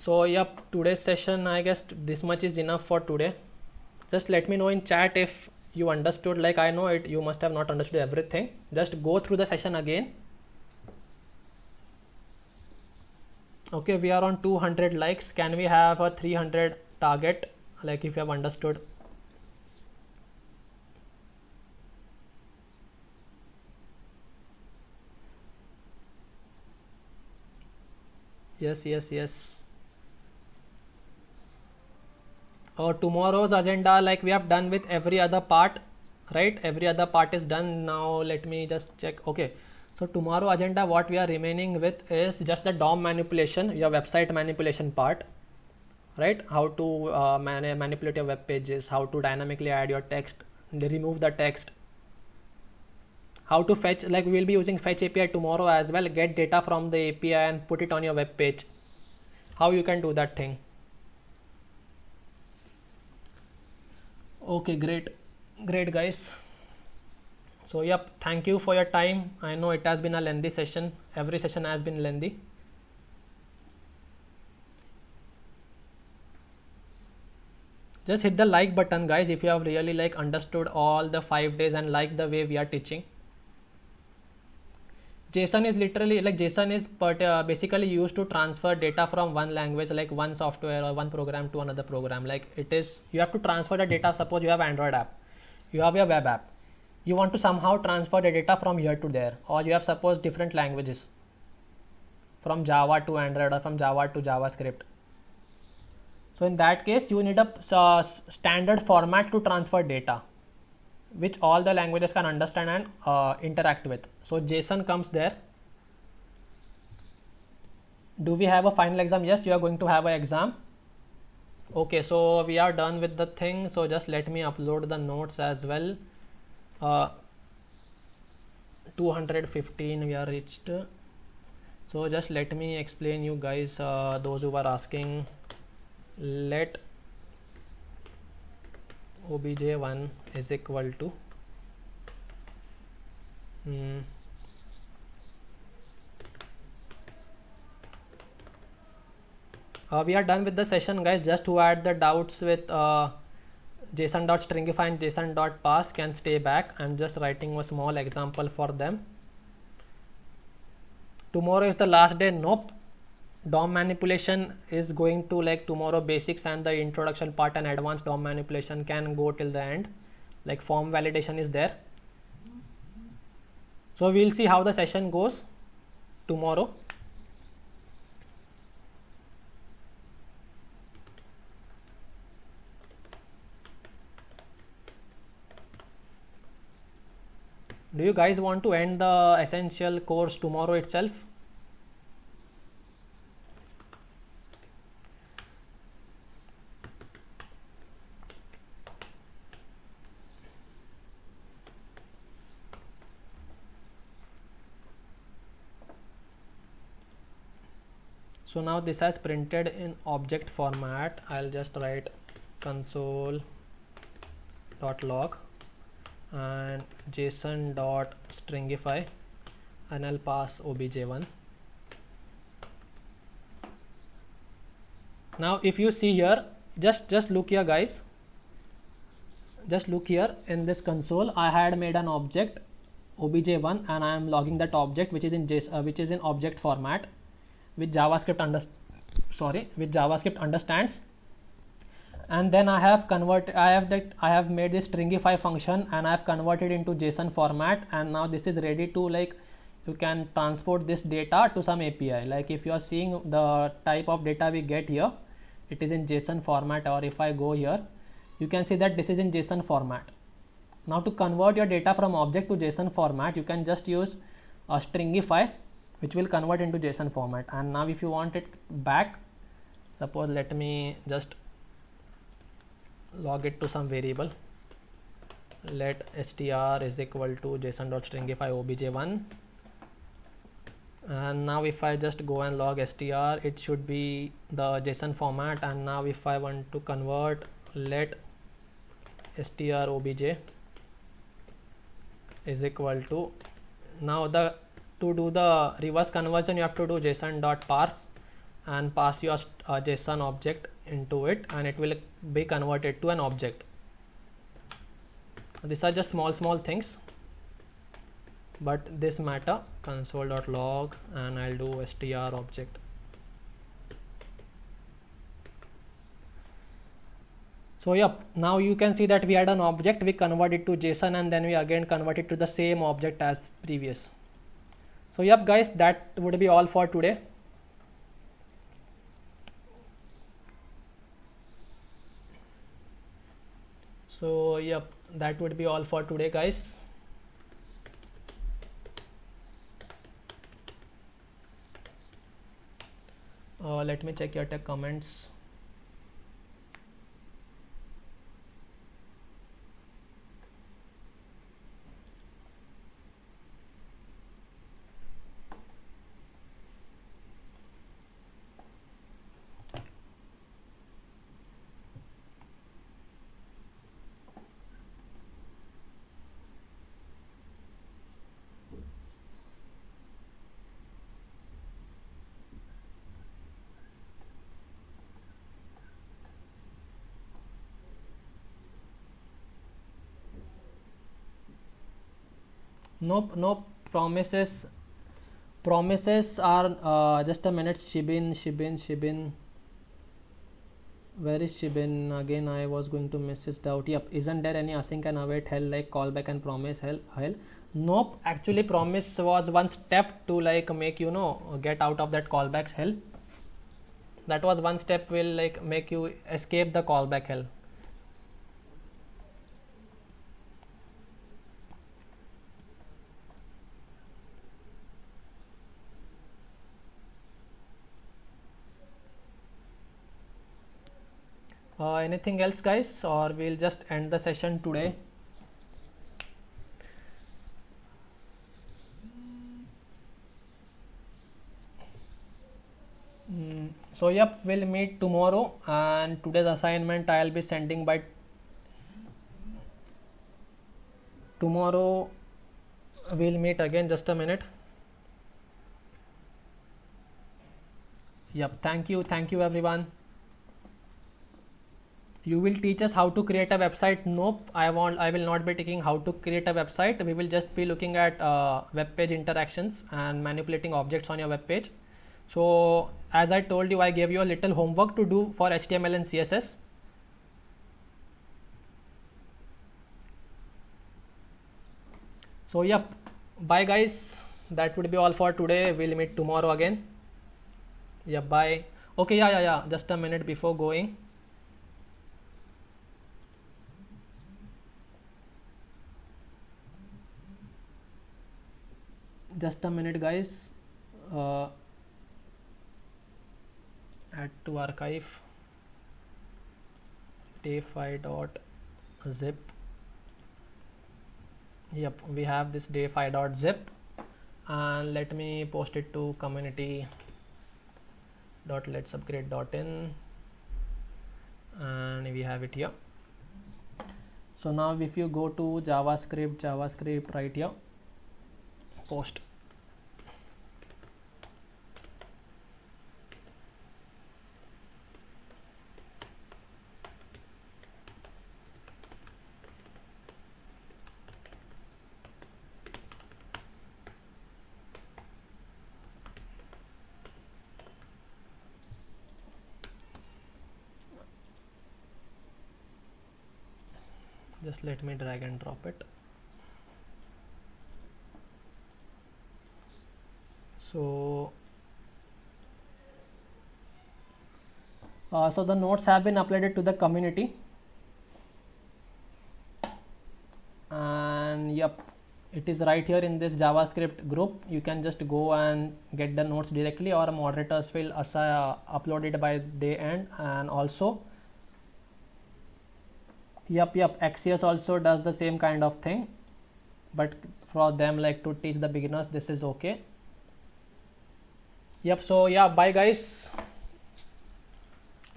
S1: So yep, today's session, I guess this much is enough for today. Just let me know in chat if you understood. Like I know it, you must have not understood everything. Just go through the session again. Okay, we are on 200 likes. Can we have a 300 target? Like if you have understood. Yes, yes, yes. Tomorrow's agenda, like we have done with every other part, right? Every other part is done. Now let me just check. Okay, So tomorrow agenda, what we are remaining with is just the DOM manipulation, your website manipulation part, right? How to manipulate your web pages, how to dynamically add your text, remove the text, how to fetch, like we will be using fetch API tomorrow as well, get data from the API and put it on your web page, how you can do that thing. Okay, great guys. So yep, thank you for your time. I know it has been a lengthy session, every session has been lengthy. Just hit the like button guys if you have really like understood all the 5 days and like the way we are teaching. JSON is literally like JSON is basically used to transfer data from one language, like one software or one program to another program. Like it is, you have to transfer the data. Suppose you have Android app, you have your web app, you want to somehow transfer the data from here to there, or you have suppose different languages from Java to Android or from Java to JavaScript. So in that case you need a standard format to transfer data which all the languages can understand and interact with. So JSON comes there. Do we have a final exam? Yes, you are going to have an exam. Okay, so we are done with the thing. So just let me upload the notes as well. 215 we are reached. So just let me explain you guys, those who are asking. Let obj1 is equal to we are done with the session guys. Just who had the doubts with json.stringify and json.pass can stay back. I'm just writing a small example for them. Tomorrow is the last day. Nope, DOM manipulation is going to, like tomorrow basics and the introduction part and advanced DOM manipulation can go till the end, like form validation is there. So we'll see how the session goes tomorrow. Do you guys want to end the essential course tomorrow itself? So now this has printed in object format. I'll just write console.log and json.stringify and I'll pass obj1. Now if you see here, just look here guys, just look here in this console. I had made an object obj1 and I am logging that object which is in which is in object format with JavaScript understands. And then I have made this stringify function and I have converted into JSON format, and now this is ready to, like, you can transport this data to some API. Like if you are seeing the type of data we get here, it is in JSON format, or if I go here you can see that this is in JSON format. Now to convert your data from object to JSON format, you can just use a stringify which will convert into JSON format. And now if you want it back, suppose let me just log it to some variable. Let str is equal to json.stringify obj1, and now if I just go and log str, it should be the JSON format. And now if I want to convert, let str obj is equal to, now to do the reverse conversion you have to do json.parse and pass your JSON object into it, and it will be converted to an object. These are just small things, but this matter. Console.log and I'll do str object. So yep, now you can see that we had an object, we convert it to JSON, and then we again convert it to the same object as previous. So yep guys, that would be all for today. So yep, that would be all for today guys. Let me check your tech comments. Nope, promises are just a minute. Shibin, where is Shibin? Again, I was going to miss this out. Yep, isn't there any async and await hell like callback and promise hell? Nope, actually promise was one step to like make get out of that callbacks hell. That was one step will like make you escape the callback hell. Anything else, guys, or we'll just end the session today? So yep, we'll meet tomorrow, and today's assignment I'll be sending by tomorrow. We'll meet again. Just a minute. Yep, thank you everyone. You will teach us how to create a website. Nope, I will not be taking how to create a website. We will just be looking at web page interactions and manipulating objects on your web page. So as I told you, I gave you a little homework to do for HTML and CSS. So yep, bye guys, that would be all for today. We'll meet tomorrow again. Yeah, bye. Okay, yeah, just a minute before going. Just a minute, guys. Add to archive day5.zip. Yep, we have this day5.zip, and let me post it to community.letsupgrade.in, and we have it here. So now if you go to JavaScript right here, post. Just let me drag and drop it. So so the notes have been uploaded to the community, and yep, it is right here in this JavaScript group. You can just go and get the notes directly, or moderators will upload it by day end. And also yep, Axios also does the same kind of thing, but for them like to teach the beginners, this is okay. Yep, so yeah, bye guys,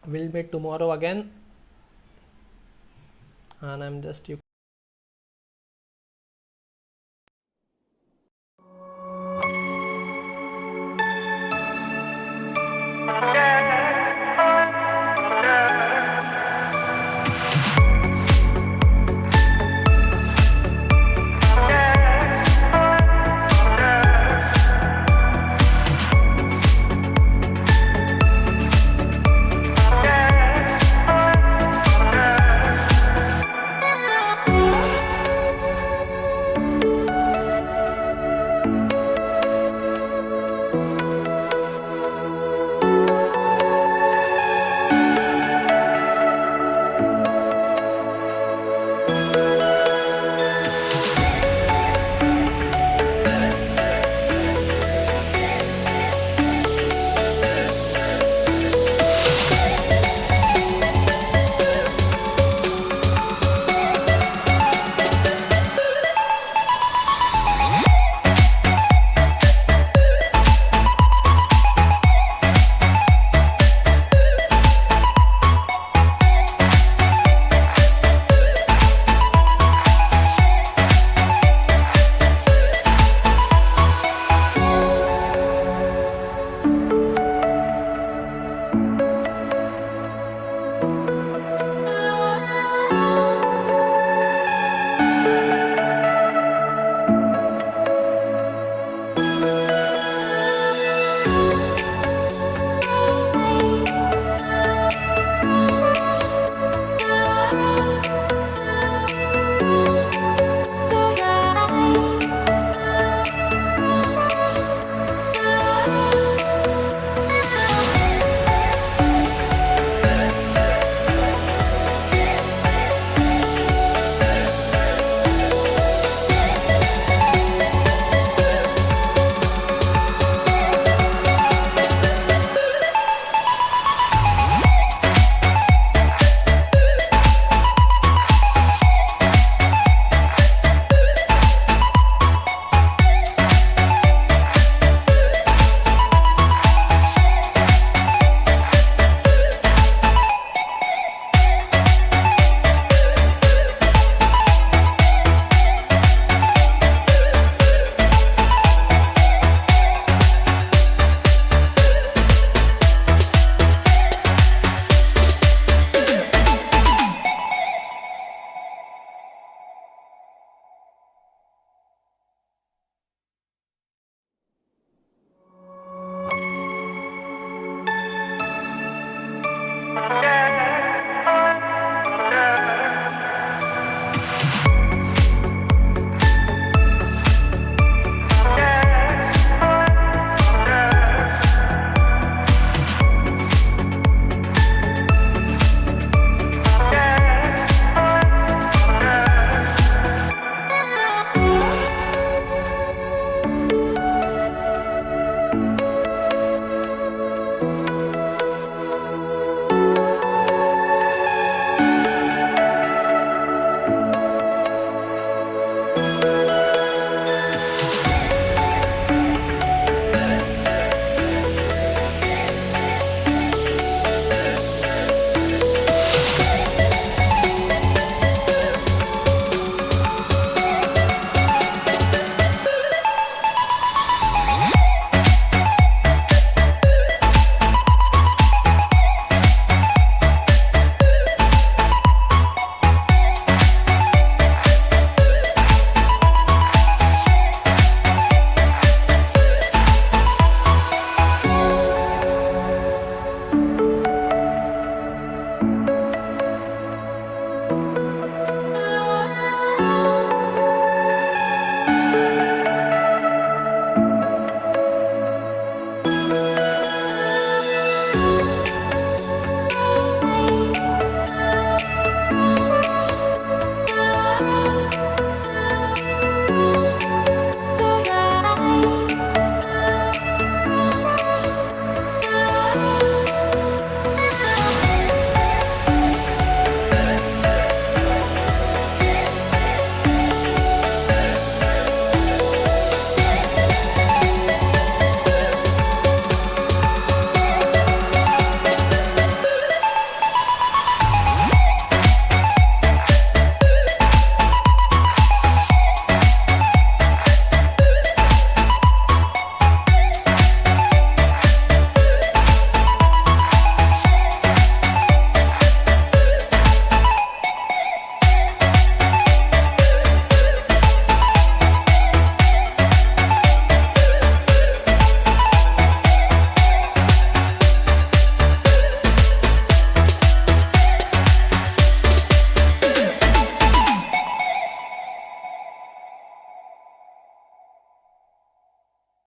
S1: we'll meet tomorrow again. And I'm just you